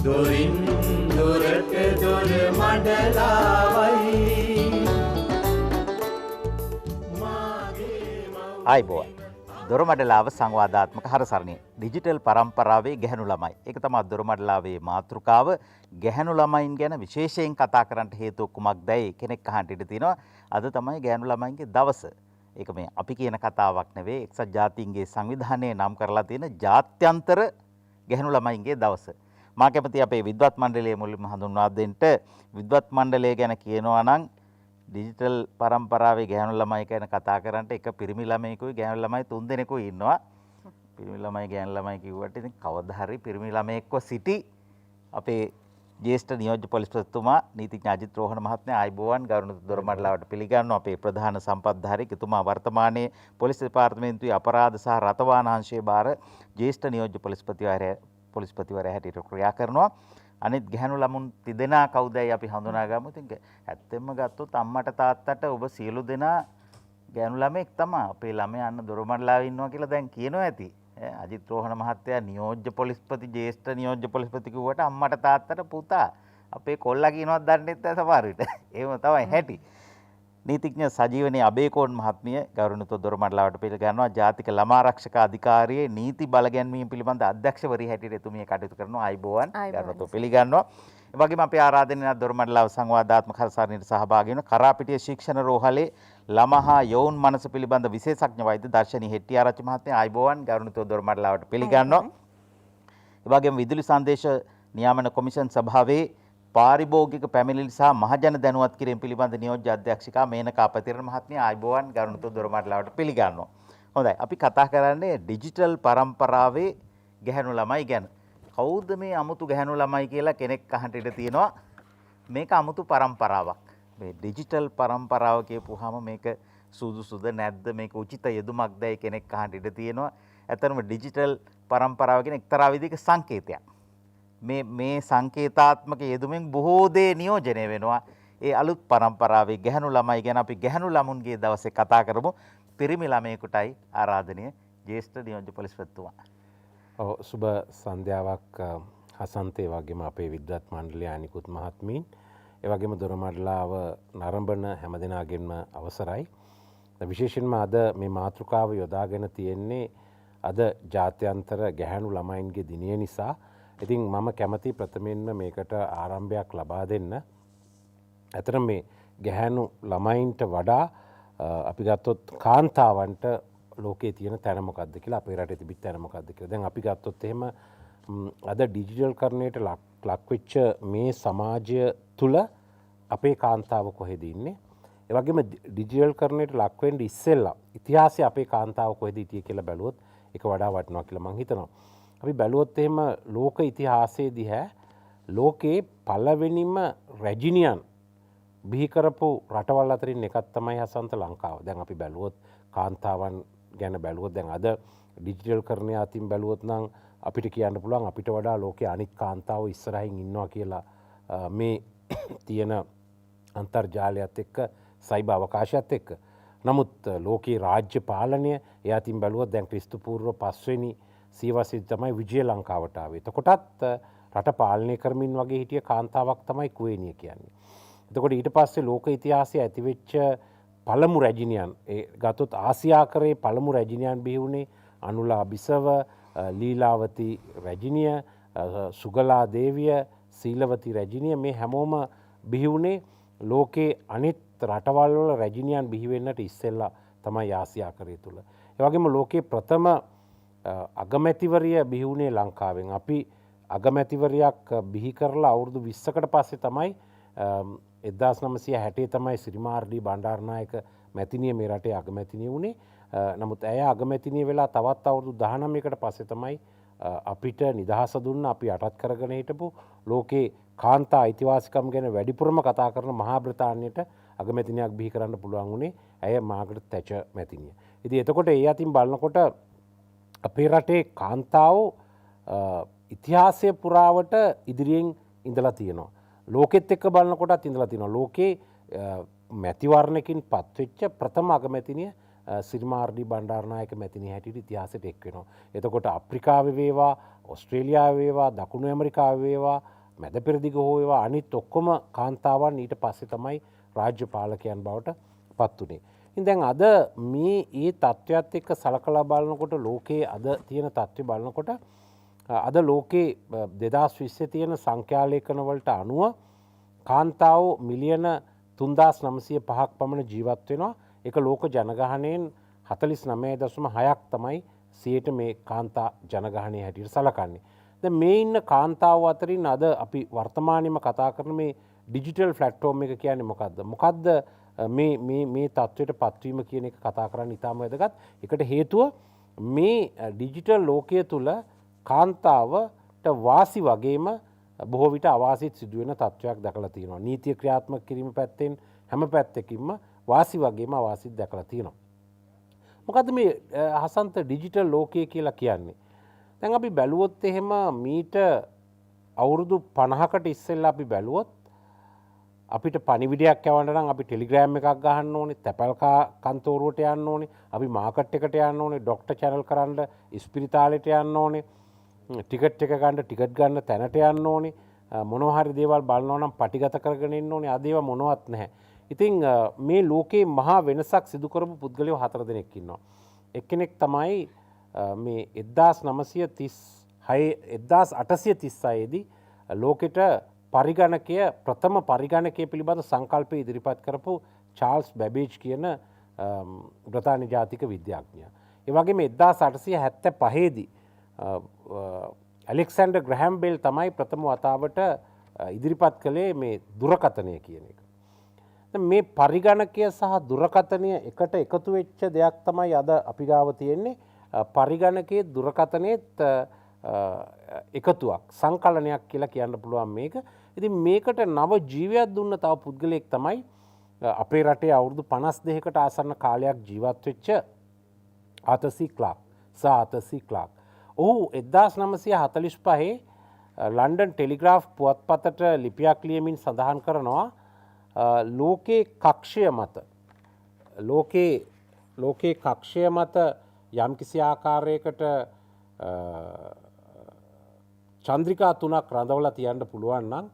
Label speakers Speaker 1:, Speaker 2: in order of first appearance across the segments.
Speaker 1: දොරින් දොරට දොර මඩලාවයි
Speaker 2: ආයිබෝන් දොරමඩලාව සංවාදාත්මක හරසරණිය ඩිජිටල් පරම්පරාවේ ගැහැණු ළමයි. ඒක තමයි දොරමඩලාවේ මාතෘකාව. ගැහැණු ළමයින් ගැන විශේෂයෙන් කතා කරන්න හේතුව කුමක්දයි කෙනෙක් අහන්න ඉඩ තියෙනවා. අද තමයි ගැහැණු ළමයින්ගේ දවස. ඒක මේ අපි කියන කතාවක් නෙවෙයි. එක්සත් ජාතීන්ගේ සංවිධානයේ නම් කරලා තියෙන ජාත්‍යන්තර ගැහැණු ළමයින්ගේ දවස. මා කැමති අපේ විද්වත් මණ්ඩලයේ මුලින්ම හඳුන්වා දෙන්න. විද්වත් මණ්ඩලය ගැන කියනවා නම් ඩිජිටල් පරම්පරාවේ ගැහැණු ළමයි ගැන කතා කරන්නට එක පිරිමි ළමයෙකුයි ගැහැණු ළමයි 3 දෙනෙකුයි ඉන්නවා. පිරිමි ළමයි ගැහැණු ළමයි කිව්වට ඉතින් කවදා හරි පිරිමි ළමයෙක්ව සිටි අපේ ජ්‍යෙෂ්ඨ නියෝජ්‍ය පොලිස්පතිතුමා නීතිඥ අජිත් රෝහණ මහත්මයා ආයිබෝවන් ගෞරවනීය දොරමඩලාවට පිළිගන්නවා. අපේ ප්‍රධාන සම්පත්ධාරික එතුමා වර්තමානයේ පොලිස් දෙපාර්තමේන්තුවේ අපරාධ සහ රථවාහන අංශයේ භාර ජ්‍යෙෂ්ඨ නියෝජ්‍ය පොලිස්පතිවරයා හැටියට ක්‍රියා කරනවා. අනිත් ගැහැණු ළමුන් තිදෙනා කවුදයි අපි හඳුනා ගමු. ඉතින් ඇත්තෙන්ම ගත්තොත් අම්මට තාත්තට ඔබ සියලු දෙනා ගැහැණු ළමෙක් තමයි. අපේ ළමයා අන්න දොරමඩලාවේ ඉන්නවා කියලා දැන් කියනවා ඇති. අජිත් රෝහණ මහත්තයා නියෝජ්‍ය පොලිස්පති ජ්‍යෙෂ්ඨ නියෝජ්‍ය පොලිස්පති කිව්වට අම්මට තාත්තට පුතා අපේ කොල්ලා කියනවත් දන්නේ නැහැ සමහර විට. එහෙම තමයි හැටි. නීතිඥ සජීවනී අබේකෝන් මහත්මිය ගෞරවනීය දොරමඩලාවට පිළිගන්නවා. ජාතික ළමා ආරක්ෂක අධිකාරියේ නීති බලගැන්වීම පිළිබඳ අධ්‍යක්ෂවරිය හැටියට එතුමිය කටයුතු කරනවා. ආයිබෝවන් ගෞරවනීය පිළිගන්නවා. ඒ වගේම අපේ ආරාධනෙන් දොරමඩලාව සංවාදාත්මක හරසාරණයට සහභාගී වෙන කරාපිටිය ශික්ෂණ රෝහලේ ළමා හා යෞන් මනස පිළිබඳ විශේෂඥ වෛද්‍ය දර්ශනී හෙට්ටිආරච්චි මහත්මයා ආයිබෝවන් ගෞරවනීය දොරමඩලාවට පිළිගන්නවා. ඒ වගේම විදුලි සංදේශ නියාමන කොමිෂන් සභාවේ පාරිභෝගික පැමිණිලි සහ මහජන දැනුවත් කිරීම පිළිබඳ නියෝජ්‍ය අධ්‍යක්ෂිකා මේනකා පතිරණ මහත්මිය ආයිබෝවන් ගෞරවනීය දොරමඩලාවට පිළිගන්නවා. හොඳයි අපි කතා කරන්නේ ඩිජිටල් පරම්පරාවේ ගැහැණු ළමයි ගැන. කවුද මේ අමුතු ගැහැණු ළමයි කියලා කෙනෙක් අහන්න ඉඩ තියෙනවා. මේක අමුතු පරම්පරාවක්. මේ ඩිජිටල් පරම්පරාව කියපුවාම මේක සුදුසුද නැද්ද මේක උචිත යෙදුමක්දයි කෙනෙක් අහන්න ඉඩ තියෙනවා. ඇත්තටම ඩිජිටල් පරම්පරාව කියන එක්තරා විදිහක සංකේතයක්. මේ සංකේතාත්මක යෙදුමින් බොහෝ දේ නියෝජනය වෙනවා. ඒ අලුත් පරම්පරාවේ ගැහැණු ළමයි ගැන අපි ගැහැණු ළමුන්ගේ දවසේ කතා කරමු. පිරිමි ළමයෙකුටයි ආරාධනීය ජ්‍යෙෂ්ඨ නියෝජ්‍ය පොලිස්පතිතුමා.
Speaker 3: ඔව් සුබ සන්ධ්‍යාවක් හසන්තේ වගේම අපේ විද්වත් මණ්ඩලයේ අනිකුත් මහත්මීන් ඒ වගේම දොරමඩලාව නරඹන හැමදෙනාගෙන්ම අවසරයි. විශේෂයෙන්ම අද මේ මාතෘකාව යොදාගෙන තියෙන්නේ අද ජාත්‍යන්තර ගැහැණු ළමයින්ගේ දිනය නිසා. ඉතින් මම කැමති ප්‍රථමයෙන්ම මේකට ආරම්භයක් ලබා දෙන්න. ඇතර මේ ගැහැණු ළමයින්ට වඩා අපි ගත්තොත් කාන්තාවන්ට ලෝකයේ තියෙන තැන මොකක්ද කියලා අපේ රටේ තිබිච්ච තැන මොකක්ද කියලා. දැන් අපි ගත්තොත් එහෙම අද ඩිජිටල් කරණයට ලක්වෙච්ච මේ සමාජය තුල අපේ කාන්තාව කොහෙද ඉන්නේ? ඒ වගේම ඩිජිටල් කරණයට ලක් වෙන්න ඉස්සෙල්ලා ඉතිහාසයේ අපේ කාන්තාව කොහෙද හිටියේ කියලා බැලුවොත් ඒක වඩා වටිනවා කියලා මම හිතනවා. අපි බැලුවොත් එහෙම ලෝක ඉතිහාසයේ දිහා ලෝකේ පළවෙනිම රැජිනියන් බිහි කරපු රටවල් අතරින් එකක් තමයි හසන්ත ලංකාව. දැන් අපි බැලුවොත් කාන්තාවන් ගැන බැලුවොත් දැන් අද ඩිජිටල් කරණය අතින් බැලුවොත් නම් අපිට කියන්න පුළුවන් අපිට වඩා ලෝකයේ අනික් කාන්තාවෝ ඉස්සරහින් ඉන්නවා කියලා මේ තියෙන අන්තර්ජාලයත් එක්ක සයිබර් අවකාශයත් එක්ක. නමුත් ලෝකයේ රාජ්‍ය පාලනය ඒ අතින් බැලුවොත් දැන් ක්‍රිස්තු පූර්ව 5 වෙනි සියවසේ තමයි විජය ලංකාවට ආවේ. එතකොටත් රට පාලනය කරමින් වගේ හිටිය කාන්තාවක් තමයි කුවේනිය කියන්නේ. එතකොට ඊට පස්සේ ලෝක ඉතිහාසයේ ඇතිවෙච්ච පළමු රැජිනියන් ඒ ගත්තොත් ආසියාකරයේ පළමු රැජිනියන් බිහි වුණේ අනුලා බිසව, ලීලාවති රැජිනිය, සුගලා දේවිය, සීලවති රැජිනිය මේ හැමෝම බිහි වුණේ ලෝකේ අනිත් රටවල් වල රැජිනියන් බිහි වෙන්නට ඉස්සෙල්ලා තමයි ආසියාකරය තුල. ඒ වගේම ලෝකේ ප්‍රථම අගමැතිවරිය බිහි වුණේ ලංකාවෙන්. අපි අගමැතිවරයක් බිහි කරලා අවුරුදු 20කට පස්සේ තමයි 1960 තමයි සිරිමාර්ඩි බණ්ඩාරනායක මැතිනිය මේ රටේ අගමැතිනිය වුණේ. නමුත් ඇය අගමැතිනිය වෙලා තවත් අවුරුදු 19කට පස්සේ තමයි අපිට නිදහස දුන්න අපි යටත් කරගෙන හිටපු ලෝකේ කාන්තා අයිතිවාසිකම් ගැන වැඩිපුරම කතා කරන මහා බ්‍රිතාන්‍යයට අගමැතිනියක් බිහි කරන්න පුළුවන් වුණේ ඇය මාග්‍රට් තැචර් මැතිනිය. ඉතින් එතකොට ඒ අතින් බලනකොට අපේ රටේ කාන්තාවෝ ඉතිහාසය පුරාවට ඉදිරියෙන් ඉඳලා තියෙනවා. ලෝකෙත් එක්ක බලනකොටත් ඉඳලා තියෙනවා. ලෝකේ මැතිවරණකින් පත්වෙච්ච ප්‍රථම අගමැතිනිය සිරිමාර්ඩි බණ්ඩාරනායක මැතිනිය හැටියට ඉතිහාසයට එක් වෙනවා. එතකොට අප්‍රිකාවේ වේවා, ඕස්ට්‍රේලියාවේ වේවා, දකුණු ඇමරිකාවේ වේවා, මැද පෙරදිග හෝ ඒවා අනිත් ඔක්කොම කාන්තාවන් ඊට පස්සේ තමයි රාජ්‍ය පාලකයන් බවට පත් වුණේ. ඉතින් දැන් අද මේ ඒ තත්ත්වයක් එක්ක සලකලා බලනකොට ලෝකයේ අද තියෙන තත්ත්වය බලනකොට අද ලෝකේ 2020 තියෙන සංඛ්‍යාලේඛන වලට අනුව කාන්තාවෝ මිලියන 3905ක් පමණ ජීවත් වෙනවා. ඒක ලෝක ජනගහනයෙන් 49.6ක් තමයි 100ට මේ කාන්තා ජනගහනය හැටියට සලකන්නේ. දැන් මේ ඉන්න කාන්තාවෝ අතරින් අද අපි වර්තමානයේම කතා කරන මේ ඩිජිටල් ප්ලැට්ෆෝම් එක කියන්නේ මොකද්ද? මොකද්ද මේ තත්ත්වයට පත්වීම කියන එක කතා කරන්න ඉතාම වැදගත්. ඒකට හේතුව මේ ඩිජිටල් ලෝකයේ තුල කාන්තාවට වාසි වගේම බොහෝ විට අවාසිත් සිදුවෙන තත්ත්වයක් දැකලා තියෙනවා. නීතිය ක්‍රියාත්මක කිරීම පැත්තෙන් හැම පැත්තකින්ම වාසි වගේම අවාසිත් දැකලා තියෙනවා. මොකද්ද මේ හසන්ත ඩිජිටල් ලෝකය කියලා කියන්නේ? දැන් අපි බැලුවොත් එහෙම මීට අවුරුදු 50කට ඉස්සෙල්ලා අපි බැලුවොත් අපිට පණිවිඩයක් යවන්න නම් අපි ටෙලිග්‍රෑම් එකක් ගහන්න ඕනේ, තැපැල් කන්තෝරුවට යන්න ඕනේ, අපි මාකට් එකට යන්න ඕනේ, ડોක්ටර් චැනල් කරන්න ඉස්පිරිතාලෙට යන්න ඕනේ, ටිකට් එක ගන්න ටිකට් ගන්න තැනට යන්න ඕනේ, මොනවා හරි දේවල් බලනවා නම් පටිගත කරගෙන ඉන්න ඕනේ. අද ඒවා මොනවත් නැහැ. ඉතින් මේ ලෝකේ මහා වෙනසක් සිදු කරපු පුද්ගලයෝ 4 දෙනෙක් ඉන්නවා. එක්කෙනෙක් තමයි මේ 1836 දී ලෝකෙට පරිගණකය ප්‍රථම පරිගණකය පිළිබඳ සංකල්පය ඉදිරිපත් කරපු චාල්ස් බැබේජ් කියන බ්‍රතාන්‍ය ජාතික විද්‍යාඥයා. ඒ වගේම 1875 දී ඇලෙක්සැන්ඩර් ග්‍රැහම් බෙල් තමයි ප්‍රථම වතාවට ඉදිරිපත් කළේ මේ දුරකථනය කියන එක. මේ පරිගණකය සහ දුරකථනය එකට එකතු වෙච්ච දෙයක් තමයි අද අපි ගාව තියෙන්නේ. පරිගණකයේ දුරකථනයේත් එකතුවක් සංකලනයක් කියලා කියන්න පුළුවන් මේක. ඉතින් මේකට නව ජීවයක් දුන්න තව පුද්ගලයෙක් තමයි අපේ රටේ අවුරුදු 52කට ආසන්න කාලයක් ජීවත් වෙච්ච ආතර් සී ක්ලාක්. සර් ආතර් සී ක්ලාක්. ඔහු 1945 ලන්ඩන් ටෙලිග්‍රාෆ් පුවත්පතට ලිපියක් ලියමින් සඳහන් කරනවා ලෝකේ කක්ෂය මත ලෝකේ කක්ෂය මත යම්කිසි ආකාරයකට චන්ද්‍රිකා 3ක් රඳවලා තියන්න පුළුවන් නම්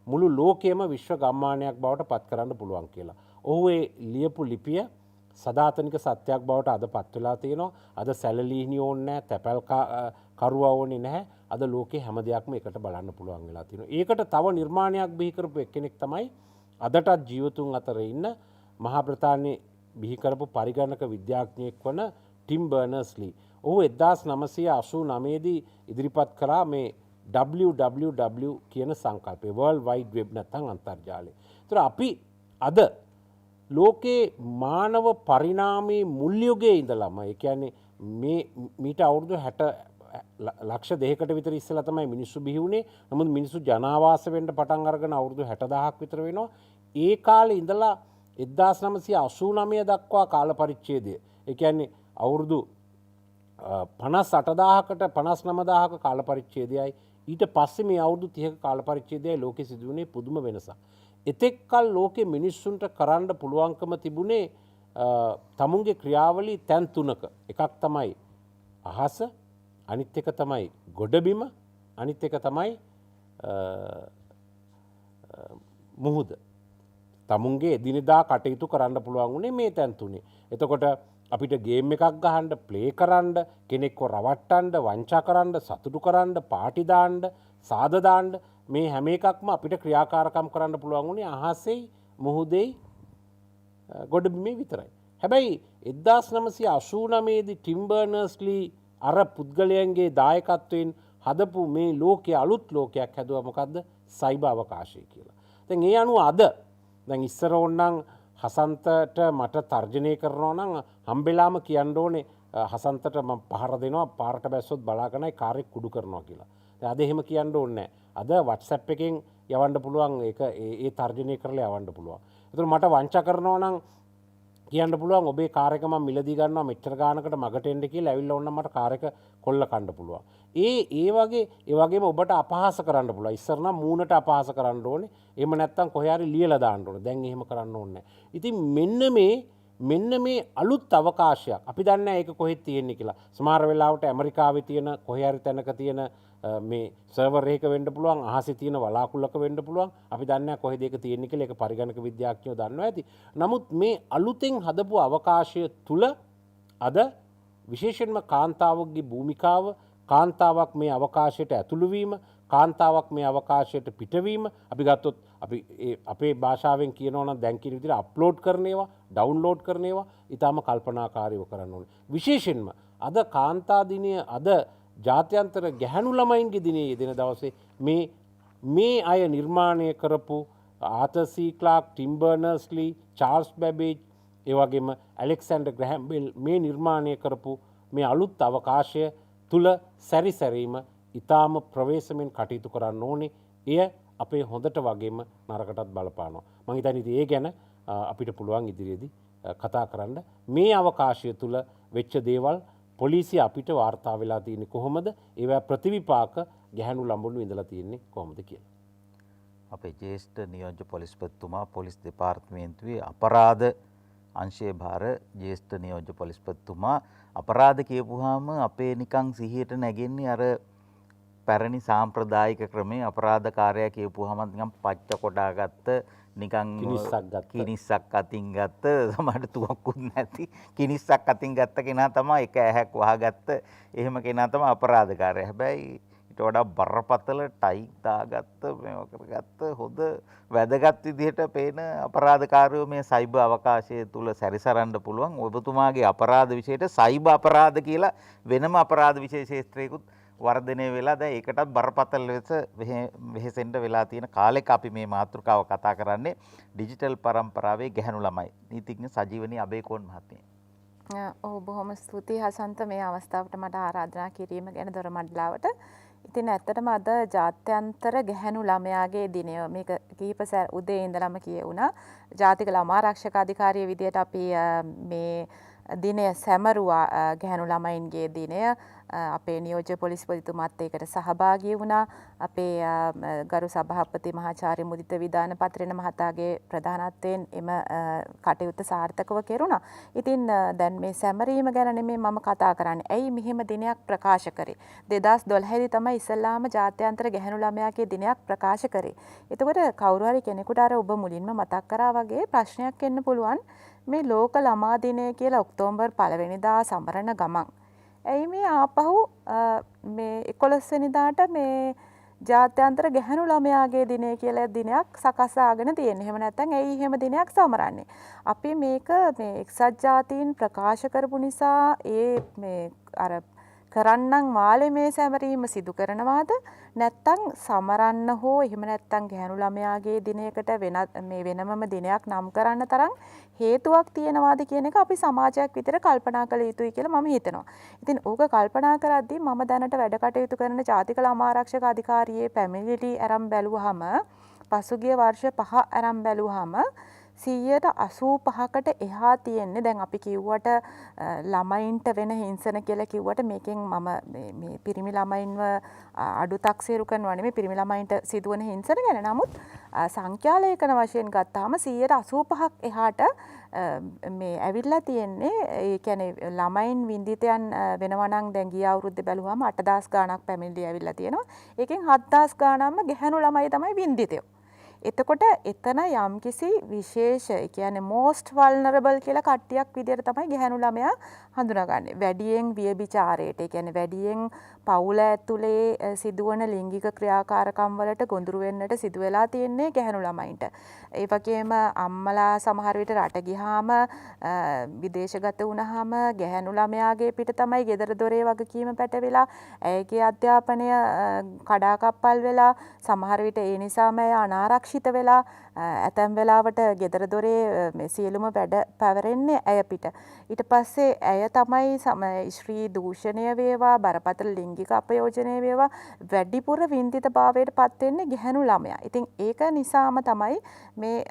Speaker 3: මුළු ලෝකයේම විශ්ව ගම්මානයක් බවට පත් කරන්න පුළුවන් කියලා. ඔහු ඒ ලියපු ලිපිය සදාතනික සත්‍යයක් බවට අද පත් වෙලා තියෙනවා. අද සැලලීහිණි ඕනේ නැහැ, තැපැල් කරුවා ඕනේ නැහැ. අද ලෝකේ හැම දෙයක්ම එකට බලන්න පුළුවන් වෙලා තියෙනවා. ඒකට තව නිර්මාණයක් බිහි කරපු එක්කෙනෙක් තමයි අදටත් ජීවතුන් අතර ඉන්න මහා බ්‍රිතාන්‍යයේ බිහි කරපු පරිගණක විද්‍යාඥයෙක් වන ටිම් බර්නර්ස්-ලී. ඔහු 1989 දී ඉදිරිපත් කරා මේ WWW කියන සංකල්පය, World Wide Web නැත්නම් අන්තර්ජාලය. ඒතර අපි අද ලෝකේ මානව පරිණාමයේ මුල් යුගයේ ඉඳලම, ඒ කියන්නේ මීට අවුරුදු 60 ලක්ෂ 2කට විතර ඉස්සෙල්ලා තමයි මිනිස්සු බිහි වුණේ. නමුත් මිනිස්සු ජනාවාස වෙන්න පටන් අරගෙන අවුරුදු 60000ක් විතර වෙනවා. ඒ කාලේ ඉඳලා 1989 දක්වා කාල පරිච්ඡේදය, ඒ කියන්නේ අවුරුදු 58000කට 59000ක කාල පරිච්ඡේදයයි ඊට පස්සේ මේ අවුරුදු 30ක කාල පරිච්ඡේදයයි ලෝකෙ සිදුවුණේ පුදුම වෙනසක්. එතෙක් කල ලෝකෙ මිනිස්සුන්ට කරන්න පුළුවන්කම තිබුණේ තමුන්ගේ ක්‍රියාවලි තැන් තුනක. එකක් තමයි අහස, අනිත් එක තමයි ගොඩබිම, අනිත් එක තමයි මුහුද. තමුන්ගේ එදිනෙදා කටයුතු කරන්න පුළුවන් උනේ මේ තැන් තුනේ. එතකොට අපිට ගේම් එකක් ගහන්න, ප්ලේ කරන්න, කෙනෙක්ව රවට්ටන්න, වංචා කරන්න, සතුටු කරන්න, පාටි දාන්න, සාද දාන්න, මේ හැම එකක්ම අපිට ක්‍රියාකාරකම් කරන්න පුළුවන් උනේ අහසෙයි, මුහුදෙයි, ගොඩබිමේ විතරයි. හැබැයි 1989 දී ටිම් බර්නර්ස්-ලී අර පුද්ගලයන්ගේ දායකත්වයෙන් හදපු මේ ලෝකයේ අලුත් ලෝකයක් හැදුවා. මොකද්ද? සයිබර් අවකාශය කියලා. දැන් ඒ අනුව අද දැන් ඉස්සර ඕනනම් හසන්තට මට තර්ජනය කරනවා නම් හම්බෙලාම කියන්න ඕනේ හසන්තට මම පහර දෙනවා, පාරට බැස්සොත් බලාගෙනයි කාර්යයක් කුඩු කරනවා කියලා. දැන් අද එහෙම කියන්න ඕනේ නැහැ. අද WhatsApp එකෙන් යවන්න පුළුවන්, ඒක ඒ තර්ජනය කරලා යවන්න පුළුවන්. ඒතර මට වංචා කරනවා නම් කියන්න පුළුවන් ඔබේ කාර් එක මම මිලදී ගන්නවා මෙච්චර ගානකට මගට එන්න කියලා ඇවිල්ලා ඕනනම් මට කාර් එක කොල්ල කන්න පුළුවන්. ඒ වගේම ඔබට අපහාස කරන්න පුළුවන්. ඉස්සර නම් මූණට අපහාස කරන්න ඕනේ. එහෙම නැත්නම් කොහේ හරි ලියලා දාන්න ඕනේ. දැන් එහෙම කරන්න ඕනේ නැහැ. ඉතින් මෙන්න මෙන්න මේ අලුත් අවකාශයක් අපි දන්නේ ඒක කොහෙද තියෙන්නේ කියලා. සමහර වෙලාවට ඇමරිකාවේ තියෙන කොහේ හරි තැනක තියෙන මේ සර්වර් එකක වෙන්න පුළුවන්, අහසේ තියෙන වලාකුළක වෙන්න පුළුවන්. අපි දන්නේ නැහැ කොහෙද ඒක තියෙන්නේ කියලා. ඒක පරිගණක විද්‍යාඥයෝ දන්නවා ඇති. නමුත් මේ අලුතෙන් හදපු අවකාශය තුල අද විශේෂයෙන්ම කාන්තාවකගේ භූමිකාව, කාන්තාවක් මේ අවකාශයට ඇතුළු වීම, කාන්තාවක් මේ අවකාශයට පිටවීම අපි ගත්තොත් අපි අපේ භාෂාවෙන් කියනවා නම් දැන් කියන විදිහට අප්ලෝඩ් කරන ඒවා, ඩවුන්ලෝඩ් කරන ඒවා ඊටාම කල්පනාකාරීව කරන්න ඕනේ. විශේෂයෙන්ම අද කාන්තා දිනය, අද ජාත්‍යන්තර ගැහැණු ළමයින්ගේ දිනේ යෙදෙන දවසේ මේ අය නිර්මාණය කරපු ආතර් සී ක්ලාක්, ටිම් බර්නර්ස්-ලී, චාල්ස් බැබේජ්, ඒ වගේම ඇලෙක්සැන්ඩර් ග්‍රැහම් බෙල් මේ නිර්මාණය කරපු මේ අලුත් අවකාශය තුල සැරිසැරීම ඊටාම ප්‍රවේශමෙන් කටයුතු කරන්න ඕනේ. එය අපේ හොඳට වගේම නරකටත් බලපානවා. මම හිතන්නේ ඉතින් ඒ ගැන අපිට පුළුවන් ඉදිරියේදී කතා කරන්න. මේ අවකාශය තුල වෙච්ච දේවල් පොලිසිය අපිට වාර්තා වෙලා තියෙන්නේ කොහොමද? ඒවා ප්‍රතිවිපාක ගැහැණු ළඹුණු ඉඳලා තියෙන්නේ කොහොමද කියලා.
Speaker 2: අපේ ජ්‍යෙෂ්ඨ නියෝජ්‍ය පොලිස්පතිතුමා පොලිස් දෙපාර්තමේන්තුවේ අපරාධ අංශයේ භාර ජ්‍යෙෂ්ඨ නියෝජ්‍ය පොලිස්පතිතුමා අපරාධ කියපුවාම අපේ නිකන් සිහියට නැගෙන්නේ අර පැරණි සාම්ප්‍රදායික ක්‍රමේ අපරාධකාරයා කියපුවාම නිකන් පච්ච කොටාගත්ත නිකන් කිනිස්සක් අතින් ගත්ත සමහරට තුවක්කුත් නැති කිනිස්සක් අතින් ගත්ත කෙනා තමයි එක ඇහැක් වහගත්ත එහෙම කෙනා තමයි අපරාධකාරයා. හැබැයි ඊට වඩා බරපතල ටයි දාගත්ත මේව කරගත්ත හොඳ වැදගත් විදිහට පේන අපරාධකාරයෝ මේ සයිබර් අවකාශය තුල සැරිසරන්න පුළුවන්. ඔබතුමාගේ අපරාධ විශේෂයට සයිබර් අපරාධ කියලා වෙනම අපරාධ විශේෂ ක්ෂේත්‍රයකුත් වර්ධනය වෙලා දැන් ඒකටත් බරපතල ලෙස වෙහෙසෙන්න වෙලා තියෙන කාලෙක අපි මේ මාතෘකාව කතා කරන්නේ ඩිජිටල් පරම්පරාවේ ගැහැණු ළමයි. නීතිඥ සජීවනී අබේකෝන් මහත්මිය.
Speaker 4: ඔව් බොහොම ස්තුතියි හසන්ත මේ අවස්ථාවට මට ආරාධනා කිරීම ගැන දොරමඩලාවට. ඉතින් ඇත්තටම අද ජාත්‍යන්තර ගැහැණු ළමයාගේ දිනය මේක කීප උදේ ඉඳලම කියුණා. ජාතික ළමා ආරක්ෂක අධිකාරිය විදියට අපි මේ දිනය සැමරුවා ගැහැණු ළමයින්ගේ දිනය. අපේ නියෝජ්‍ය පොලිස්පතිතුමාත් ඒකට සහභාගී වුණා. අපේ ගරු සභාපති මහාචාර්ය මුදිත විදාන පත්‍රේන මහතාගේ ප්‍රධානත්වයෙන් එම කටයුත්ත සාර්ථකව කෙරුණා. ඉතින් දැන් මේ සැමරීම ගැන නෙමෙයි මම කතා කරන්නේ. ඇයි මෙහෙම දිනයක් ප්‍රකාශ කරේ? 2012 දී තමයි ඉස්ලාම ජාත්‍යන්තර ගැහැණු ළමයාගේ දිනයක් ප්‍රකාශ කරේ. එතකොට කවුරු හරි කෙනෙකුට අර ඔබ මුලින්ම මතක් කරා වගේ ප්‍රශ්නයක් එන්න පුළුවන්. මේ ලෝක ළමා දිනය කියලා ඔක්තෝබර් 1 වෙනිදා සමරන ගමන් ඇයි මේ ආපහු මේ 11 වෙනිදාට මේ ජාත්‍යන්තර ගැහැණු ළමයාගේ දිනය කියලා දිනයක් සකසාගෙන තියෙන්නේ. එහෙම නැත්නම් ඇයි එහෙම දිනයක් සමරන්නේ? අපි මේක මේ එක්සත් ජාතීන් ප්‍රකාශ කරපු නිසා මේ අර කරන්නම් වාලේ මේ සැමරීම සිදු කරනවාද නැත්නම් සමරන්න හෝ එහෙම නැත්නම් ගැහැණු ළමයාගේ දිනයකට මේ වෙනමම දිනයක් නම් කරන්න තරම් හේතුවක් තියෙනවාද කියන එක අපි සමාජයක් විතර කල්පනා කළ යුතුයි කියලා මම හිතනවා. ඉතින් ඕක කල්පනා කරද්දී මම දැනට වැඩ කටයුතු කරන ජාතික ළමා ආරක්ෂක අධිකාරියේ පැමිණිලි අරන් බැලුවහම පසුගිය වර්ෂ 5 අරන් බැලුවහම 85%කට එහා තියෙන්නේ. දැන් අපි කිව්වට ළමයින්ට වෙන හිංසන කියලා කිව්වට මේකෙන් මම මේ පිරිමි ළමයින්ව අඩු තක්සේරු කරනවා නෙමෙයි පිරිමි ළමයින්ට සිදුවන හිංසන ගැන. නමුත් සංඛ්‍යාලේඛන වශයෙන් ගත්තාම 85%ක් එහාට මේ ඇවිල්ලා තියෙන්නේ. ඒ කියන්නේ ළමයින් වින්දිතයන් වෙනවා නම් දැන් ගිය අවුරුද්දේ බැලුවාම 8000 ගාණක් පැමිණිලි ඇවිල්ලා තියෙනවා. ඒකෙන් 7000 ගාණක්ම ගැහැණු ළමයි තමයි වින්දිතයෝ. එතකොට එතන යම්කිසි විශේෂ කියන්නේ most vulnerable කියලා කට්ටියක් විදියට තමයි ගැහැණු ළමයා හඳුනාගන්නේ. වැඩියෙන් ව්‍යභිචාරයට, ඒ කියන්නේ වැඩියෙන් පවුල ඇතුලේ සිදුවන ලිංගික ක්‍රියාකාරකම් වලට ගොදුරු වෙන්නට සිදු වෙලා තියෙන්නේ ගැහැණු ළමයින්ට. ඒ වගේම අම්මලා සමහර විට රට ගියාම විදේශගත වුණාම ගැහැණු ළමයාගේ පිට තමයි ගෙදර දොරේ වගකීම පැටවිලා, ඇයගේ අධ්‍යාපනය කඩාකප්පල් වෙලා, සමහර විට ඒ නිසාම ඇය අනාරක්ෂිත වෙලා ඇතැම් වෙලාවට ගෙදර දොරේ මේ සියලුම වැඩ පැවරෙන්නේ ඇය පිට. ඊට පස්සේ ඇය තමයි ශ්‍රී දූෂණය වේවා, බරපතල ලිංගික අපයෝජනය වේවා වැඩිපුර වින්දිත භාවයට පත් වෙන්නේ ගැහැණු ළමයා. ඉතින් ඒක නිසාම තමයි මේ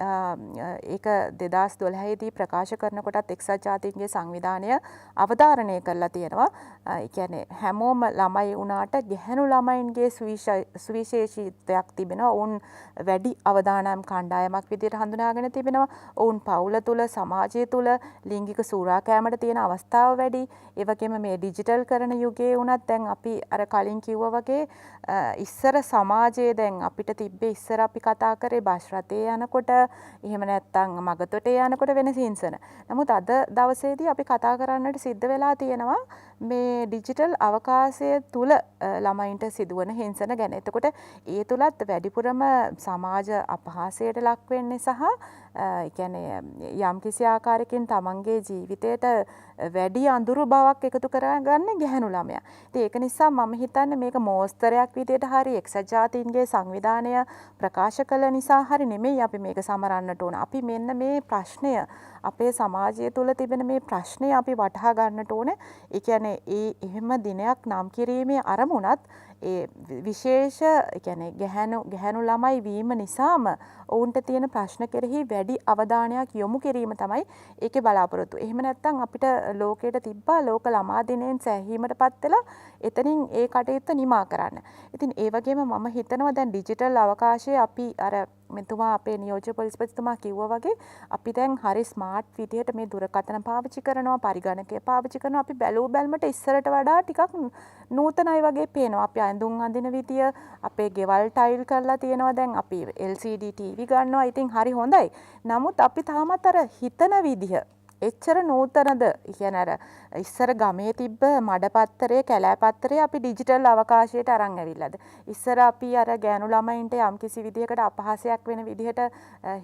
Speaker 4: ඒක 2012 දී ප්‍රකාශ කරනකොටත් එක්සත් ජාතීන්ගේ සංවිධානය අවධාරණය කරලා තියෙනවා. ඒ කියන්නේ හැමෝම ළමයි වුණාට ගැහැණු ළමයින්ගේ සුවිශේෂීත්වයක් තිබෙනවා. ඔවුන් වැඩි අවදානම් කණ්ඩායමක් විදිහට හඳුනාගෙන තිබෙනවා. ඔවුන් පවුල තුල සමාජය තුල ලිංගික සූරාකෑමට තියෙන අවස්ථාව වැඩි. ඒ වගේම මේ ඩිජිටල් කරන යුගයේ වුණත් දැන් අපි අර කලින් කිව්වා වගේ ඉස්සර සමාජයේ දැන් අපිට තිබ්බේ ඉස්සර අපි කතා කරේ බස් රථයේ යනකොට එහෙම නැත්නම් මගතොටේ යනකොට වෙන සින්සන. නමුත් අද දවසේදී අපි කතා කරන්නට සිද්ධ වෙලා තියෙනවා මේ ඩිජිටල් අවකාශය තුල ළමයින්ට සිදුවන හිංසන ගැන. එතකොට ඒ තුලත් වැඩිපුරම සමාජ අපහාසයට ලක් වෙන්නේ සහ ඒ කියන්නේ යම්කිසි ආකාරයකින් තමන්ගේ ජීවිතයට වැඩි අඳුරු බවක් එකතු කරගන්නේ ගැහැණු ළමයා. ඉතින් ඒක නිසා මම හිතන්නේ මේක මෝස්තරයක් විදියට හරි එක්සත් ජාතීන්ගේ සංවිධානය ප්‍රකාශ කළ නිසා හරි නෙමෙයි අපි මේක සමරන්නට ඕන. අපි මෙන්න මේ ප්‍රශ්නය අපේ සමාජය තුළ තිබෙන මේ ප්‍රශ්නය අපි වටහා ගන්නට ඕනේ. ඒ කියන්නේ එහෙම දිනයක් නම් කිරීමේ අරමුණත් ඒ විශේෂ ඒ කියන්නේ ගැහැණු ළමයි වීම නිසාම ඔවුන්ට තියෙන ප්‍රශ්න කෙරෙහි වැඩි අවධානයක් යොමු කිරීම තමයි ඒකේ බලාපොරොත්තු. එහෙම නැත්නම් අපිට ලෝකයට තිබ්බා ලෝක ළමා දිනයෙන් සෑහීමටපත් වෙලා එතනින් ඒ කටයුත්ත නිමා කරන්න. ඉතින් ඒ වගේම මම හිතනවා දැන් ඩිජිටල් අවකාශයේ අපි අර මෙතුමා අපේ නියෝජ්‍ය පොලිස්පතිතුමා කිව්වා වගේ අපි දැන් හරි ස්මාර්ට් විදිහට මේ දුරකථන පාවිච්චි කරනවා, පරිගණකය පාවිච්චි කරනවා. අපි බැලූ බැල්මට ඉස්සරට වඩා ටිකක් නූතනයි වගේ පේනවා. අපි ඇඳුම් අඳින විදිය, අපේ ගෙවල් ටයිල් කරලා තියෙනවා. දැන් අපි LCD TV ගන්නවා. ඉතින් හරි හොඳයි. නමුත් අපි තාමත් අර හිතන විදිහ එච්චර නූතනද කියන්නේ අර ඉස්සර ගමේ තිබ්බ මඩපත්තරේ කැලෑපත්තරේ අපි ඩිජිටල් අවකාශයට අරන් ඇවිල්ලාද ඉස්සර අපි අර ගෑනු ළමයින්ට යම්කිසි විදිහකට අපහාසයක් වෙන විදිහට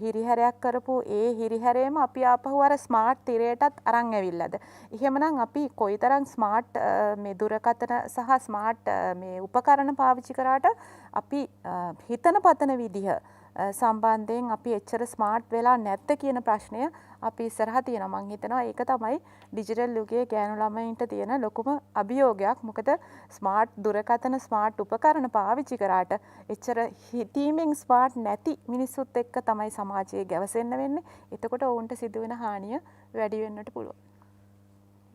Speaker 4: හිරිහැරයක් කරපු ඒ හිරිහැරේම අපි ආපහු අර ස්මාර්ට් තිරයටත් අරන් ඇවිල්ලාද එහෙමනම් අපි කොයිතරම් ස්මාර්ට් මේ දුරකථන සහ ස්මාර්ට් මේ උපකරණ පාවිච්චි කරාට අපි හිතන පතන විදිහ සම්බන්ධයෙන් අපි එච්චර ස්මාර්ට් වෙලා නැත්ද කියන ප්‍රශ්නය අපි ඉස්සරහා තියෙනවා. මම හිතනවා ඒක තමයි ඩිජිටල් යුගයේ ගෑනු ළමයින්ට තියෙන ලොකුම අභියෝගයක්. මොකද ස්මාර්ට් දුරකථන ස්මාර්ට් උපකරණ පාවිච්චි කරාට එච්චර හිතීමෙන් ස්මාර්ට් නැති මිනිස්සුත් එක්ක තමයි සමාජයේ ගැවසෙන්න වෙන්නේ. එතකොට ඔවුන්ට සිදුවෙන හානිය වැඩි වෙන්නට පුළුවන්.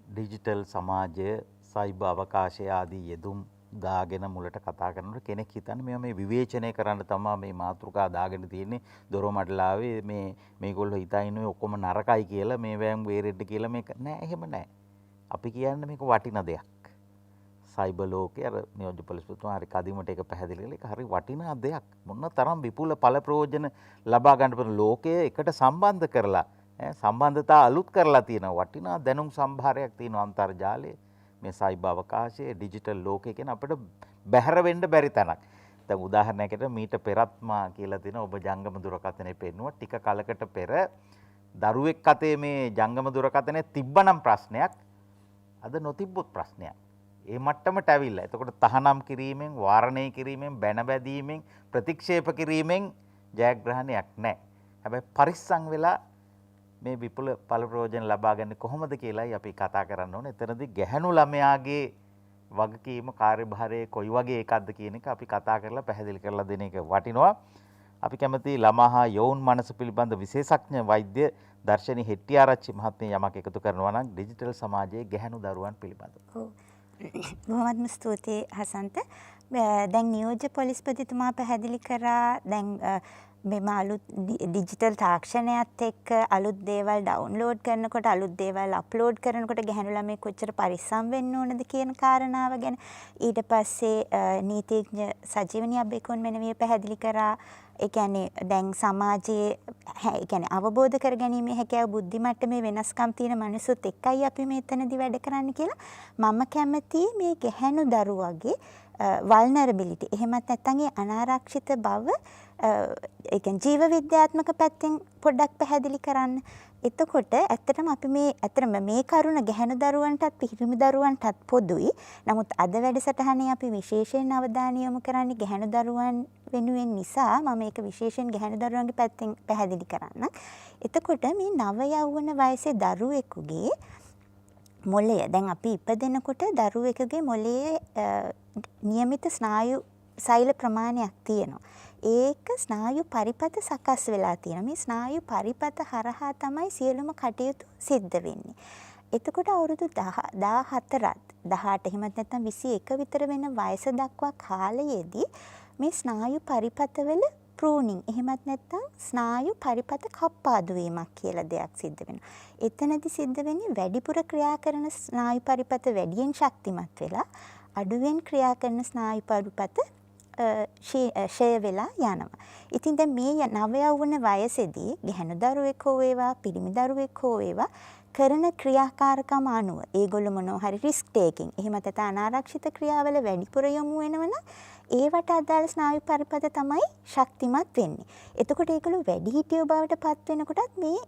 Speaker 2: ඩිජිටල් සමාජය සයිබර් අවකාශය ආදී යෙදුම් දාගෙන මුලට කතා කරනකොට කෙනෙක් හිතන්නේ මේ විවේචනය කරන්න තමයි මේ මාතෘකා දාගෙන තියෙන්නේ දොරමඩලාවේ මේගොල්ලෝ හිතා ඉන්නේ ඔක්කොම නරකයි කියලා මේ වෑම් වේරෙඩ් කියලා මේක නෑ එහෙම නෑ. අපි කියන්නේ මේක වටින දෙයක්. සයිබර් ලෝකේ අර නියෝජ්‍ය පොලිස්පතිතුමා හරි කදිමට ඒක පැහැදිලි කළේ ඒක හරි වටිනා දෙයක්. මොන තරම් විපුල ඵල ප්‍රයෝජන ලබා ගන්න පුළුවන් ලෝකයේ එකට සම්බන්ධ කරලා සම්බන්ධතා අලුත් කරලා තියෙන වටිනා දැනුම් සම්භාරයක් තියෙනවා අන්තර්ජාලයේ. මේ සයිබර් අවකාශයේ ඩිජිටල් ලෝකේ කියන අපිට බැහැර වෙන්න බැරි තැනක්. දැන් උදාහරණයකට මීට පෙරත් මා කියලා තියෙන ඔබ ජංගම දුරකථනයේ පෙන්නුවා ටික කලකට පෙර දරුවෙක් අතේ මේ ජංගම දුරකථනයේ තිබ්බනම් ප්‍රශ්නයක් අද නොතිබ්බොත් ප්‍රශ්නයක්. ඒ මට්ටමට ඇවිල්ලා. එතකොට තහනම් කිරීමෙන්, වාරණය කිරීමෙන්, බැන බැදීමෙන්, ප්‍රතික්ෂේප කිරීමෙන් ජයග්‍රහණයක් නැහැ. හැබැයි පරිස්සම් වෙලා මේ විපුල ඵල ප්‍රයෝජන ලබා ගන්න කොහොමද කියලායි අපි කතා කරන්න ඕනේ. එතනදී ගැහැණු ළමයාගේ වගකීම කාර්යභාරය කොයි වගේ එකක්ද කියන එක අපි කතා කරලා පැහැදිලි කරලා දෙන එක වටිනවා. අපි කැමති ළමා හා යෞන් මනස පිළිබඳ විශේෂඥ වෛද්‍ය දර්ශනී හෙට්ටිආරච්චි මහත්මිය යමක් එකතු කරනවා නම් ඩිජිටල් සමාජයේ ගැහැණු දරුවන් පිළිබඳව.
Speaker 5: ඔව්. බොහොමත්ම ස්තුතියි හසන්ත. දැන් නියෝජ්‍ය පොලිස්පතිතුමා පැහැදිලි කරා දැන් මෙම අලුත් ඩිජිටල් තාක්ෂණයත් එක්ක අලුත් දේවල් ඩවුන්ලෝඩ් කරනකොට අලුත් දේවල් අප්ලෝඩ් කරනකොට ගැහැණු ළමයි කොච්චර පරිස්සම් වෙන්න ඕනද කියන කාරණාව ගැන ඊට පස්සේ නීතිඥ සජීවනී අබේකොන් මෙනවිය පැහැදිලි කරා ඒ කියන්නේ දැන් සමාජයේ ඒ කියන්නේ අවබෝධ කරගැනීමේ හැකියාව බුද්ධි මට්ටමේ වෙනස්කම් තියෙන මිනිසුත් එක්කයි අපි මෙතනදී වැඩ කරන්න කියලා මම කැමතියි මේ ගැහැණු දරුවගේ වල්නරබිලිටි එහෙමත් නැත්නම් ඒ අනාරක්ෂිත බව ඒ කියන්නේ ජීව විද්‍යාත්මක පැත්තෙන් පොඩ්ඩක් පැහැදිලි කරන්න. එතකොට ඇත්තටම අපි මේ කරුණ ගැහැණු දරුවන්ටත් පිරිමි දරුවන්ටත් පොදුයි. නමුත් අද වැඩසටහනේ අපි විශේෂයෙන් අවධානය යොමු කරන්නේ ගැහැණු දරුවන් වෙනුවෙන් නිසා මම මේක විශේෂයෙන් ගැහැණු දරුවන්ගේ පැත්තෙන් පැහැදිලි කරන්න. එතකොට මේ නව යෞවන වයසේ දරුවෙකුගේ මොළය දැන් අපි ඉපදෙනකොට දරුවෙකුගේ මොළයේ નિયમિત ස්නායු සෛල ප්‍රමාණයක් තියෙනවා. ඒක ස්නායු පරිපත සකස් වෙලා තියෙනවා. මේ ස්නායු පරිපත හරහා තමයි සියලුම කටයුතු සිද්ධ වෙන්නේ. එතකොට අවුරුදු 14ත් 18 එහෙමත් නැත්නම් 21 විතර වෙන වයස දක්වා කාලයේදී මේ ස්නායු පරිපථවල ප්‍රූනින් එහෙමත් නැත්නම් ස්නායු පරිපථ කප්පාදු වීමක් කියලා දෙයක් සිද්ධ වෙනවා. එතනදි සිද්ධ වෙන්නේ වැඩිපුර ක්‍රියා කරන ස්නායු පරිපථ වැඩියෙන් ශක්තිමත් වෙලා අඩුවෙන් ක්‍රියා කරන ස්නායු පරිපථ ෂය වෙලා යනවා. ඉතින් දැන් මේ නව යෞවන වයසේදී ගැහැණු දරුවෙක් හෝ වේවා පිරිමි දරුවෙක් හෝ වේවා කරන ක්‍රියාකාරකම අනුව ඒගොල්ලෝ මොනවා හරි රිස්ක් ටේකින් එහෙම නැත්නම් අනාරක්ෂිත ක්‍රියාවල වැඩිපුර යොමු වෙනවනම් ඒවට අදාළ ස්නායු පරිපථ තමයි ශක්තිමත් වෙන්නේ. එතකොට ඒගොල්ලෝ වැඩිහිටියෝ බවට පත් වෙනකොටත් මේ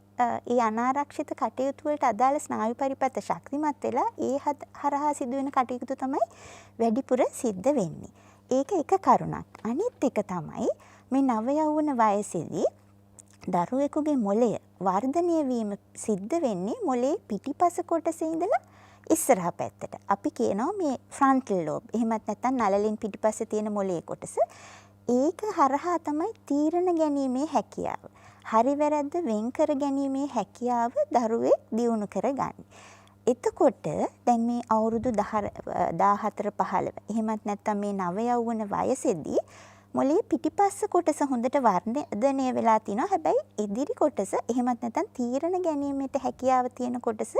Speaker 5: ඒ අනාරක්ෂිත කටයුතු වලට අදාළ ස්නායු පරිපථ ශක්තිමත් වෙලා ඒ හරහා සිදුවෙන කටයුතු තමයි වැඩිපුර සිද්ධ වෙන්නේ. ඒක එක කරුණක්. අනිත් එක තමයි මේ නව යෞවන වයසේදී දරුවෙකුගේ මොළය වර්ධනය වීම සිද්ධ වෙන්නේ මොළේ පිටිපස කොටසේ ඉඳලා ඉස්සරහා පැත්තට. අපි කියනවා මේ ෆ්‍රන්ටල් ලෝබ්. එහෙමත් නැත්නම් නළලෙන් පිටිපස්සේ තියෙන මොළයේ කොටස. ඒක හරහා තමයි තීරණ ගැනීමේ හැකියාව. හරි වැරද්ද වෙන් කර ගැනීමේ හැකියාව දරුවෙක් දියුණු කරගන්නේ. එතකොට දැන් මේ අවුරුදු 14 15 එහෙමත් නැත්නම් මේ නව යෞවන වයසේදී මොළයේ පිටිපස්ස කොටස හොඳට වර්ධනය වෙලා තිනවා. හැබැයි ඉදිරි කොටස එහෙමත් නැත්නම් තීරණ ගැනීමට හැකියාව තියෙන කොටස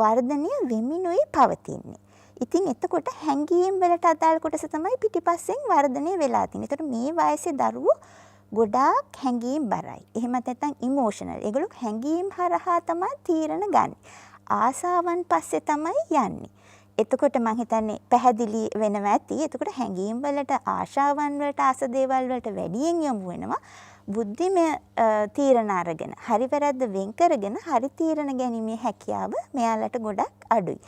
Speaker 5: වර්ධනය වෙමිනුයි පවතින්නේ. ඉතින් එතකොට හැංගීම් වලට අදාළ කොටස තමයි පිටිපස්සෙන් වර්ධනය වෙලා තියෙන්නේ. ඒතකොට මේ වයසේ දරුවෝ ගොඩාක් හැංගීම් බරයි. එහෙමත් නැත්නම් ඉමෝෂනල්. ඒගොල්ලෝ හැංගීම් හරහා තමයි තීරණ ගන්නේ. ආසාවන් පස්සේ තමයි යන්නේ. එතකොට මම හිතන්නේ පැහැදිලි වෙනවා ඇති. එතකොට හැඟීම් වලට ආශාවන් වලට ආස දේවල් වලට වැඩියෙන් යොමු වෙනවා. බුද්ධිමය තීරණ අරගෙන හරි වැරද්ද වෙන් කරගෙන හරි තීරණ ගැනීමේ හැකියාව මෙයාලට ගොඩක් අඩුයි.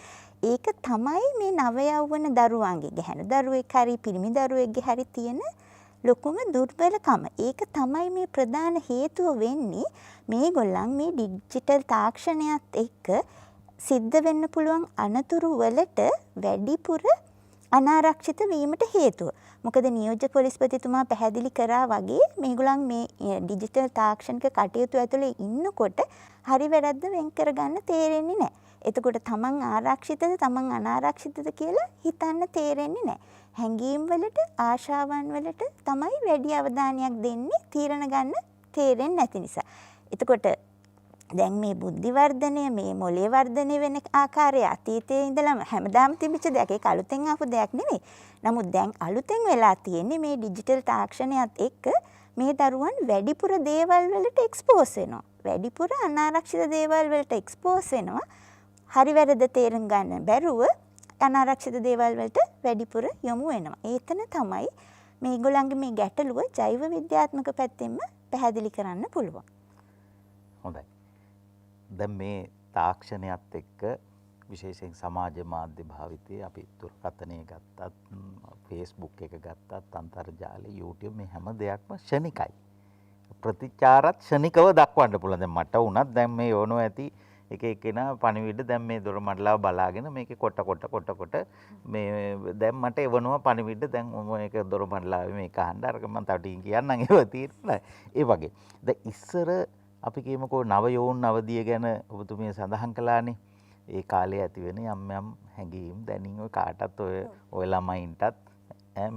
Speaker 5: ඒක තමයි මේ නව යෞවන දරුවන්ගේ ගැහැණු දරුවෙක් හරි පිරිමි දරුවෙක්ගේ හරි තියෙන ලොකුම දුර්වලකම. ඒක තමයි මේ ප්‍රධාන හේතුව වෙන්නේ මේගොල්ලන් මේ ඩිජිටල් තාක්ෂණයත් එක්ක සිද්ධ වෙන්න පුළුවන් අනතුරු වලට වැඩිපුර අනාරක්ෂිත වීමට හේතුව. මොකද නියෝජ්‍ය පොලිස්පතිතුමා පැහැදිලි කරා වගේ මේගොල්ලන් මේ ඩිජිටල් තාක්ෂණික කටයුතු ඇතුලේ ඉන්නකොට හරි වැරද්ද වෙන් කරගන්න තේරෙන්නේ නැහැ. එතකොට තමන් ආරක්ෂිතද තමන් අනාරක්ෂිතද කියලා හිතන්න තේරෙන්නේ නැහැ. හැඟීම් වලට ආශාවන් වලට තමයි වැඩි අවධානයක් දෙන්නේ තීරණ ගන්න තේරෙන්නේ නැති නිසා. එතකොට දැන් මේ බුද්ධි වර්ධනය මේ මොළේ වර්ධනය වෙන ආකාරය අතීතයේ ඉඳලම හැමදාම තිබිච්ච දෙයක්. ඒක අලුතෙන් ආපු දෙයක් නෙමෙයි. නමුත් දැන් අලුතෙන් වෙලා තියෙන්නේ මේ ඩිජිටල් තාක්ෂණයත් එක්ක මේ දරුවන් වැඩිපුර දේවල් වලට එක්ස්පෝස් වෙනවා. වැඩිපුර අනාරක්ෂිත දේවල් වලට එක්ස්පෝස් වෙනවා. හරි වැරද්ද තේරුම් ගන්න බැරුව අනාරක්ෂිත දේවල් වලට වැඩිපුර යොමු වෙනවා. ඒතන තමයි මේගොල්ලන්ගේ මේ ගැටලුව ජෛව විද්‍යාත්මක පැත්තෙන්ම පැහැදිලි කරන්න පුළුවන්.
Speaker 2: හොඳයි. දැන් මේ තාක්ෂණයත් එක්ක විශේෂයෙන් සමාජ මාධ්‍ය භාවිතය අපි දුරකථනය ගත්තත් Facebook එක ගත්තත් අන්තර්ජාලය YouTube මේ හැම දෙයක්ම ෂණිකයි. ප්‍රතිචාරත් ෂණිකව දක්වන්න පුළුවන්. දැන් මට වුණත් දැන් මේ යෝනෝ ඇති එක එක්කෙනා පණිවිඩ දැන් මේ දොර මඩලාව බලාගෙන මේකේ කොට මේ දැන් මට එවනවා පණිවිඩ දැන් මේක දොර මඩලාවේ මේක අහන්න අරක මම තව ටික කියන්නම් ඒව තියෙනවා. ඒ වගේ. දැන් ඉස්සර අපි කියමුකෝ නව යෝන් අවදිය ගැන ඔබතුමිය සඳහන් කළානේ. ඒ කාලේ ඇති වෙන යම් යම් හැඟීම් දැනින් ඔය කාටත් ඔය ළමයින්ටත්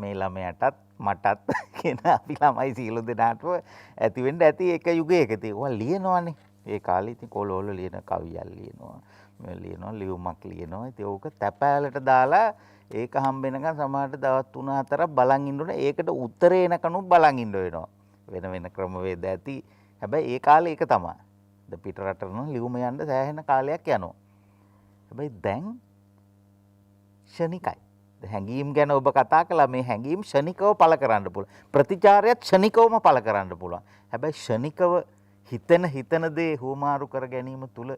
Speaker 2: මේ ළමයටත් මටත් කියන අපි ළමයි සියලු දෙනාටම ඇති වෙන්න ඇති එක යුගයක තියෙනවා ලියනවානේ. ඒ කාලේ ඉතින් කොළවල ලියන කවියක් ලියනවා. මේ ලියනවා ලියුමක් ලියනවා. ඉතින් ඕක තැපෑලට දාලා ඒක හම්බෙනකන් සමහරට දවස් 3-4ක් බලන් ඉන්න ඕනේ. ඒකට උත්තරේ එනකනුත් බලන් ඉන්න වෙනවා. වෙන ක්‍රමවේද ඇති. හැබැයි ඒ කාලේ ඒක තමයි. ද පිට රටන ලියුම යන්න සෑහෙන කාලයක් යනවා. හැබැයි දැන් ෂණිකයි. හැඟීම් ගැන ඔබ කතා කළා මේ හැඟීම් ෂණිකව පළ කරන්න පුළුවන්. ප්‍රතිචාරයත් ෂණිකවම පළ කරන්න පුළුවන්. හැබැයි ෂණිකව හිතන දේ හුවමාරු කර ගැනීම තුල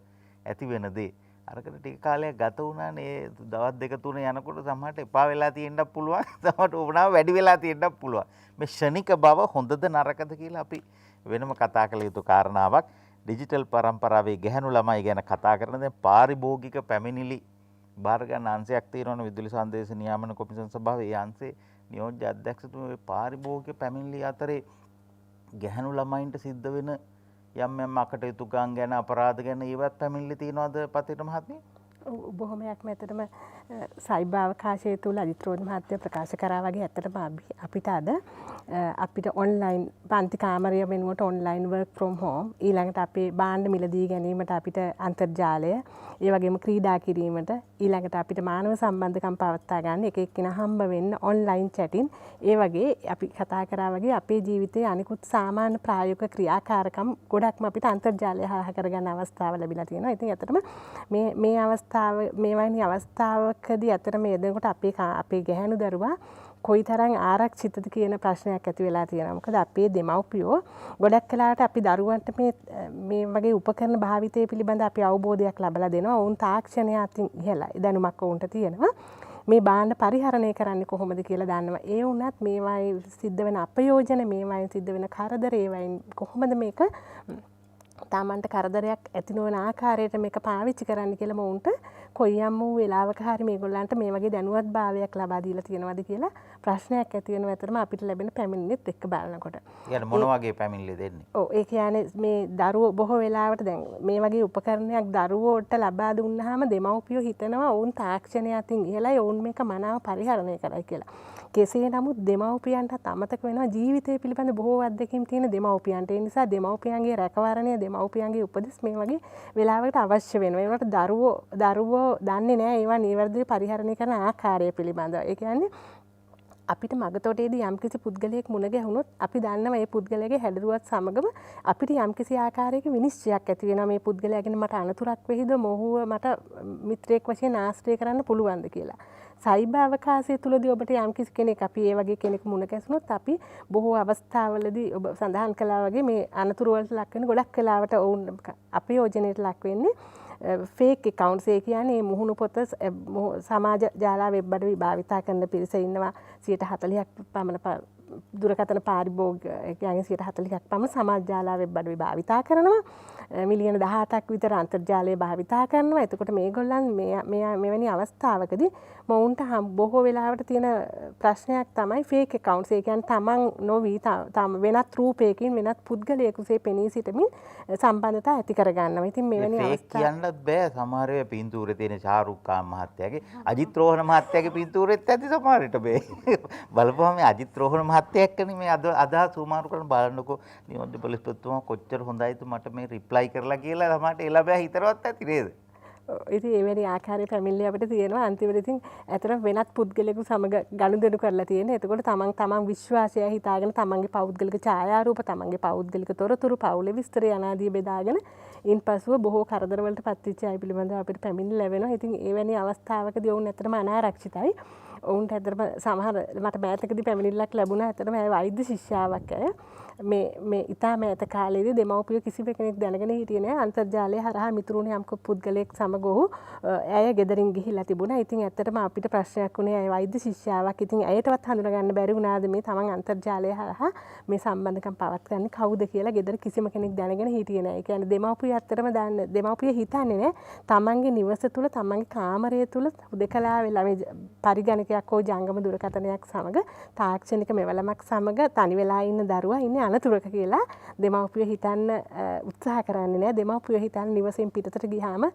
Speaker 2: ඇති වෙන දේ අරකට ටික කාලයක් ගත වුණානේ. දවස් 2-3 යනකොට සමහරට එපා වෙලා තියෙන්නත් පුළුවන්. සමහරට උවනාව වැඩි වෙලා තියෙන්නත් පුළුවන්. මේ ෂණික බව හොඳද නරකද කියලා අපි වෙනම කතා කළ යුතු කාරණාවක්. ඩිජිටල් පරම්පරාවේ ගැහැණු ළමයි ගැන කතා කරන දැන් පාරිභෝගික පැමිණිලි බාර ගන්න අංශයක් තියෙනවනේ විදුලි සංදේශ නියාමන කොමිසම් සභාවේ. ඒ අංශේ නියෝජ්‍ය අධ්‍යක්ෂතුමා මේ පාරිභෝගික පැමිණිලි අතරේ ගැහැණු ළමයින්ට සිද්ධ වෙන යම් අකටයුතු ගම් ගැන අපරාධ ගැන ඒවත් පැමිණිලි තියනවාද පතේට මහත්මිය?
Speaker 6: බොහොමයක් ඇත්තටම සයිබර් අවකාශය තුල අජිත් රෝඩ් මහත්තයා ප්‍රකාශ කරා වගේ ඇත්තටම අපිට අද අපිට ඔන්ලයින් පන්ති කාමරය වෙනුවට ඔන්ලයින් වර්ක් ෆ්‍රොම් හෝම් ඊළඟට අපේ භාණ්ඩ මිලදී ගැනීමට අපිට අන්තර්ජාලය ඒ වගේම ක්‍රීඩා කිරීමට ඊළඟට අපිට මානව සම්බන්ධකම් පවත්වා ගන්න එක එක්කිනා හම්බ වෙන්න ඔන්ලයින් චැටින් ඒ වගේ අපි කතා කරා වගේ අපේ ජීවිතයේ අනිකුත් සාමාන්‍ය ප්‍රායෝගික ක්‍රියාකාරකම් ගොඩක්ම අපිට අන්තර්ජාලය හරහා කරගන්න අවස්ථාව ලැබිලා තියෙනවා. ඉතින් ඇත්තටම මේ අවස්ථාව මේ වගේ අවස්ථාවකදී ඇත්තටම යෙදෙනකොට අපේ ගැහැණු දරුවා කොයිතරම් ආරක්ෂිතද කියන ප්‍රශ්නයක් ඇති වෙලා තියෙනවා. මොකද අපේ දෙමව්පියෝ ගොඩක් වෙලාවට අපි දරුවන්ට මේ වගේ උපකරණ භාවිතය පිළිබඳ අපි අවබෝධයක් ලබා දෙනවා. ඔවුන් තාක්ෂණය අතින් ඉහළයි. දැනුමක් ඔවුන්ට තියෙනවා. මේ භාණ්ඩ පරිහරණය කරන්නේ කොහොමද කියලා දන්නවා. ඒ වුණත් මේවායි සිද්ධ වෙන අපයෝජන, මේවායි සිද්ධ වෙන කරදර, ඒවායින් කොහොමද මේක තමන්ට කරදරයක් ඇති නොවන ආකාරයට මේක පාවිච්චි කරන්න කියලා මොවුන්ට කොයියම් වූ වෙලාවක හරි මේගොල්ලන්ට මේ වගේ දැනුවත් භාවයක් ලබා දීලා තියෙනවද කියලා ප්‍රශ්නයක් ඇති වෙනවා. ඇතරම අපිට ලැබෙන පැමිණිලිත් එක්ක බලනකොට.
Speaker 2: يعني මොන වගේ පැමිණිලි දෙන්නේ?
Speaker 6: ඔව් ඒ කියන්නේ මේ දරුවෝ බොහෝ වෙලාවට දැන් මේ වගේ උපකරණයක් දරුවෝට ලබා දුන්නාම දෙමව්පියෝ හිතනවා ඔවුන් තාක්ෂණය අතින් ඉහළයි, ඔවුන් මේක මනාව පරිහරණය කරයි කියලා. කෙසේ නමුත් දෙමව්පියන්ට අමතක වෙනවා ජීවිතය පිළිබඳ බොහෝ අත්දැකීම් තියෙන දෙමව්පියන්ට. ඒ නිසා දෙමව්පියන්ගේ රැකවරණය, දෙමව්පියන්ගේ උපදෙස් මේ වගේ වෙලාවකට අවශ්‍ය වෙනවා. ඒකට දරුවෝ දන්නේ නැහැ ඒවා නිවැරදිව පරිහරණය කරන ආකාරය පිළිබඳව. ඒ කියන්නේ අපිට මගතොටේදී යම්කිසි පුද්ගලයෙක් මුණ ගැහුනොත් අපි දන්නවා මේ පුද්ගලයාගේ හැඩරුවත් සමගම අපිට යම්කිසි ආකාරයක විනිශ්චයක් ඇති වෙනවා මේ පුද්ගලයාගෙන් මට අනතුරක් වෙයිද, මොහුව මට මිත්‍රයෙක් වශයෙන් ආශ්‍රය කරන්න පුළුවන්ද කියලා. සයිබර් අවකාශය තුලදී ඔබට යම්කිසි කෙනෙක් අපි ඒ වගේ කෙනෙක් මුණ ගැසුනොත් අපි බොහෝ අවස්ථාවලදී ඔබ සඳහන් කළා වගේ මේ අනතුරු වලට ලක් වෙන ගොඩක් වෙලාවට ඔවුන් අපයෝජනයට ලක් වෙන්නේ ෆේක් accounts. ඒ කියන්නේ මේ මුහුණු පොත සමාජ ජාලා වෙබ් අඩවි භාවිතා කරන පිරිස ඉන්නවා 40%ක් පමණ දුරකථන පාරිභෝගික කියන්නේ 40%ක් පමණ සමාජ ජාලා වෙබ් අඩවි භාවිතා කරනවා. මිලියන 18ක් විතර අන්තර්ජාලය භාවිතා කරනවා. එතකොට මේගොල්ලන් මෙවැනි අවස්ථාවකදී මොවුන්ට බොහෝ වෙලාවට තියෙන ප්‍රශ්නයක් තමයි ෆේක් accounts. ඒ කියන්නේ තමන් නොවි වෙනත් රූපයකින් වෙනත් පුද්ගලයෙකුසේ පෙනී සිටමින් සම්බන්ධතා ඇති කරගන්නවා. ඉතින් මෙවැනි
Speaker 2: අවස්ථා කියන්නත් බෑ. සමහර වෙලාවට පින්තූරේ තියෙන ශාරුක් ખાන් මහත්තයාගේ අජිත් රෝහණ මහත්තයාගේ පින්තූරෙත් ඇති සමහර විට බෑ. බලපුවම මේ අජිත් රෝහණ මහත්තයා එක්කනේ මේ අදහස් සුමාරු කරන බලන්නකෝ නියෝජ්‍ය පොලිස්පතිතුමා කොච්චර හොඳයිද මට මේ රිප්ලයි කරලා කියලා සමහරට එළබෑ හිතරවත් ඇති නේද?
Speaker 6: ඉතින් එවැනි ආකාරයේ පැමිණිලි අපිට තියෙනවා. අන්තිමට ඉතින් ඇත්තටම වෙනත් පුද්ගලයෙකු සමග ගනුදෙනු කරලා තියෙනවා. එතකොට තමන් විශ්වාසය හිතාගෙන තමන්ගේ පෞද්ගලික ඡායාරූප, තමන්ගේ පෞද්ගලික තොරතුරු, පවුලේ විස්තර යනාදී බෙදාගෙන ඉන්පසුව බොහෝ කරදරවලට පත්වෙච්ච අය පිළිබඳව අපිට පැමිණිලි ලැබෙනවා. ඉතින් එවැනි අවස්ථාවකදී ඔවුන් ඇත්තටම අනාරක්ෂිතයි. ඔවුන්ට ඇත්තටම සමහර මට මෑතකදී පැමිණිල්ලක් ලැබුණා. ඇත්තටම ඇය වෛද්‍ය ශිෂ්‍යාවක් අය. මේ ඉතා මෑත කාලේදී දෙමව්පිය කිසිම කෙනෙක් දැනගෙන හිටියේ නෑ. අන්තර්ජාලය හරහා මිතුරුණ යම් පුද්ගලයෙක් සමග ඔහු ඇය ගෙදරින් ගිහිල්ලා තිබුණා. ඉතින් ඇත්තටම අපිට ප්‍රශ්නයක් වුණේ ඇය වෛද්‍ය ශිෂ්‍යාවක්. ඉතින් ඇයටවත් හඳුනා ගන්න බැරි වුණාද මේ තමන් අන්තර්ජාලය හරහා මේ සම්බන්ධකම් පවත්වන්නේ කවුද කියලා ගෙදර කිසිම කෙනෙක් දැනගෙන හිටියේ නෑ. ඒ කියන්නේ දෙමව්පිය ඇත්තටම දන්නේ දෙමව්පිය හිතන්නේ නෑ තමන්ගේ නිවස තුල තමන්ගේ කාමරය තුල හුදකලා වෙලා මේ පරිගණකයක් හෝ ජංගම දුරකථනයක් සමග තාක්ෂණික මෙවලමක් සමග තනි වෙලා ඉන්න දරුවා ඉන්නේ අනතුරක කියලා දෙමව්පිය හිතන්න උත්සාහ කරන්නේ නෑ. දෙමව්පිය හිතන්නේ නිවසෙන් පිටතට ගියාම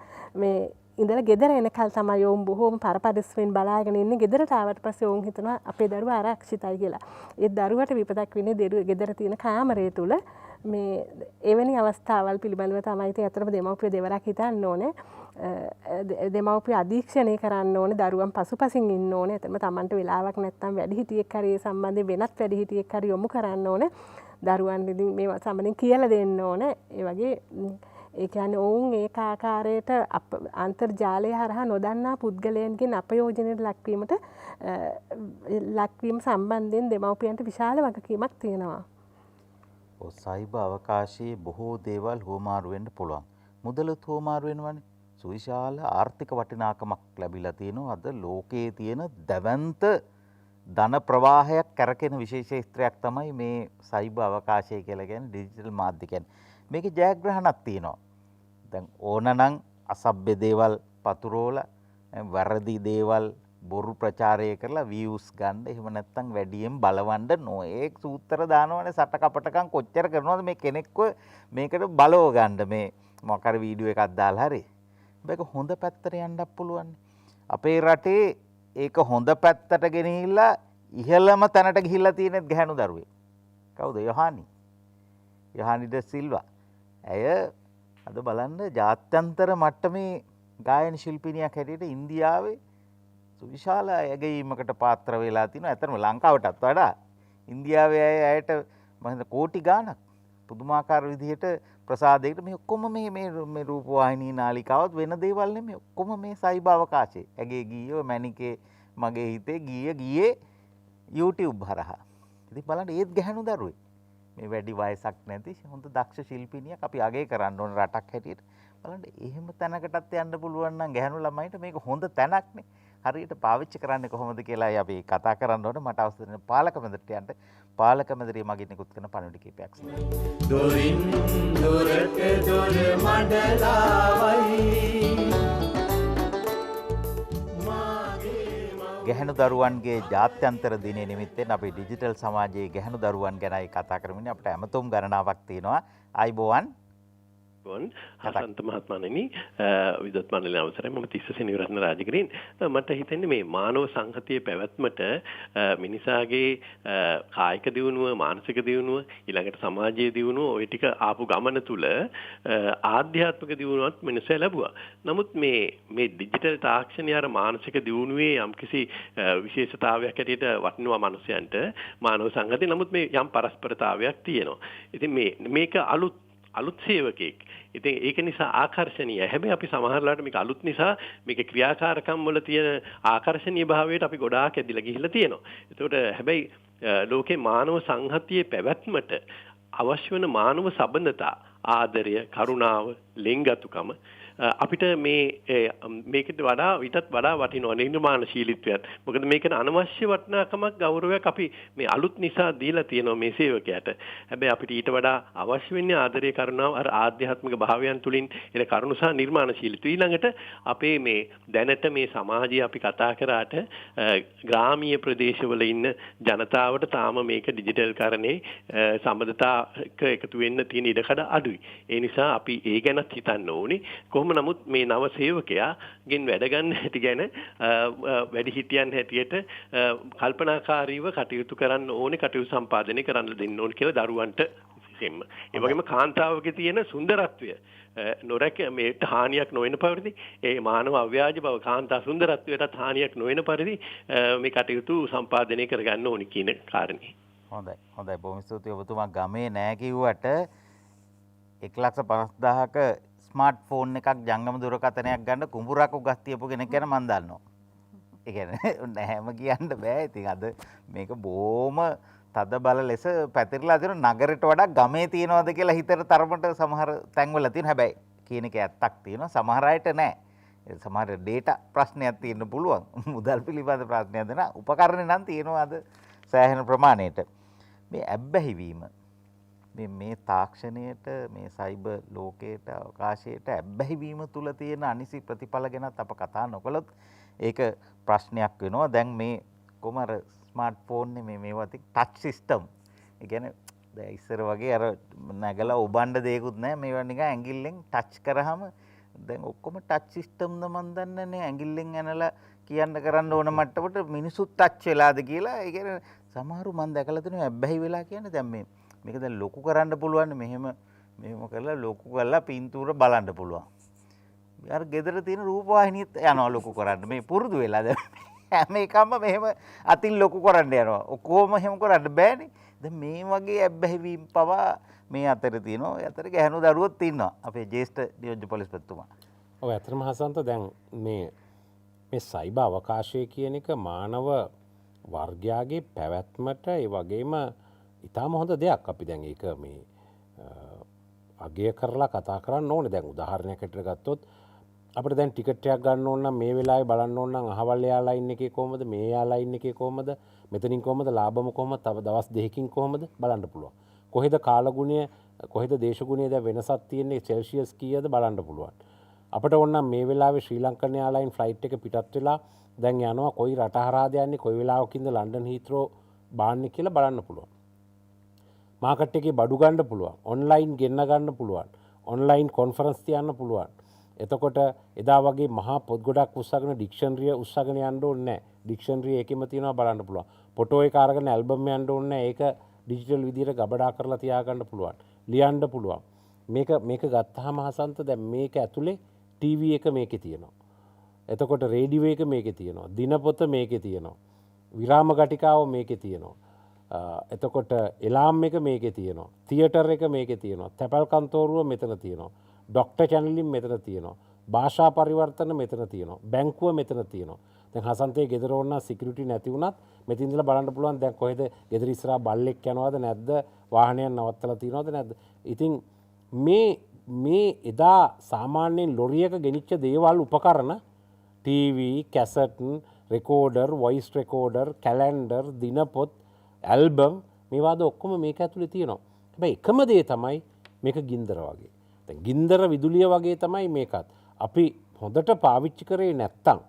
Speaker 6: මේ ඉඳලා ගෙදර එනකල් තමයි ඔවුන් බොහෝම පරපරිස්සමෙන් බලාගෙන ඉන්නේ. ගෙදරට ආවට පස්සේ ඔවුන් හිතනවා අපේ දරුවා ආරක්ෂිතයි කියලා. ඒ දරුවට විපතක් වෙන්නේ ගෙදර තියෙන කාමරය තුල. මේ එවැනි අවස්ථාවල් පිළිබඳව තමයි ඉතින් අතරම දෙමව්පිය දෙවරක් හිතන්න ඕනේ. දෙමව්පිය අධීක්ෂණය කරන්න ඕනේ. දරුවන් පසුපසින් ඉන්න ඕනේ. එතනම Tamanට වෙලාවක් නැත්තම් වැඩිහිටියෙක් හරි ඒ සම්බන්ධයෙන් වෙනත් වැඩිහිටියෙක් හරි යොමු කරන්න ඕනේ. දරුවන් ඉතින් මේ සම්බන්ධයෙන් කියලා දෙන්න ඕනේ. ඒ වගේ ඒ කියන්නේ ඔවුන් ඒක ආකාරයට අන්තර්ජාලය හරහා නොදන්නා පුද්ගලයන්ගෙන් අපයෝජනයට ලක්වීම සම්බන්ධයෙන් දෙමව්පියන්ට විශාල වගකීමක් තියෙනවා.
Speaker 2: සයිබර් අවකාශයේ බොහෝ දේවල් හුවමාරු වෙන්න පුළුවන්. මුදලත් හුවමාරු වෙනවනේ. සුවිශාල ආර්ථික වටිනාකමක් ලැබිලා තියෙනවා. අද ලෝකයේ තියෙන දැවැන්ත ධන ප්‍රවාහයක් කරකෙන විශේෂ ස්ත්‍රයක් තමයි මේ සයිබර් අවකාශය කියලා කියන්නේ ඩිජිටල් මාධ්‍ය කියන්නේ. මේකේ ජයග්‍රහණක් තියෙනවා. දැන් ඕනනම් අසභ්‍ය දේවල් පතුරවලා වැරදි දේවල් බොරු ප්‍රචාරය කරලා views ගන්න එහෙම නැත්නම් වැඩියෙන් බලවන්න නොඒක් සූත්‍ර දානවනේ සට කපටකම් කොච්චර කරනවද මේ කෙනෙක්ව මේකට බලව ගන්න මේ මොකක් හරි වීඩියෝ එකක් දාලා හරි මේක හොඳ පැත්තට යන්නත් පුළුවන්. අපේ රටේ ඒක හොඳ පැත්තට ගෙනහිල්ලා ඉහළම තැනට ගිහිල්ලා තියෙනෙත් ගැහැණු දරුවෙක්. කවුද? යොහානි. යොහානි ද සිල්වා. ඇය අද බලන්න ජාත්‍යන්තර මට්ටමේ ගායන ශිල්පිනියක් හැටියට ඉන්දියාවේ සුවිශාල ඇගයීමකට පාත්‍ර වෙලා තිනවා. ඇත්තටම ලංකාවටත් වඩා ඉන්දියාවේ ඇයට මම හිතන කෝටි ගාණක් පුදුමාකාර විදිහට ප්‍රසාදයකට මේ ඔක්කොම මේ රූපවාහිනී නාලිකාවත් වෙන දේවල් නෙමෙයි. ඔක්කොම මේ සයිබ අවකාශයේ. ඇගේ ගීය මැනිකේ මගේ හිතේ ගියේ YouTube හරහා. ඉතින් බලන්න ඒත් ගැහණු දරුවෙක්. මේ වැඩි වයසක් නැති හොඳ දක්ෂ ශිල්පිනියක් අපි අගය කරන්න ඕන රටක් හැටියට. බලන්න එහෙම තැනකටත් යන්න පුළුවන් නම් ගැහණු ළමයින්ට මේක හොඳ තැනක්නේ. හරියට පාවිච්චි කරන්නේ කොහොමද කියලායි අපි කතා කරන්න ඕනේ. මට අවසර දෙන පාලක මැදට යන්න. පාලක මැදේ මගින් නිකුත් කරන පණිවිඩ කීපයක් සිදු.
Speaker 1: දොරින් දොරට දොර මඩලාවයි
Speaker 2: ගැහැණු දරුවන්ගේ ජාත්‍යන්තර දිනය නිමිත්තෙන් අපි ඩිජිටල් සමාජයේ ගැහැණු දරුවන් ගැනයි කතා කරමින් අපිට ඇමතුම් ගණනාවක් තියෙනවා. ආයිබෝවන්
Speaker 7: හසන්ත මහත්මයාණෙනි, විද්වත් මණ්ඩලයේ අවසරයි. මම තිස්ස නිරත්න රාජගිරින්. මට හිතෙන්නේ මේ මානව සංහතියේ පැවැත්මට මිනිසාගේ කායික දියුණුව, මානසික දියුණුව, ඊළඟට සමාජීය දියුණුව ඔය ටික ආපු ගමන තුල ආධ්‍යාත්මික දියුණුවක් මිනිස්සු ලැබුවා. නමුත් මේ ඩිජිටල් තාක්ෂණය අර මානසික දියුණුවේ යම්කිසි විශේෂතාවයක් ඇටියට වටිනවා මිනිසයන්ට මානව සංහතිය. නමුත් මේ යම් පරස්පරතාවයක් තියෙනවා. ඉතින් මේක අලුත් සේවකෙක්. ඉතින් ඒක නිසා ආකර්ශනීය. හැබැයි අපි සමහරලාට මේක අලුත් නිසා මේක ක්‍රියාකාරකම් වල තියෙන ආකර්ශනීය භාවයට අපි ගොඩාක් ඇදිලා ගිහිල්ලා තියෙනවා. ඒකට හැබැයි ලෝකේ මානව සංහතියේ පැවැත්මට අවශ්‍ය වෙන මානව සබඳතා, ආදරය, කරුණාව, ලෙන්ගතුකම අපිට මේකට වඩා ඊටත් වඩා වටිනවා නිර්මාණශීලීත්වයත්. මොකද මේකට අනවශ්‍ය වටිනාකමක්, ගෞරවයක් අපි මේ අලුත් නිසා දීලා තියෙනවා මේ සේවකයාට. හැබැයි අපිට ඊට වඩා අවශ්‍ය වෙන්නේ ආදරය, කරුණාව, අර ආධ්‍යාත්මික භාවයන් තුලින් එන කරුණ සහ නිර්මාණශීලීත්වය. ඊළඟට අපේ මේ දැනට මේ සමාජයේ අපි කතා කරාට ග්‍රාමීය ප්‍රදේශවල ඉන්න ජනතාවට තාම මේක ඩිජිටල් කරන්නේ සම්බන්ධතාවක එකතු වෙන්න තියෙන ඉඩකඩ අඩුයි. ඒ නිසා අපි ඒ ගැනත් හිතන්න ඕනේ. නමුත් මේ නව සේවකයාගෙන් වැඩ ගන්න හැටි ගැන වැඩි හිටියන් හැටියට කල්පනාකාරීව කටයුතු කරන්න ඕනේ, කටයුතු සම්පාදනය කරන්න දෙන්න ඕනේ කියලා දරුවන්ට විශේෂයෙන්ම. ඒ වගේම කාන්තාවකේ තියෙන සුන්දරත්වය නොරක මේට හානියක් නොවන පරිදි, ඒ මානව අව්‍යාජ බව කාන්තා සුන්දරත්වයටත් හානියක් නොවන පරිදි මේ කටයුතු සම්පාදනය කරගන්න ඕනේ කියන කාරණේ.
Speaker 2: හොඳයි. බොහොම ස්තුතියි. ඔබතුමා ගමේ නෑ කිව්වට 1,50,000ක ස්මාර්ට් ෆෝන් එකක් ජංගම දුරකථනයක් ගන්න කුඹුරක් උගස් තියපු කෙනෙක් ගැන මම දන්නවා. ඒ කියන්නේ නැහැම කියන්න බෑ. ඉතින් අද මේක බොහොම තද බල ලෙස පැතිරලා තියෙන නගරයට වඩා ගමේ තියනවාද කියලා හිතට තරමට සමහර තැන්වල තියෙනවා. හැබැයි කියන එක ඇත්තක් තියෙනවා. සමහර අයට නෑ. සමහර ඩේටා ප්‍රශ්නයක් තියෙන්න පුළුවන්. මුදල් පිළිබඳ ප්‍රශ්නයක් දෙන උපකරණ නම් තියෙනවා අද සෑහෙන ප්‍රමාණයට. මේ ඇබ්බැහි වීම මේ තාක්ෂණයට, මේ සයිබර් ලෝකයට, අවකාශයට ඇබ්බැහි වීම තුල තියෙන අනිසි ප්‍රතිඵල ගැනත් අප කතා නොකළොත් ඒක ප්‍රශ්නයක් වෙනවා. දැන් මේ කොහමද ස්මාර්ට් ෆෝන් මේවා ටච් සිස්ටම්. ඒ කියන්නේ දැන් ඉස්සර වගේ අර නැගලා ඔබන්න දෙයක්වත් නැහැ. මේවා නිකන් ඇඟිල්ලෙන් ටච් කරාම දැන් ඔක්කොම ටච් සිස්ටම්ද මන් දන්නේ නැහැ. ඇඟිල්ලෙන් ඇනලා කියන්න කරන්න ඕන මට්ටමට මිනිසුත් ටච් වෙලාද කියලා. ඒ කියන්නේ සමහරු මන් දැකලා තියෙනවා ඇබ්බැහි වෙලා කියන්නේ දැන් මේක දැන් ලොකු කරන්න පුළුවන්. මෙහෙම කරලා ලොකු කරලා පින්තූර බලන්න පුළුවන්. අර ගෙදර තියෙන රූපවාහිනියත් යනවා ලොකු කරන්න. මේ පුරුදු වෙලා දැන් හැම එකම මෙහෙම අතින් ලොකු කරන්න යනවා. ඔක්කොම එහෙම කරන්න බෑනේ. දැන් මේ වගේ ඇබ්බැහි වීම පවා මේ අතර තියෙනවා. ඒ අතර ගැහණු දරුවොත් ඉන්නවා. අපේ ජ්‍යෙෂ්ඨ නියෝජ්‍ය පොලිස්පතිතුමා.
Speaker 3: ඔව් ඇත්තටම හසන්ත දැන් මේ සයිබර් අවකාශය කියන එක මානව වර්ගයාගේ පැවැත්මට ඒ වගේම ඉතාම හොඳ දෙයක්. අපි දැන් ඒක මේ අගය කරලා කතා කරන්න ඕනේ. දැන් උදාහරණයකට ගත්තොත් අපිට දැන් ටිකට් එකක් ගන්න ඕන නම් මේ වෙලාවේ බලන්න ඕන නම් අහවල් එයාලයින් එකේ කොහමද, මේ එයාලයින් එකේ කොහමද, මෙතනින් කොහමද, ලාභම කොහමද, තව දවස් දෙකකින් කොහමද බලන්න පුළුවන්. කොහෙද කාලගුණය, කොහෙද දේශගුණය දැන් වෙනසක් තියෙන්නේ, සෙල්සියස් කීයද බලන්න පුළුවන්. අපිට ඕන නම් මේ වෙලාවේ ශ්‍රී ලංකන් එයාලයින් ෆ්ලයිට් එක පිටත් වෙලා දැන් යනවා කොයි රට හරහාද යන්නේ, කොයි වෙලාවකින්ද ලන්ඩන් හීත්‍රෝ බාන්නේ කියලා බලන්න පුළුවන්. මාකට් එකේ බඩු ගන්න පුළුවන්, ඔන්ලයින් ගෙන්න ගන්න පුළුවන්, ඔන්ලයින් කොන්ෆරන්ස් තියන්න පුළුවන්. එතකොට එදා වගේ මහා පොත් ගොඩක් උස්සගෙන ඩික්ෂනරිය උස්සගෙන යන්න ඕනේ නැහැ. ඩික්ෂනරිය එකෙම තියෙනවා බලන්න පුළුවන්. ෆොටෝ එක අරගෙන ඇල්බම් යන්න ඕනේ නැහැ. ඒක ඩිජිටල් විදියට ගබඩා කරලා තියාගන්න පුළුවන්. ලියන්න පුළුවන්. මේක ගත්තාම හසන්ත දැන් මේක ඇතුලේ ටීවී එක මේකේ තියෙනවා. එතකොට රේඩියෝ එක මේකේ තියෙනවා. දිනපොත මේකේ තියෙනවා. විරාම ගටිකාව මේකේ තියෙනවා. එතකොට එලාම් එක මේකේ තියෙනවා. තියටර් එක මේකේ තියෙනවා. තැපැල් කන්තෝරුව මෙතන තියෙනවා. ඩොක්ටර් චැනලින් මෙතන තියෙනවා. භාෂා පරිවර්තන මෙතන තියෙනවා. බැංකුව මෙතන තියෙනවා. දැන් හසන්තේ ගෙදර ඕන සිකියුරිටි නැති වුණත් මෙතන ඉඳලා බලන්න පුළුවන් දැන් කොහෙද ගෙදර ඉස්සරහා බල්ලෙක් යනවද නැද්ද වාහනයක් නවත්තලා තියෙනවද නැද්ද. ඉතින් මේ එදා සාමාන්‍යයෙන් ලොරියක ගෙනිච්ච දේවල් උපකරණ TV, cassette, recorder, voice recorder, calendar, දිනපොත්, ඇල්බම් මේවාද ඔක්කොම මේක ඇතුලේ තියෙනවා. හැබැයි එකම දේ තමයි මේක ගින්දර වගේ. දැන් ගින්දර විදුලිය වගේ තමයි මේකත්. අපි හොඳට පාවිච්චි කරේ නැත්තම්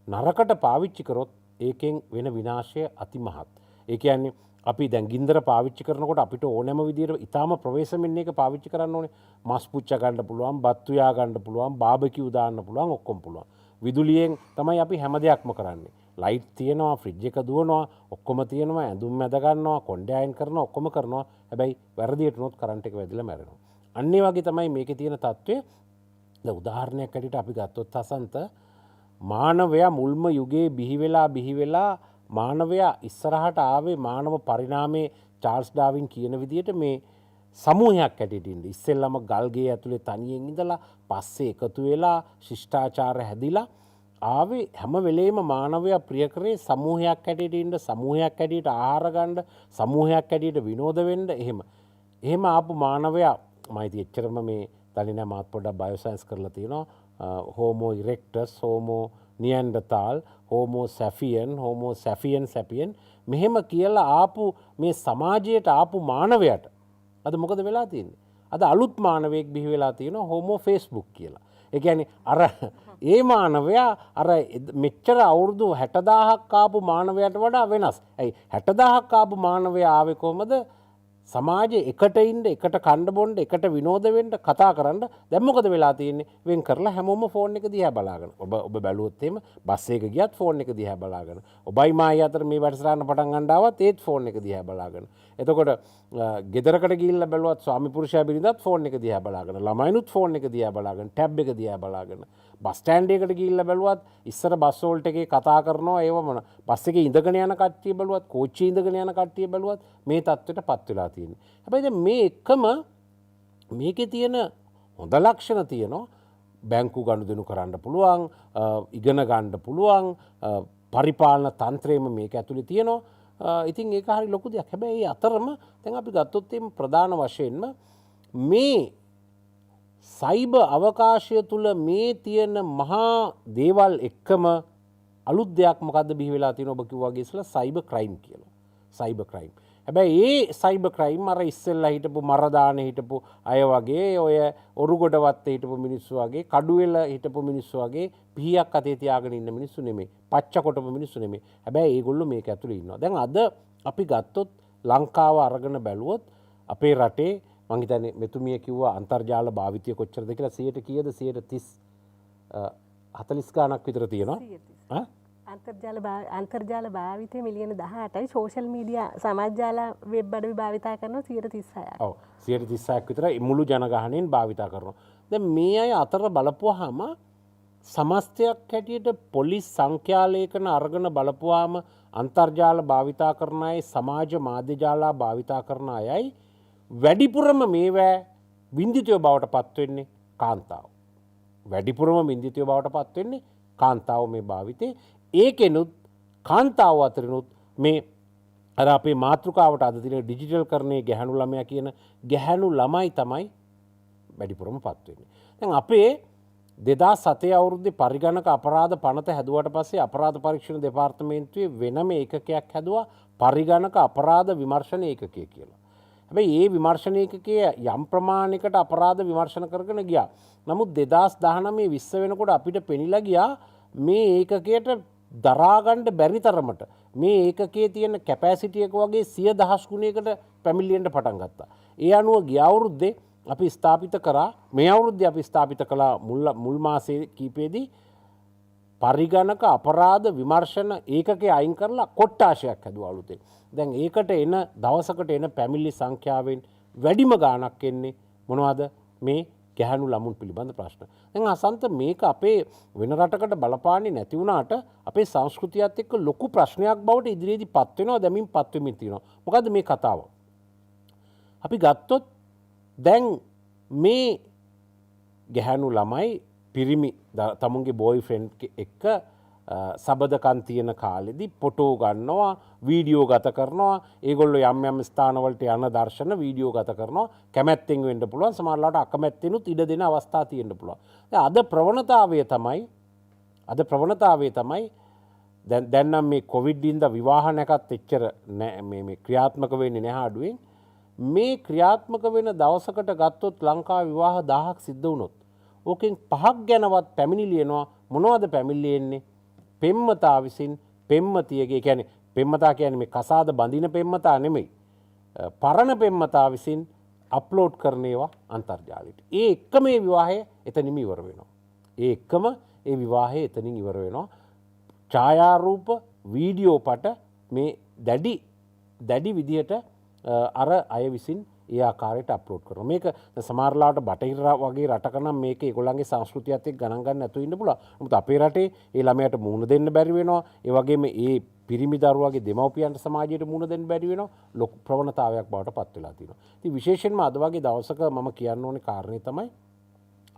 Speaker 3: නරකට පාවිච්චි කරොත් ඒකෙන් වෙන විනාශය අතිමහත්. ඒ කියන්නේ අපි දැන් ගින්දර පාවිච්චි කරනකොට අපිට ඕනෑම විදිහට ඊටාම ප්‍රවේශමෙන් එක පාවිච්චි කරන්න ඕනේ. මස් පුච්ච ගන්න පුළුවන්, බත් උයා ගන්න පුළුවන්, බාබකියු දාන්න පුළුවන්, ඔක්කොම පුළුවන්. විදුලියෙන් තමයි අපි හැම දෙයක්ම කරන්නේ. ලයිට් තියෙනවා, ෆ්‍රිජ් එක දුවනවා, ඔක්කොම තියෙනවා, ඇඳුම් මැද ගන්නවා, කොණ්ඩේ අයන් කරනවා, ඔක්කොම කරනවා. හැබැයි වැරදියට උනොත් කරන්ට් එක වැදිලා මැරෙනවා. අන්න ඒ වගේ තමයි මේකේ තියෙන තත්ත්වය. දැන් උදාහරණයක් ඇටියට අපි ගත්තොත් හසන්ත මානවයා මුල්ම යුගයේ බිහි වෙලා මානවයා ඉස්සරහට ආවේ මානව පරිණාමයේ චාල්ස් ඩාවින් කියන විදිහට මේ සමූහයක් ඇටියට ඉඳි. ඉස්සෙල්ලම ගල්ගේ ඇතුලේ තනියෙන් ඉඳලා පස්සේ එකතු වෙලා ශිෂ්ටාචාර හැදිලා ආවේ හැම වෙලේම මානවයා ප්‍රිය කරේ සමූහයක් ඇටියට ඉන්න, සමූහයක් ඇටියට ආහාර ගන්න, සමූහයක් ඇටියට විනෝද වෙන්න එහෙම ආපු මානවයා මම ඉතින් එච්චරම මේ දන්නේ නැහැ මාත් පොඩ්ඩක් බයෝසයන්ස් කරලා තියෙනවා. හෝමෝ ඉරෙක්ටස්, හෝමෝ නියැන්ඩර්තාල්, හෝමෝ සැෆියන්, හෝමෝ සැපියන් මෙහෙම කියලා ආපු මේ සමාජයට ආපු මානවයට අද මොකද වෙලා තියෙන්නේ? අද අලුත් මානවයෙක් බිහි වෙලා තියෙනවා හෝමෝ ෆේස්බුක් කියලා. ඒ කියන්නේ අර ඒ මානවයා අර මෙච්චර අවුරුදු 60000ක් ආපු මානවයට වඩා වෙනස්. ඇයි 60000ක් ආපු මානවයා ආවේ කොහමද? සමාජයේ එකට ඉන්න, එකට කණ්ඩ බොණ්ඩ, එකට විනෝද වෙන්න, කතා කරන්න. දැන් මොකද වෙලා තියෙන්නේ? වෙන් කරලා හැමෝම ෆෝන් එක දිහා බලාගෙන. ඔබ බැලුවොත් එහෙම බස් එක ගියත් ෆෝන් එක දිහා බලාගෙන. ඔබයි මායි අතර මේ වැඩසටහන පටන් ගන්න ආවත් ඒත් ෆෝන් එක දිහා බලාගෙන. එතකොට ගෙදරකට ගිහිල්ලා බැලුවත් ස්වාමි පුරුෂයා බිරිඳත් ෆෝන් එක දිහා බලාගෙන. ළමයිනුත් ෆෝන් එක දිහා බලාගෙන, ටැබ් එක දිහා බලාගෙන. බස් ස්ටෑන්ඩ් එකකට ගිහිල්ලා බැලුවත් ඉස්සර බස් වෝල්ට් එකේ කතා කරනවා ඒව මොන බස් එකේ ඉඳගෙන යන කට්ටිය බැලුවත් කෝච්චියේ ඉඳගෙන යන කට්ටිය බැලුවත් මේ තත්ත්වයටපත් වෙලා තියෙන්නේ. හැබැයි දැන් මේ එකම මේකේ තියෙන හොඳ ලක්ෂණ තියෙනවා. බැංකු ගනුදෙනු කරන්න පුළුවන්, ඉගෙන ගන්න පුළුවන්, පරිපාලන තන්ත්‍රයේම මේක ඇතුලේ තියෙනවා. ඉතින් ඒක හරි ලොකු දෙයක්. හැබැයි ඒ අතරම දැන් අපි ගත්තොත් මේ ප්‍රධාන වශයෙන්ම මේ සයිබර් අවකාශය තුල මේ තියෙන මහා දේවල් එක්කම අලුත් දෙයක් මොකද්ද බිහි වෙලා තියෙන ඔබ කිව්වා වගේ ඉස්සලා සයිබර් ක්‍රයිම් කියලා. Cyber crime. හැබැයි ඒ සයිබර් ක්‍රයිම් අර ඉස්සෙල්ලා හිටපු මරදානේ හිටපු අය වගේ ඔය ඔරුගොඩ වත්තේ හිටපු මිනිස්සු වගේ කඩුවෙල හිටපු මිනිස්සු වගේ පිහියක් අතේ තියාගෙන ඉන්න මිනිස්සු නෙමෙයි. පච්ච කොටපු මිනිස්සු නෙමෙයි. හැබැයි ඒගොල්ලෝ මේක ඇතුලේ ඉන්නවා. දැන් අද අපි ගත්තොත් ලංකාව අරගෙන බැලුවොත් අපේ රටේ මං හිතන්නේ මෙතුමිය කිව්වා අන්තර්ජාල භාවිතය කොච්චරද කියලා 100ට කීයද 130 40 ගණක් විතර තියෙනවා.
Speaker 6: අන්තර්ජාල භාවිතය මිලියන 18යි. සෝෂල් මීඩියා සමාජ ජාල වෙබ් අඩවි භාවිතා කරනවා 136ක්.
Speaker 3: ඔව් 136ක් විතර මුළු ජනගහනයෙන් භාවිතා කරනවා. දැන් මේ අය අතර බලපුවාම සමස්තයක් හැටියට පොලිස් සංඛ්‍යාලේඛන අරගෙන බලපුවාම අන්තර්ජාල භාවිතා කරන අය සමාජ මාධ්‍ය ජාලා භාවිතා කරන අයයි වැඩිපුරම මේවැ වින්දිතයෝ බවට පත් වෙන්නේ කාන්තාව. වැඩිපුරම වින්දිතයෝ බවට පත් වෙන්නේ කාන්තාව මේ භාවිතේ. ඒකෙනුත් කාන්තාව අතරිනුත් මේ අර අපේ මාතෘකාවට අද තියෙන ඩිජිටල් කරන්නේ ගැහැණු ළමයා කියන ගැහැණු ළමයි තමයි වැඩිපුරම පත් වෙන්නේ. දැන් අපේ 2007 අවුරුද්දේ පරිගණක අපරාධ පනත හැදුවට පස්සේ අපරාධ පරීක්ෂණ දෙපාර්තමේන්තුවේ වෙනම ඒකකයක් හැදුවා පරිගණක අපරාධ විමර්ශන ඒකකය කියලා. හැබැයි ඒ විමර්ශන ඒකකයේ යම් ප්‍රමාණයකට අපරාධ විමර්ශන කරගෙන ගියා. නමුත් 2019 20 වෙනකොට අපිට පෙනිලා ගියා මේ ඒකකයට දරා ගන්න බැරි තරමට මේ ඒකකයේ තියෙන කැපැසිටි එක වගේ 100,000 ගුණයකට පැමිණෙන්න පටන් ගත්තා. ඒ අනුව ගිය අවුරුද්දේ අපි ස්ථාපිත කරා මේ අවුරුද්දේ අපි ස්ථාපිත කළා මුල් මාසයේ කීපෙදී පරිගණක අපරාධ විමර්ශන ඒකකේ අයින් කරලා කොට්ටාශයක් හැදුවා අලුතෙන්. දැන් ඒකට එන දවසකට එන පැමිණිලි සංඛ්‍යාවෙන් වැඩිම ගාණක් එන්නේ මොනවද? මේ ගැහැණු ළමුන් පිළිබඳ ප්‍රශ්න. දැන් අසන්ත මේක අපේ වෙන රටකට බලපාන්නේ නැති වුණාට අපේ සංස්කෘතියත් එක්ක ලොකු ප්‍රශ්නයක් බවට ඉදිරියේදී පත් වෙනවා දැමින් පත් වෙමින් තියෙනවා. මොකද්ද මේ කතාව? අපි ගත්තොත් දැන් මේ ගැහැණු ළමයි පිරිමි තමුන්ගේ බෝයි ෆ්‍රෙන්ඩ් එක්ක සබදකන් තියෙන කාලෙදී ෆොටෝ ගන්නවා වීඩියෝ ගත කරනවා ඒගොල්ලෝ යම් ස්ථානවලට යන දර්ශන වීඩියෝ ගත කරනවා කැමැත්තෙන් වෙන්න පුළුවන් සමහරවිට අකමැත්තෙනුත් ඉඩ දෙන අවස්ථා තියෙන්න පුළුවන්. අද ප්‍රවණතාවය තමයි දැන් නම් මේ කොවිඩ් ඉඳ විවාහ නැකත් එච්චර මේ ක්‍රියාත්මක වෙන්නේ නැහැ අඩුවෙන්. මේ ක්‍රියාත්මක වෙන දවසකට ගත්තොත් ලංකාවේ විවාහ 1000ක් සිද්ධ වුණොත් ඕකෙන් 5ක් ගැනවත් පැමිණිලි එනවා. මොනවද පැමිණිලි එන්නේ? පෙම්මතා විසින් පෙම්මතියගේ කියන්නේ පෙම්මතා කියන්නේ මේ කසාද බඳින පෙම්මතා නෙමෙයි. පරණ පෙම්මතා විසින් අප්ලෝඩ් කරන ඒවා අන්තර්ජාලයට. ඒ එක්කම මේ විවාහය එතනින්ම ඉවර වෙනවා. ඒ එක්කම ඒ විවාහය එතනින් ඉවර වෙනවා. ඡායාරූප වීඩියෝ පට මේ දැඩි විදියට අර අය විසින් ඒ ආකාරයට අප්ලෝඩ් කරනවා. මේක සමහරලාට බටහිර වගේ රටක නම් මේක ඒගොල්ලන්ගේ සංස්කෘතියත් එක්ක ගණන් ගන්න නැතුව ඉන්න පුළුවන්. නමුත් අපේ රටේ ඒ ළමයාට මූණ දෙන්න බැරි වෙනවා. ඒ වගේම ඒ පිරිමි දරුවාගේ දෙමව්පියන්ට සමාජයට මූණ දෙන්න බැරි වෙනවා. ලොකු ප්‍රවණතාවයක් බවට පත් වෙලා තියෙනවා. ඉතින් විශේෂයෙන්ම අද වගේ දවසක මම කියන්න ඕනේ කාරණේ තමයි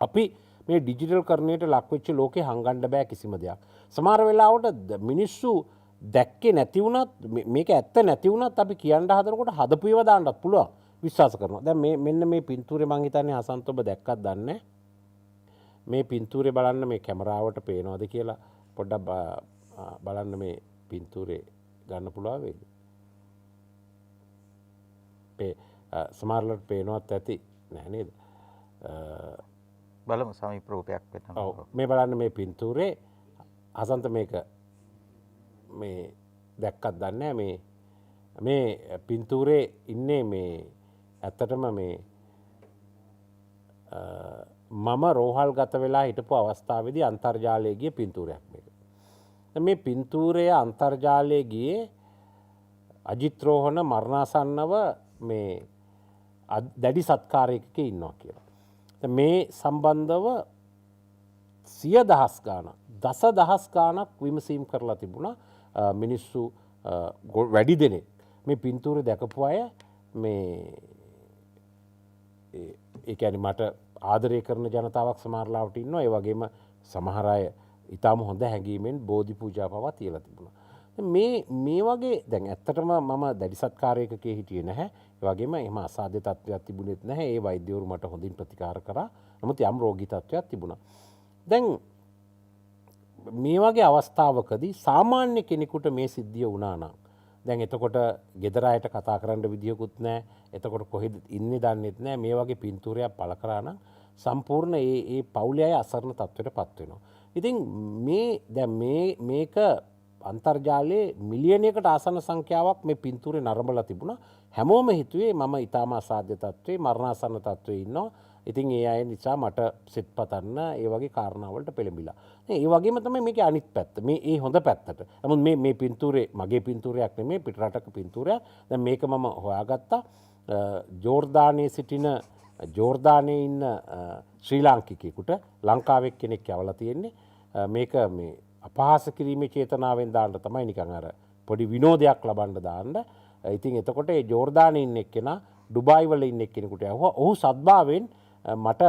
Speaker 3: අපි මේ ඩිජිටල් කරණයට ලක් වෙච්ච ලෝකේ හංගන්න බෑ කිසිම දෙයක්. සමහර වෙලාවට මිනිස්සු දැක්කේ නැති වුණත් මේක ඇත්ත නැති වුණත් අපි කියන්න හදනකොට හදපු ඒවා දාන්නත් පුළුවන්. විශ්වාස කරනවා. දැන් මෙන්න මේ පින්තූරේ මං හිතන්නේ හසන්ත ඔබ දැක්කත් දන්නේ මේ පින්තූරේ බලන්න මේ කැමරාවට පේනවද කියලා පොඩ්ඩක් බලන්න මේ පින්තූරේ ගන්න පුළුවන් වේද? සමහරවල්ට පේනවත් ඇති නෑ නේද?
Speaker 2: බලමු සමීප රූපයක් වෙන්න.
Speaker 3: ඔව් මේ බලන්න මේ පින්තූරේ හසන්ත මේක මේ දැක්කත් දන්නේ මේ පින්තූරේ ඉන්නේ මේ ඇත්තටම මේ මම රෝහල් ගත වෙලා හිටපු අවස්ථාවේදී අන්තර්ජාලයේ ගිය පින්තූරයක් මේක. මේ පින්තූරය අන්තර්ජාලයේ ගියේ අජිත් රෝහණ මරණාසන්නව මේ දැඩි සත්කාරයක ඉන්නවා කියලා. මේ සම්බන්ධව 100,000 ගාණක් දසදහස් ගාණක් විමසීම් කරලා තිබුණා මිනිස්සු වැඩි දෙනෙක්. මේ පින්තූරය දැකපු අය මේ ඒ කියන්නේ මට ආදරය කරන ජනතාවක් සමහරලාවට ඉන්නවා. ඒ වගේම සමහර අය ඊටම හොඳ හැඟීමෙන් බෝධි පූජා පවා තියලා තිබුණා. මේ වගේ දැන් ඇත්තටම මම දැඩි සත්කාරයකකේ හිටියේ නැහැ. ඒ වගේම එහෙම අසාධ්‍ය තත්ත්වයක් තිබුණෙත් නැහැ. ඒ වෛද්‍යවරු මට හොඳින් ප්‍රතිකාර කරා. නමුත් යම් රෝගී තත්ත්වයක් තිබුණා. දැන් මේ වගේ අවස්ථාවකදී සාමාන්‍ය කෙනෙකුට මේ සිද්ධිය වුණා නම් දැන් එතකොට ගෙදර අයට කතා කරන්න විදියකුත් නැහැ. එතකොට කොහෙද ඉන්නේ දන්නෙත් නැහැ. මේ වගේ පින්තූරයක් පළ කරා නම් සම්පූර්ණ ඒ පවුලේ අය අසරණ තත්ත්වයටපත් වෙනවා. ඉතින් දැන් මේක අන්තර්ජාලයේ මිලියනයකට ආසන්න සංඛ්‍යාවක් මේ පින්තූරේ නරඹලා තිබුණා. හැමෝම හිතුවේ මම ඊටාම අසාධ්‍ය තත්ත්වේ මරණාසන්න තත්ත්වේ ඉන්නවා. ඉතින් ඒ අය නිසා මට සෙත් පතන්න ඒ වගේ කාරණාවලට පෙළඹිලා. ඒ වගේම තමයි මේකේ අනිත් පැත්ත. මේ හොඳ පැත්තට. නමුත් මේ පින්තූරේ මගේ පින්තූරයක් නෙමෙයි පිටරටක පින්තූරයක්. දැන් මේක මම හොයාගත්තා. ජෝර්දානයේ සිටින ජෝර්දානයේ ඉන්න ශ්‍රී ලාංකිකයෙකුට ලංකාවේ කෙනෙක් යවලා තියෙන්නේ. මේක මේ අපහාස කිරීමේ චේතනාවෙන් දාන්න තමයි නිකන් අර පොඩි විනෝදයක් ලබන්න දාන්න. ඉතින් එතකොට ඒ ජෝර්දානයේ ඉන්න එක්කෙනා ඩුබායි වල ඉන්න එක්කෙනෙකුට යවුවා. ඔහු සද්භාවයෙන් මට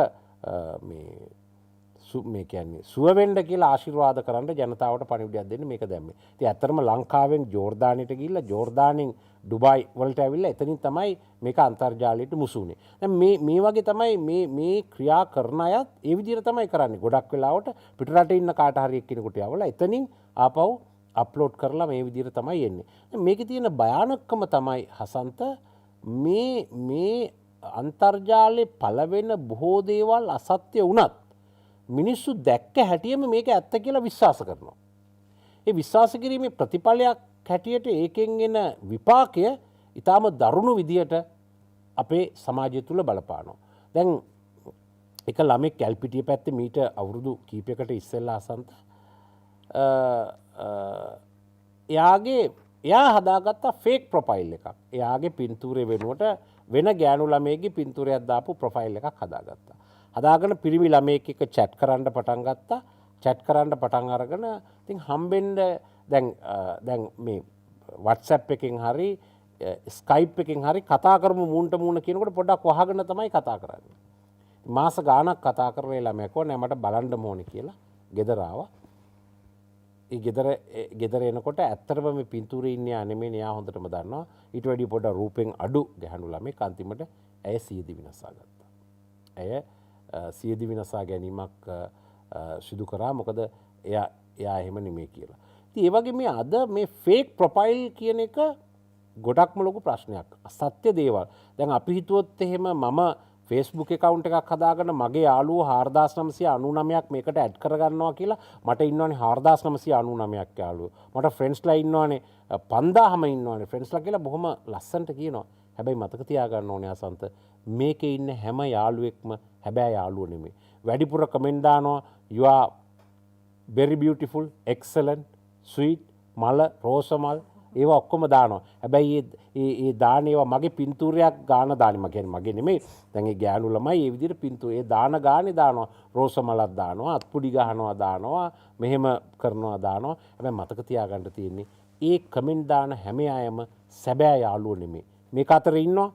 Speaker 3: මේ කියන්නේ සුව වෙන්න කියලා ආශිර්වාද කරන්න ජනතාවට පණිවිඩයක් දෙන්න මේක දැම්මේ. ඉතින් ඇත්තටම ලංකාවෙන් ජෝර්දානයට ගිහිල්ලා ජෝර්දානෙන් ඩුබායි වලට ඇවිල්ලා එතනින් තමයි මේක අන්තර්ජාලයට මුසුනේ. දැන් මේ වගේ තමයි මේ ක්‍රියා කරන අයත් ඒ විදිහට තමයි කරන්නේ. ගොඩක් වෙලාවට පිටරටේ ඉන්න කාට හරි එක්කෙනෙකුට යවලා එතනින් ආපහු අප්ලෝඩ් කරලා මේ විදිහට තමයි එන්නේ. මේකේ තියෙන භයානකම තමයි හසන්ත මේ අන්තර්ජාලයේ පළවෙන බොහෝ දේවල් අසත්‍ය වුණත් මිනිස්සු දැක්ක හැටියෙම මේක ඇත්ත කියලා විශ්වාස කරනවා. ඒ විශ්වාස කිරීමේ ප්‍රතිඵලයක් හැටියට ඒකෙන් එන විපාකය ඊටාම දරුණු විදියට අපේ සමාජය තුළ බලපානවා. දැන් එක ළමෙක් කැල්පිටිය පැත්තේ මීට අවුරුදු කීපයකට ඉස්සෙල්ලා අසන්ත එයා හදාගත්තා ෆේක් ප්‍රොෆයිල් එකක්. එයාගේ පින්තූරේ වෙනුවට වෙන ගෑනු ළමයෙක්ගේ පින්තූරයක් දාපු ප්‍රොෆයිල් එකක් හදාගත්තා. හදාගෙන පිරිමි ළමයෙක් එක්ක chat කරන්න පටන් ගත්තා. chat කරන්න පටන් අරගෙන ඉතින් හම්බෙන්න දැන් මේ WhatsApp එකෙන් හරි Skype එකෙන් හරි කතා කරමු මූණට මූණ කියනකොට පොඩ්ඩක් වහගෙන තමයි කතා කරන්නේ. මාස ගාණක් කතා කරලා ළමයා කිව්වා නෑ මට බලන්න ඕනේ කියලා ගෙදර ආවා. ඒ ගෙදර එනකොට ඇත්තටම මේ පින්තූරේ ඉන්නේ අනෙමෙයි එයා හොඳටම දන්නවා. ඊට වැඩි පොඩ රූපෙන් අඩු ගැහණු ළමෙක් අන්තිමට ඇය සියදි විනාසා ගත්තා. ඇය සියදි විනාසා ගැනීමක් සිදු කරා මොකද එයා එහෙම නෙමෙයි කියලා. ඉතින් ඒ වගේ මේ අද මේ ෆේක් ප්‍රොෆයිල් කියන එක ගොඩක්ම ලොකු ප්‍රශ්නයක්. අසත්‍ය දේවල්. දැන් අපි හිතුවොත් එහෙම මම Facebook account එකක් හදාගෙන මගේ යාළුවෝ 4999ක් මේකට ඇඩ් කරගන්නවා කියලා මට ඉන්නවනේ 4999ක් යාළුවෝ. මට ෆ්‍රෙන්ඩ්ස්ලා ඉන්නවනේ 5000ම ඉන්නවනේ ෆ්‍රෙන්ඩ්ස්ලා කියලා බොහොම ලස්සනට කියනවා. හැබැයි මතක තියාගන්න ඕනේ අසන්ත මේකේ ඉන්න හැම යාළුවෙක්ම හැබැයි යාළුවෝ නෙමෙයි. වැඩිපුර කමෙන්ට් දානවා you are very beautiful, excellent, sweet, මල, රෝස මල් ඒවා ඔක්කොම දානවා. හැබැයි ඒ දාන ඒවා මගේ පින්තූරයක් ගාන දාන්නේ මම කියන්නේ මගේ නෙමෙයි. දැන් ඒ ගෑනු ළමයි ඒ විදිහට පින්තූර ඒ දාන ගානේ දානවා. රෝස මලක් දානවා, අත්පුඩි ගහනවා දානවා, මෙහෙම කරනවා දානවා. හැබැයි මතක තියාගන්න තියෙන්නේ ඒ කමෙන්ට් දාන හැම අයම සැබෑ යාළුවෝ නෙමෙයි. මේක අතරේ ඉන්නවා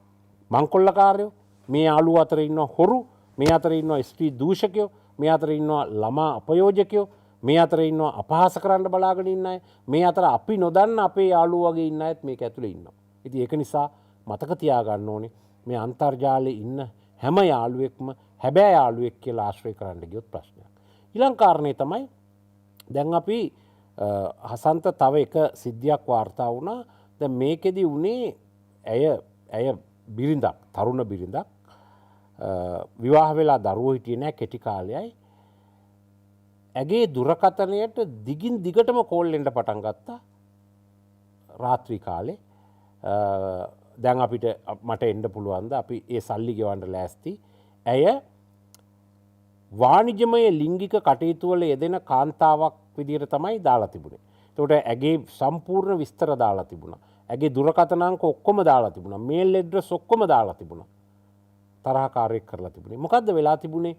Speaker 3: මංකොල්ලකාරයෝ, මේ යාළුවෝ අතරේ ඉන්නවා හොරු, මේ අතරේ ඉන්නවා ස්ත්‍රී දූෂකයෝ, මේ අතරේ ඉන්නවා ළමා අපයෝජකයෝ, මේ අතර ඉන්නවා අපහාස කරන්න බලාගෙන ඉන්න අය, මේ අතර අපි නොදන්න අපේ යාළුවෝ වගේ ඉන්න අයත් මේක ඇතුලේ ඉන්නවා. ඉතින් ඒක නිසා මතක තියාගන්න ඕනේ මේ අන්තර්ජාලයේ ඉන්න හැම යාළුවෙක්ම හැබෑ යාළුවෙක් කියලා ආශ්‍රය කරන්න ගියොත් ප්‍රශ්නයක්. ඊළඟ කාරණේ තමයි දැන් අපි හසන්ත තව එක සිද්ධියක් වාර්තා වුණා. දැන් මේකෙදි උනේ ඇය බිරිඳක්, තරුණ බිරිඳක් විවාහ වෙලා දරුවෝ හිටියේ නැහැ කෙටි කාලයයි. ඇගේ දුරකථනයට දිගින් දිගටම කෝල් එන්න පටන් ගත්තා රාත්‍රී කාලේ. දැන් අපිට මට එන්න පුළුවන්ද අපි ඒ සල්ලි ගෙවන්න ලෑස්ති. ඇය වාණිජමය ලිංගික කටයුතු වල යෙදෙන කාන්තාවක් විදිහට තමයි දාලා තිබුණේ. ඒකට ඇගේ සම්පූර්ණ විස්තර දාලා තිබුණා. ඇගේ දුරකථන අංක ඔක්කොම දාලා තිබුණා. මේල් ඇඩ්‍රස් ඔක්කොම දාලා තිබුණා. තරහකාරයෙක් කරලා තිබුණේ. මොකද්ද වෙලා තිබුණේ?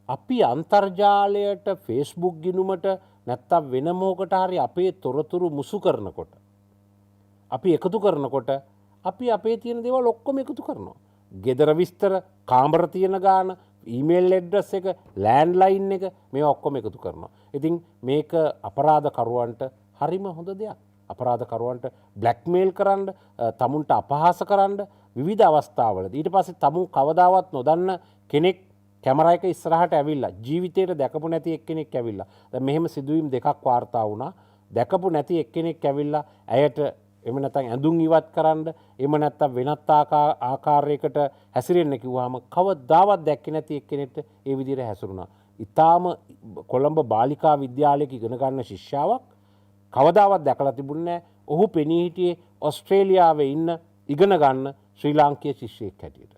Speaker 3: අපි අන්තර්ජාලයට ෆේස්බුක් ගිණුමට නැත්තම් වෙන මොකට හරි අපේ තොරතුරු මුසු කරනකොට අපි එකතු කරනකොට අපි අපේ තියෙන දේවල් ඔක්කොම එකතු කරනවා. ගෙදර විස්තර, කාමර තියෙන ගාන, ඊමේල් ඇඩ්‍රස් එක, ලෑන්ඩ්ලයින් එක මේ ඔක්කොම එකතු කරනවා. ඉතින් මේක අපරාධකරුවන්ට හරිම හොඳ දෙයක්. අපරාධකරුවන්ට බ්ලැක්මේල් කරන්න, තමුන්ට අපහාස කරන්න විවිධ අවස්ථාවලදී ඊට පස්සේ තමුන් කවදාවත් නොදන්න කෙනෙක් කැමරා එක ඉස්සරහට ඇවිල්ලා ජීවිතේට දැකපු නැති එක්කෙනෙක් ඇවිල්ලා දැන් මෙහෙම සිදුවීම් දෙකක් වාර්තා වුණා. දැකපු නැති එක්කෙනෙක් ඇවිල්ලා ඇයට එහෙම නැත්නම් ඇඳුම් ඉවත් කරන්න, එහෙම නැත්නම් වෙනත් ආකාරයකට හැසිරෙන්න කිව්වහම කවදාවත් දැක්කේ නැති එක්කෙනෙක්ට ඒ විදිහට හැසිරුණා. ඊටාම කොළඹ බාලිකා විද්‍යාලයක ඉගෙන ගන්න ශිෂ්‍යාවක් කවදාවත් දැකලා තිබුණේ නැහැ. ඔහු පෙනී හිටියේ ඕස්ට්‍රේලියාවේ ඉන්න ඉගෙන ගන්න ශ්‍රී ලාංකීය ශිෂ්‍යයෙක් හැටියට.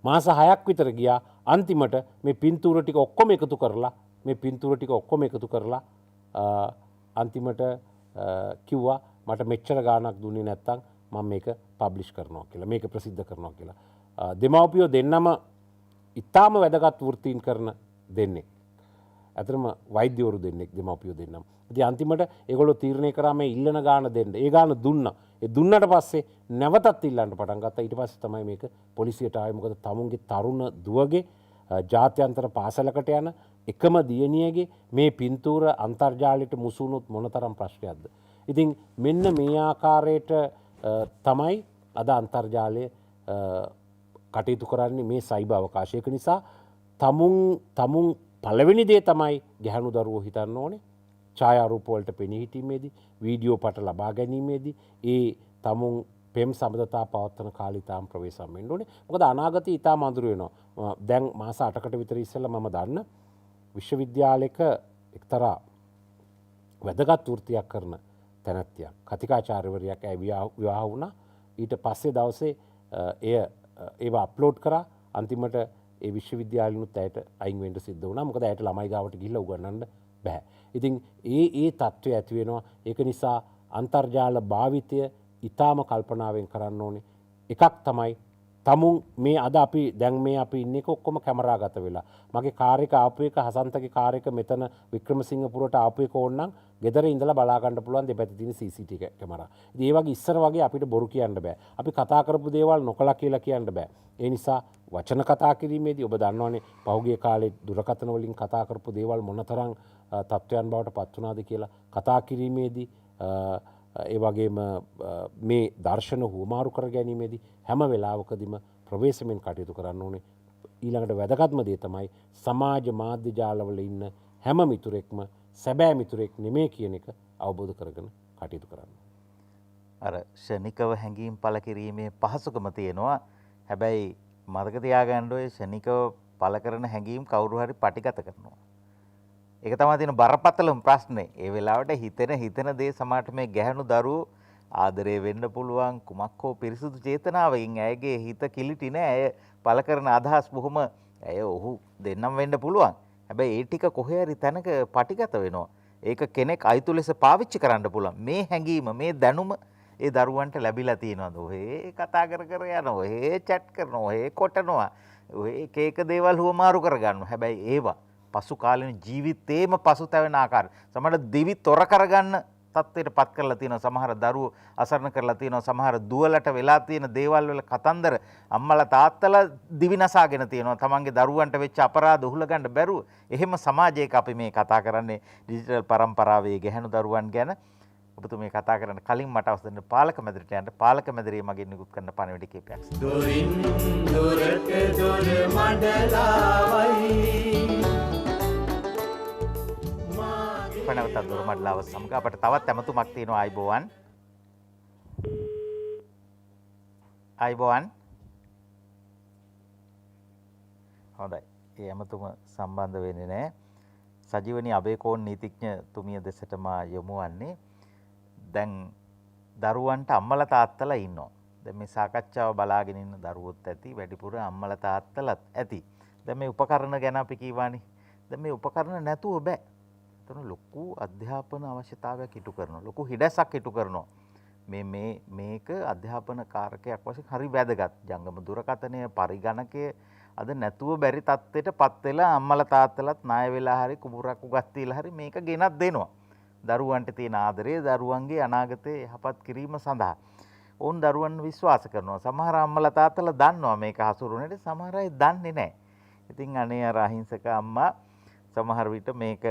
Speaker 3: මාස 6ක් විතර ගියා. අන්තිමට මේ පින්තූර ටික ඔක්කොම එකතු කරලා අන්තිමට කිව්වා මට මෙච්චර ගාණක් දුන්නේ නැත්තම් මම මේක පබ්ලිෂ් කරනවා කියලා. මේක ප්‍රසිද්ධ කරනවා කියලා. දෙමව්පියෝ දෙන්නම ඉතාම වැදගත් වෘත්තීන් කරන දෙන්නෙක්. අතරම වෛද්‍යවරු දෙන්නෙක් දෙමව්පියෝ දෙන්නම. ඉතින් අන්තිමට ඒගොල්ලෝ තීරණය කරා මේ ඉල්ලන ගාණ දෙන්න. ඒ ගාණ දුන්නා. ඒ දුන්නට පස්සේ නැවතත් ඉල්ලන්න පටන් ගත්තා. ඊට පස්සේ තමයි මේක පොලිසියට ආවේ. මොකද තමුන්ගේ තරුණ දුවගේ ජාත්‍යන්තර පාසලකට යන එකම දියණියගේ මේ පින්තූර අන්තර්ජාලයට මුසු වුණොත් මොනතරම් ප්‍රශ්නයක්ද. ඉතින් මෙන්න මේ ආකාරයට තමයි අද අන්තර්ජාලය කටයුතු කරන්නේ මේ සයිබර් අවකාශය. ඒක නිසා තමුන් පළවෙනි දේ තමයි ගැහණු දරුවෝ හිතන්න ඕනේ. ඡායාරූප වලට පෙනී හිටීමේදී, වීඩියෝ පට ලබා ගැනීමේදී ඒ තමුන් පෙම් සබඳතා පවත්වන කාලේ ඉතාම ප්‍රවේශම් වෙන්න ඕනේ. මොකද අනාගතේ ඉතාම අඳුර වෙනවා. දැන් මාස 8කට විතර ඉස්සෙල්ලා මම දන්න විශ්වවිද්‍යාලයක එක්තරා වැදගත් වෘත්තියක් කරන තැනැත්තියක්, කතිකාචාර්යවරියක් විවාහ වුණා. ඊට පස්සේ දවසේ එය ඒවා අප්ලෝඩ් කරා අන්තිමට ඒ විශ්වවිද්‍යාලනුත් ඇයට අයින් වෙන්න සිද්ධ වුණා. මොකද ඇයට ළමයි ගාවට ගිහිල්ලා උගන්වන්න බෑ. ඉතින් ඒ තත්ත්වය ඇති වෙනවා. ඒක නිසා අන්තර්ජාල භාවිතය ඊටාම කල්පනාවෙන් කරන්න ඕනේ. එකක් තමයි තමුන් මේ අද අපි දැන් මේ අපි ඉන්නේ ඔක්කොම කැමරාගත වෙලා. මගේ කාර් එක ආපු එක හසන්තගේ කාර් එක මෙතන වික්‍රමසිංහපුරට ආපු එක ඕනනම් ගෙදර ඉඳලා බලා ගන්න පුළුවන් දෙපැත්තේ තියෙන CCTV කැමරා. ඉතින් ඒ වගේ ඉස්සර වගේ අපිට බොරු කියන්න බෑ. අපි කතා කරපු දේවල් නොකලා කියලා කියන්න බෑ. ඒ නිසා වචන කතා කිරීමේදී ඔබ දන්නවනේ පහුගිය කාලේ දුරකථන වලින් කතා කරපු දේවල් මොනතරම් තත්ත්වයන් බවට පත් වුණාද කියලා කතා කිරීමේදී ඒ වගේම මේ දර්ශන හුවමාරු කර ගැනීමේදී හැම වෙලාවකදීම ප්‍රවේශමෙන් කටයුතු කරන්න ඕනේ. ඊළඟට වැදගත්ම දේ තමයි සමාජ මාධ්‍ය ජාලවල ඉන්න හැම මිතුරෙක්ම සැබෑ මිතුරෙක් නෙමේ කියන එක අවබෝධ කරගෙන කටයුතු කරන්න.
Speaker 2: අර ෂණිකව හැඟීම් පළ කිරීමේ පහසුකම තියෙනවා. හැබැයි මතක තියාගන්න ඔය ෂණිකව පළ කරන හැඟීම් කවුරු හරි පටිගත කරනවා. ඒක තමයි තියෙන බරපතලම ප්‍රශ්නේ. ඒ වෙලාවට හිතෙන දේ සමාජයට මේ ගැහණු දරුවෝ ආදරේ වෙන්න පුළුවන් කුමක් හෝ පිරිසුදු චේතනාවකින් ඇයගේ හිත කිලිටි නෑ. ඇය පළ කරන අදහස් බොහොම ඇය ඔහු දෙන්නම් වෙන්න පුළුවන්. හැබැයි ඒ ටික කොහේ හරි තැනක පටිගත වෙනවා. ඒක කෙනෙක් අයිතු ලෙස පාවිච්චි කරන්න පුළුවන්. මේ හැඟීම මේ දැනුම ඒ දරුවන්ට ලැබිලා තියෙනවද? ඔහේ කතා කර යනවා. ඔහේ chat කරනවා. ඔහේ කොටනවා. ඔහේ එක දේවල් හුවමාරු කරගන්නවා. හැබැයි ඒවා පසු කාලීන ජීවිතේම පසුතැවෙන ආකාරය. සමහර දිවි තොර කරගන්න තත්ත්වයට පත් කරලා තියෙනවා. සමහර දරුවෝ අසරණ කරලා තියෙනවා. සමහර දුවලට වෙලා තියෙන දේවල් වල කතන්දර අම්මලා තාත්තලා දිවිනසාගෙන තියෙනවා. තමන්ගේ දරුවන්ට වෙච්ච අපරාධ උහුල ගන්න බැරුව. එහෙම සමාජයක අපි මේ කතා කරන්නේ ඩිජිටල් පරම්පරාවේ ගැහැණු දරුවන් ගැන. ඔබතුමී කතා කරන්න කලින් මට අවසර දෙන්න පාලක මැදිරියට යන්න. පාලක මැදිරියේ මගෙන් නිකුත් කරන පණිවිඩ කීපයක්.
Speaker 1: දොරින් දොරට දොර මඩලාවයි
Speaker 2: පණවත දොරමඩලාව සමග අපට තවත් ඇමතුමක් තියෙනවා. අයිබෝවන් හොඳයි. ඒ ඇමතුම සම්බන්ධ වෙන්නේ නැහැ. සජීවනී අබේකෝන් නීතිඥතුමිය දෙසටම යොමු වන්නේ. දැන් දරුවන්ට අම්මලා තාත්තලා ඉන්නවා. දැන් මේ සාකච්ඡාව බලාගෙන ඉන්න දරුවොත් ඇති, වැඩිපුර අම්මලා තාත්තලාත් ඇති. දැන් මේ උපකරණ ගැන අපි කියවානේ. දැන් මේ උපකරණ නැතුව බෑ. එතන ලොකු අධ්‍යාපන අවශ්‍යතාවයක් ඉටු කරනවා. ලොකු හිඩැසක් ඉටු කරනවා. මේක අධ්‍යාපන කාරකයක් වශයෙන් හරි වැදගත්. ජංගම දුරකථනය පරිගණකය අද නැතුව බැරි තත්ත්වයටපත් වෙලා අම්මලා තාත්තලාත් ණය වෙලා හරි කුඹුරක් උගත් තියලා හරි මේක ගෙනත් දෙනවා. දරුවන්ට තියෙන ආදරය දරුවන්ගේ අනාගතේ යහපත් කිරීම සඳහා. ඕන් දරුවන් විශ්වාස කරනවා. සමහර අම්මලා තාත්තලා දන්නවා මේක හසුරුවන්නට, සමහර අය දන්නේ නැහැ. ඉතින් අනේ අර අහිංසක අම්මා සමහර විට මේක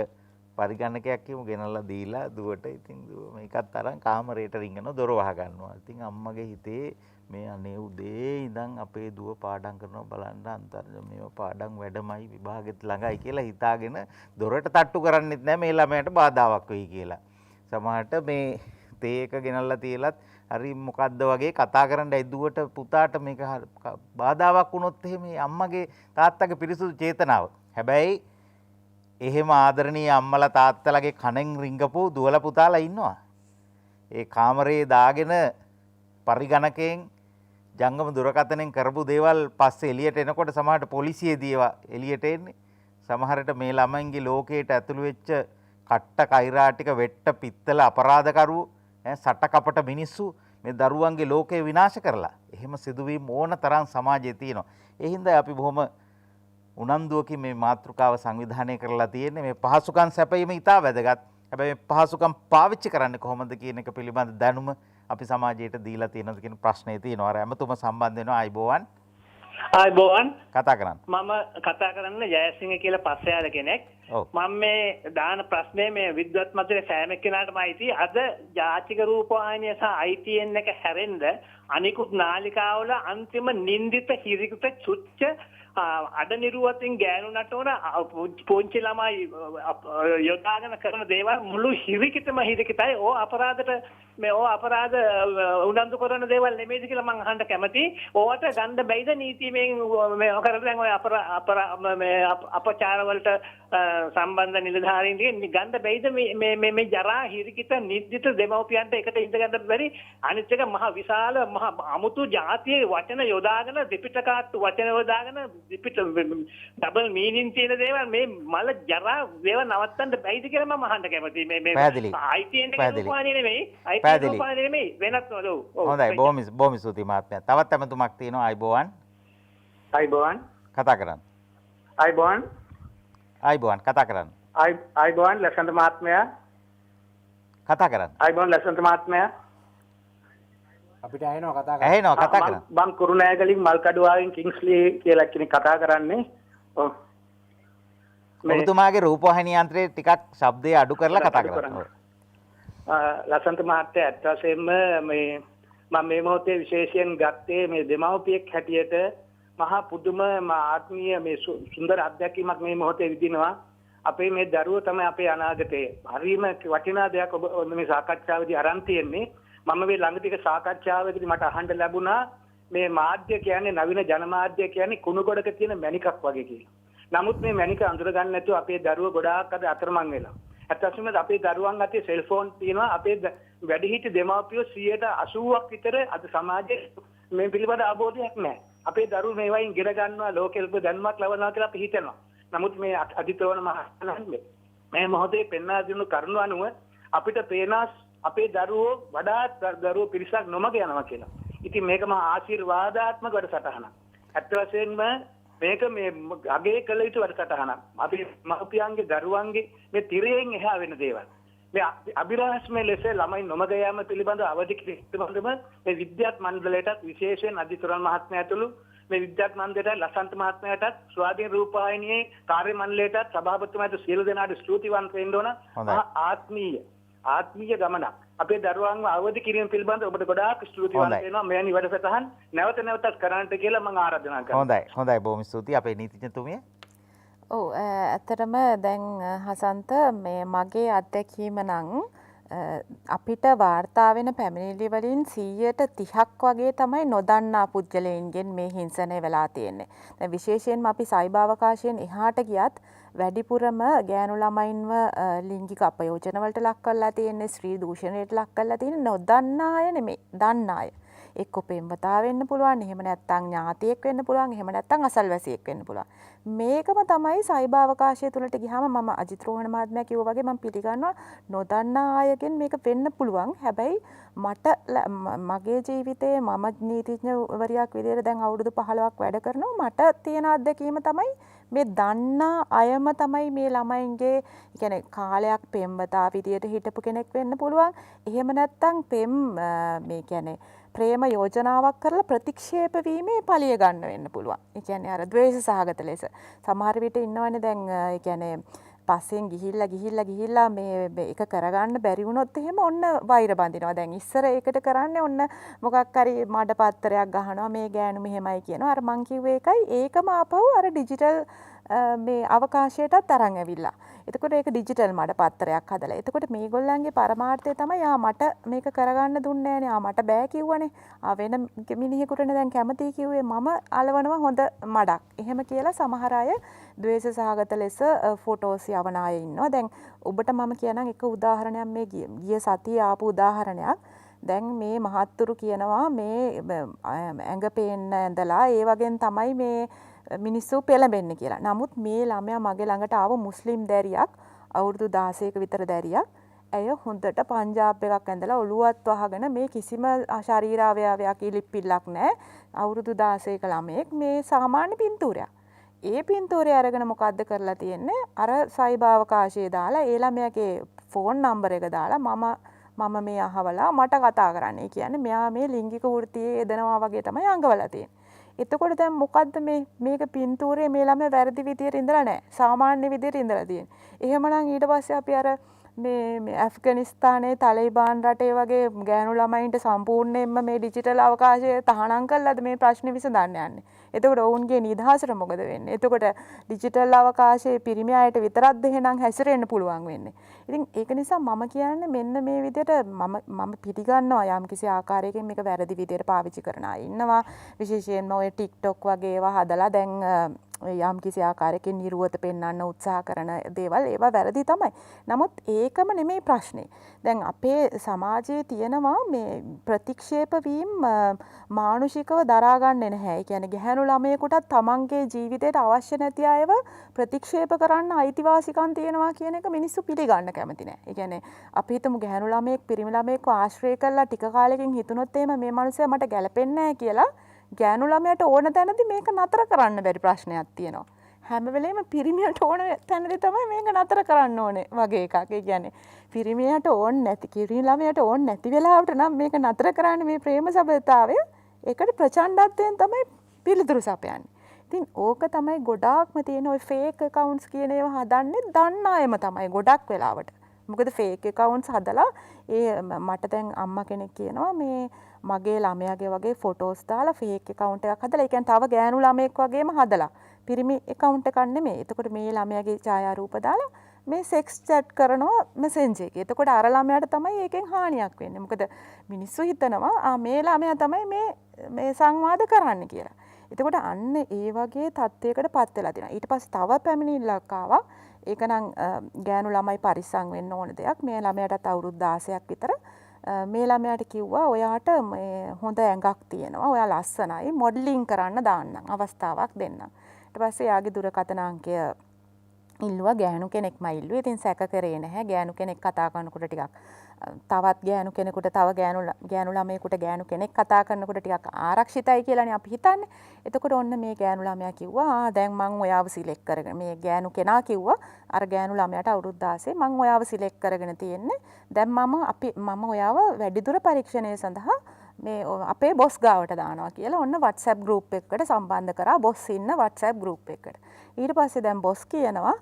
Speaker 2: පරිගණකයක් කියමු ගෙනල්ලා දීලා දුවට ඉතින් දුව මේකත් අරන් කාමරේට රිංගනවා දොර වහ ගන්නවා. ඉතින් අම්මගේ හිතේ මේ අනේ උදේ ඉඳන් අපේ දුව පාඩම් කරනවා බලන්න අන්තර්ජාලය පාඩම් වැඩමයි විභාගෙත් ළඟයි කියලා හිතාගෙන දොරට තට්ටු කරන්නෙත් නැහැ මේ ළමයාට බාධාවක් වෙයි කියලා. සමහරට මේ තේ එක ගෙනල්ලා තියලත් හරි මොකද්ද වගේ කතා කරන්න ඇදුවට පුතාට මේක බාධාවක් වුණොත් එහෙම අම්මගේ තාත්තගේ පිරිසුදු චේතනාව. හැබැයි එහෙම ආදරණීය අම්මලා තාත්තලාගේ කණෙන් රිංගපු දුවලා පුතාලා ඉන්නවා. ඒ කාමරේ දාගෙන පරිගණකයෙන් ජංගම දුරකථනයෙන් කරපු දේවල් පස්සේ එළියට එනකොට සමහරට පොලිසියේදී ඒවා එළියට එන්නේ. සමහරට මේ ළමයින්ගේ ලෝකයට ඇතුළු වෙච්ච කට්ට කෛරා ටික වෙට්ට පිත්තල අපරාධකරුවෝ සට කපට මිනිස්සු මේ දරුවන්ගේ ලෝකය විනාශ කරලා. එහෙම සිදුවීම් ඕන තරම් සමාජයේ තියෙනවා. ඒ හින්දා අපි බොහොම උනන්දුවකින් මේ මාතෘකාව සංවිධානය කරලා තියෙන්නේ. මේ පහසුකම් සැපයීම ඉතා වැදගත්. හැබැයි මේ පහසුකම් පාවිච්චි කරන්නේ කොහොමද කියන එක පිළිබඳ දැනුම අපි සමාජයට දීලා තියෙනවද කියන ප්‍රශ්නේ තියෙනවා. අර ඇමතුම සම්බන්ධ වෙනවා.
Speaker 8: ආයිබෝවන්
Speaker 2: කතා කරන්න.
Speaker 8: මම කතා කරන්න ජයසිංහ කියලා පස්සේ ආල කෙනෙක්. මම මේ දාන ප්‍රශ්නේ මේ විද්වත් මතේ සෑම කෙනාටම අයිති. අද ජාතික රූපවාහිනිය සහ ITN එක හැරෙන්න අනිකුත් නාලිකාවල අන්තිම නින්දිත හිරිකිත චුච්ච අඩ නිරුවතින් ගෑනු නටවන පුංචි ළමයි යොදාගෙන කරන දේවල් මුළු හිරිකිතයි. ඕ අපරාධට මේ ඕ අපරාධ උනන්දු කරන දේවල් නෙමෙයිද කියලා මම අහන්න කැමතියි. ඕවට ගන්න බැයිද නීතියෙන් මේ කරලා දැන් ඔය අපචාර වලට සම්බන්ධ නිලධාරීන්ගෙන් ගන්න බැයිද මේ ජරා හිරිකිත නිද්දිත දෙමව්පියන්ට එකට ඉඳ ගන්න බැරි. අනිත් එක මහ විශාල මහා අමුතු ජාතියේ වචන යොදාගෙන ත්‍රිපිටකාත් වචන යොදාගෙන ඩබල් මීනින් තියෙන දේවල් මේ මල ජරා දේව නවත්තන්න බැයිද කියලා මම අහන්න කැමතියි. මේ ITN එකේ රූපවාහිනිය නෙමෙයි. ITN රූපවාහිනිය නෙමෙයි වෙනත් නේද?
Speaker 2: හොඳයි බොහොම ස්තුතියි මහත්මයා. තවත් ඇමතුමක් තියෙනවා අයිබෝවන්.
Speaker 9: අයිබෝවන්.
Speaker 2: කතා කරන්න. අයිබෝවන් කතා කරන්න.
Speaker 9: අයිබෝවන් ලසන්ත මහත්මයා.
Speaker 2: කතා කරන්න.
Speaker 9: අයිබෝවන් ලසන්ත මහත්මයා.
Speaker 3: අපිට ඇහෙනවා කතා කරන්න.
Speaker 2: ඇහෙනවා කතා කරන්න.
Speaker 9: මම කුරුණෑගලින් මල්කඩුවාවෙන් කිංස්ලි කියලා කෙනෙක් කතා කරන්නේ. ඔව්.
Speaker 2: ඔබතුමාගේ රූපවාහිනී යන්ත්‍රයේ ටිකක් ශබ්දය අඩු කරලා කතා කරන්න.
Speaker 9: ලසන්ත මහත්තයා ඇත්ත වශයෙන්ම මේ මම මේ මොහොතේ විශේෂයෙන් ගත්තේ මේ දෙමව්පියෙක් හැටියට මහා පුදුම ආත්මීය මේ සුන්දර අත්දැකීමක් මේ මොහොතේ විඳිනවා. අපේ මේ දරුවෝ තමයි අපේ අනාගතය. හරිම වටිනා දෙයක් ඔබ මේ සාකච්ඡාවේදී අරන් තියෙන්නේ. මම මේ ළඟ ටික සාකච්ඡාවේදී මට අහන්න ලැබුණා මේ මාධ්‍ය කියන්නේ නවීන ජනමාධ්‍ය කියන්නේ කුණු ගොඩක තියෙන මණිකක් වගේ කියලා. නමුත් මේ මණික අඳුර ගන්න නැතුව අපේ දරුවෝ ගොඩාක් අද අතරමං වෙලා. ඇත්තටම අපේ දරුවන් අතේ සෙල්ෆෝන් තියෙනවා. අපේ වැඩිහිටි දෙමාපියෝ 80ක් විතර අද සමාජයේ මේ පිළිබඳ අවබෝධයක් නැහැ. අපේ දරුවෝ මේ වයින් ගෙර ගන්නවා ලෝකෙල්ප දැනුමක් ලබනවා කියලා අපි හිතනවා. නමුත් මේ අදිතවන මහත්මයා මේ මොහොතේ පෙන්වා දෙනු කරුණ අනුව අපිට පේනවා අපේ දරුවෝ වඩාත් දරුවෝ පිරිසක් නොමග යනවා කියලා. ඉතින් මේක මහා ආශිර්වාදාත්මක වැඩසටහනක්. ඇත්ත වශයෙන්ම මේක මේ අගේ කළ යුතු වැඩසටහනක්. අපි මව්පියන්ගේ දරුවන්ගේ මේ තිරයෙන් එහා වෙන දේවල්. මේ අභිරහස්මේ ලෙස ළමයි නොමග යාම පිළිබඳ අවධි පිළිබඳව මේ විද්‍යාත් මණ්ඩලයටත් විශේෂයෙන් අධිතුරන් මහත්මයා ඇතුළු මේ විද්‍යාත් මණ්ඩලයට ලසන්ත මහත්මයාටත් ස්වාධීන රූපවාහිනියේ කාර්ය මණ්ඩලයටත් සභාපතිතුමාට සියලු දෙනාට ස්තුතිවන්ත වෙන්න ඕන. ආත්මීය ගමනක්. අපේ දරුවන්ව අවදි කිරීම පිළිබඳව ඔබට ගොඩාක් ස්තුතිවන්ත වෙනවා. මෙවැනි වැඩසටහන් නැවත නැවතත් කරන්නට කියලා මම ආරාධනා කරනවා.
Speaker 2: හොඳයි බොහොම ස්තුතියි අපේ නීතිඥතුමිය.
Speaker 4: ඔව් ඇත්තටම දැන් හසන්ත මේ මගේ අත්දැකීම නම් අපිට වාර්තා වෙන පැමිණිලි වලින් 30% වගේ තමයි නොදන්නා පුද්ගලයන්ගෙන් මේ හිංසනය වෙලා තියෙන්නේ. දැන් විශේෂයෙන්ම අපි සයිබාවකාශයෙන් එහාට ගියත් වැඩිපුරම ගෑනු ළමයින්ව ලිංගික අපයෝජන වලට ලක් කරලා තියෙන්නේ, ස්ත්‍රී දූෂණයට ලක් කරලා තියෙන්නේ නොදන්නා අය නෙමෙයි, දන්නා අය. එක්ක පෙම්වතා වෙන්න පුළුවන්, එහෙම නැත්නම් ඥාතියෙක් වෙන්න පුළුවන්, එහෙම නැත්නම් අසල්වැසියෙක් වෙන්න පුළුවන්. මේකම තමයි සයිබාවකාශය තුලට ගියාම මම අජිත් රෝහණ මහත්මයා කිව්වා වගේ මම පිළිගන්නවා නොදන්නා අයගෙන් මේක වෙන්න පුළුවන්. හැබැයි මට මගේ ජීවිතයේ මම නීතිඥවරියක් විදිහට දැන් අවුරුදු 15ක් වැඩ කරනවා. මට තියෙන අත්දැකීම තමයි මේ දන්නා අයම තමයි මේ ළමයින්ගේ කියන්නේ කාලයක් පෙම්වතා විදියට හිටපු කෙනෙක් වෙන්න පුළුවන්. එහෙම නැත්නම් මේ කියන්නේ ප්‍රේම යෝජනාවක් කරලා ප්‍රතික්ෂේප වීමේ පලිය ගන්න වෙන්න පුළුවන්. ඒ කියන්නේ අර ද්වේෂ සහගත ලෙස. සමහර විට ඉන්නවනේ දැන් ඒ කියන්නේ පස්සෙන් ගිහිල්ලා මේ එක කරගන්න බැරි වුණොත් එහෙම ඔන්න වෛර බඳිනවා. දැන් ඉස්සර ඒකට කරන්නේ ඔන්න මොකක් හරි මඩ පත්තරයක් ගහනවා මේ ගෑනු මෙහෙමයි කියනවා. අර මං කිව්වේ එකයි ඒකම ආපහු අර ඩිජිටල් මේ අවකාශයටත් අරන් ඇවිල්ලා. එතකොට ඒක ඩිජිටල් මඩ පත්තරයක් හදලා. එතකොට මේගොල්ලන්ගේ පරමාර්ථය තමයි මට මේක කරගන්න දුන්නේ නෑනේ. මට බෑ කිව්වනේ. වෙන මිනිහෙකුටනේ දැන් කැමතියි කිව්වේ මම අලවනවා හොඳ මඩක්. එහෙම කියලා සමහර අය ද්වේෂ සහගත ලෙස ෆොටෝස් යවන අය ඉන්නවා. දැන් ඔබට මම කියනම් එක උදාහරණයක් මේ ගිය සතියේ ආපු උදාහරණයක්. දැන් මේ මහත්තුරු කියනවා මේ ඇඟ පේන්න ඇඳලා ඒ වගේන් තමයි මේ මිනිස්සු පෙළඹෙන්නේ කියලා. නමුත් මේ ළමයා මගේ ළඟට ආව මුස්ලිම් දැරියක් අවුරුදු 16ක විතර දැරියක්. ඇය හොඳට පංජාබ් එකක් ඇඳලා ඔළුවත් වහගෙන මේ කිසිම ශරීර අවයවයක් ඉලිප්පිල්ලක් නැහැ. අවුරුදු 16ක ළමයෙක් මේ සාමාන්‍ය පින්තූරයක්. ඒ පින්තූරය අරගෙන මොකද්ද කරලා තියෙන්නේ? අර සයිබාවකාශයේ දාලා ඒ ළමයාගේ ෆෝන් නම්බර් එක දාලා මම මේ අහවලා මට කතා කරන්න. ඒ කියන්නේ මෙයා මේ ලිංගික වෘත්තියේ යෙදෙනවා වගේ තමයි අංගවලා තියෙන්නේ. එතකොට දැන් මොකද්ද මේක පින්තූරේ මේ ළමයා වැරදි විදියට ඉඳලා නැහැ. සාමාන්‍ය විදියට ඉඳලා තියෙන්නේ. එහෙමනම් ඊට පස්සේ අපි අර මේ ඇෆ්ගනිස්තානයේ තලිබාන් රටේ වගේ ගෑනු ළමයින්ට සම්පූර්ණයෙන්ම මේ ඩිජිටල් අවකාශය තහනම් කළාද මේ ප්‍රශ්නේ විසඳන්න යන්නේ. එතකොට ඔවුන්ගේ නිදහසට මොකද වෙන්නේ? එතකොට ඩිජිටල් අවකාශයේ පිරිමි අයට විතරක්ද එහෙනම් හැසිරෙන්න පුළුවන් වෙන්නේ. ඉතින් ඒක නිසා මම කියන්නේ මෙන්න මේ විදිහට මම පිළිගන්නවා යම්කිසි ආකාරයකින් මේක වැරදි විදිහට පාවිච්චි කරන අය ඉන්නවා. විශේෂයෙන්ම ඔය TikTok වගේ ඒවා හදලා දැන් යම් කිසි ආකාරයකින් නිරුවත පෙන්වන්න උත්සාහ කරන දේවල් ඒවා වැරදි තමයි. නමුත් ඒකම නෙමෙයි ප්‍රශ්නේ. දැන් අපේ සමාජයේ තියෙනවා මේ ප්‍රතික්ෂේප වීම මානුෂිකව දරා ගන්නෙ නැහැ. ඒ කියන්නේ ගැහැණු ළමයෙකුටත් තමන්ගේ ජීවිතයට අවශ්‍ය නැති අයව ප්‍රතික්ෂේප කරන්න අයිතිවාසිකම් තියෙනවා කියන එක මිනිස්සු පිළිගන්න කැමති නැහැ. ඒ කියන්නේ අපි හිතමු ගැහැණු ළමයෙක් පිරිමි ළමයෙක්ව ආශ්‍රය කරලා ටික කාලෙකින් හිතුනොත් එහෙම මේ මනුස්සයා මට ගැලපෙන්නේ නැහැ කියලා ගෑනු ළමයට ඕන තැනදී මේක නතර කරන්න බැරි ප්‍රශ්නයක් තියෙනවා. හැම වෙලේම පිරිමියට ඕන තැනදී තමයි මේක නතර කරන්න ඕනේ වගේ එකක්. ඒ කියන්නේ පිරිමියට ඕන නැති කිරි ළමයට ඕන නැති වෙලාවට නම් මේක නතර කරන්න මේ ප්‍රේම සබඳතාවය ඒකට ප්‍රචණ්ඩත්වයෙන් තමයි පිළිතුරු සපයන්නේ. ඉතින් ඕක තමයි ගොඩාක්ම තියෙන ওই ෆේක් accounts කියන ඒවා හදන්නේ දන්න අයම තමයි ගොඩක් වෙලාවට. මොකද ෆේක් accounts හදලා මට දැන් අම්මා කෙනෙක් කියනවා මේ මගේ ළමයාගේ වගේ ෆොටෝස් දාලා ෆේක් account එකක් හදලා ඒ කියන්නේ තව ගෑනු ළමයෙක් වගේම හදලා පිරිමි account එකක් නෙමෙයි. එතකොට මේ ළමයාගේ ඡායාරූප දාලා මේ සෙක්ස් chat කරනවා messenger එකේ. එතකොට අර ළමයාට තමයි ඒකෙන් හානියක් වෙන්නේ. මොකද මිනිස්සු හිතනවා මේ ළමයා තමයි මේ සංවාද කරන්න කියලා. එතකොට අන්න ඒ වගේ තත්ත්වයකට පත් වෙලා තියෙනවා. ඊට පස්සේ තව පැමිණිල්ලක් ආවා. ඒක නම් ගෑනු ළමයි පරිස්සම් වෙන්න ඕන දෙයක්. මේ ළමයාටත් අවුරුදු 16ක් විතර මේ ළමයාට කිව්වා ඔයාට මේ හොඳ ඇඟක් තියෙනවා. ඔයා ලස්සනයි. මොඩලින් කරන්න දාන්නම්. අවස්ථාවක් දෙන්නම්. ඊට පස්සේ යාගේ දුරකථන අංකය ඉල්ලුවා ගෑනු කෙනෙක්ම ඉල්ලුවේ. ඉතින් සැක කරේ නැහැ. ගෑනු කෙනෙක් කතා කරනකොට ටිකක් තවත් ගෑනු කෙනෙකුට තව ගෑනු ළමයෙකුට ගෑනු කෙනෙක් කතා කරනකොට ටිකක් ආරක්ෂිතයි කියලානේ අපි හිතන්නේ. එතකොට ඔන්න මේ ගෑනු ළමයා කිව්වා දැන් මං ඔයාව සිලෙක්ට් කරගෙන මේ ගෑනු කෙනා කිව්වා අර ගෑනු ළමයාට අවුරුදු 16 මං ඔයාව සිලෙක්ට් කරගෙන තියෙන්නේ. දැන් මම ඔයාව වැඩිදුර පරීක්ෂණය සඳහා මේ අපේ බොස් ගාවට දානවා කියලා ඔන්න WhatsApp group එකකට සම්බන්ධ කරා බොස් ඉන්න WhatsApp group එකකට. ඊට පස්සේ දැන් බොස් කියනවා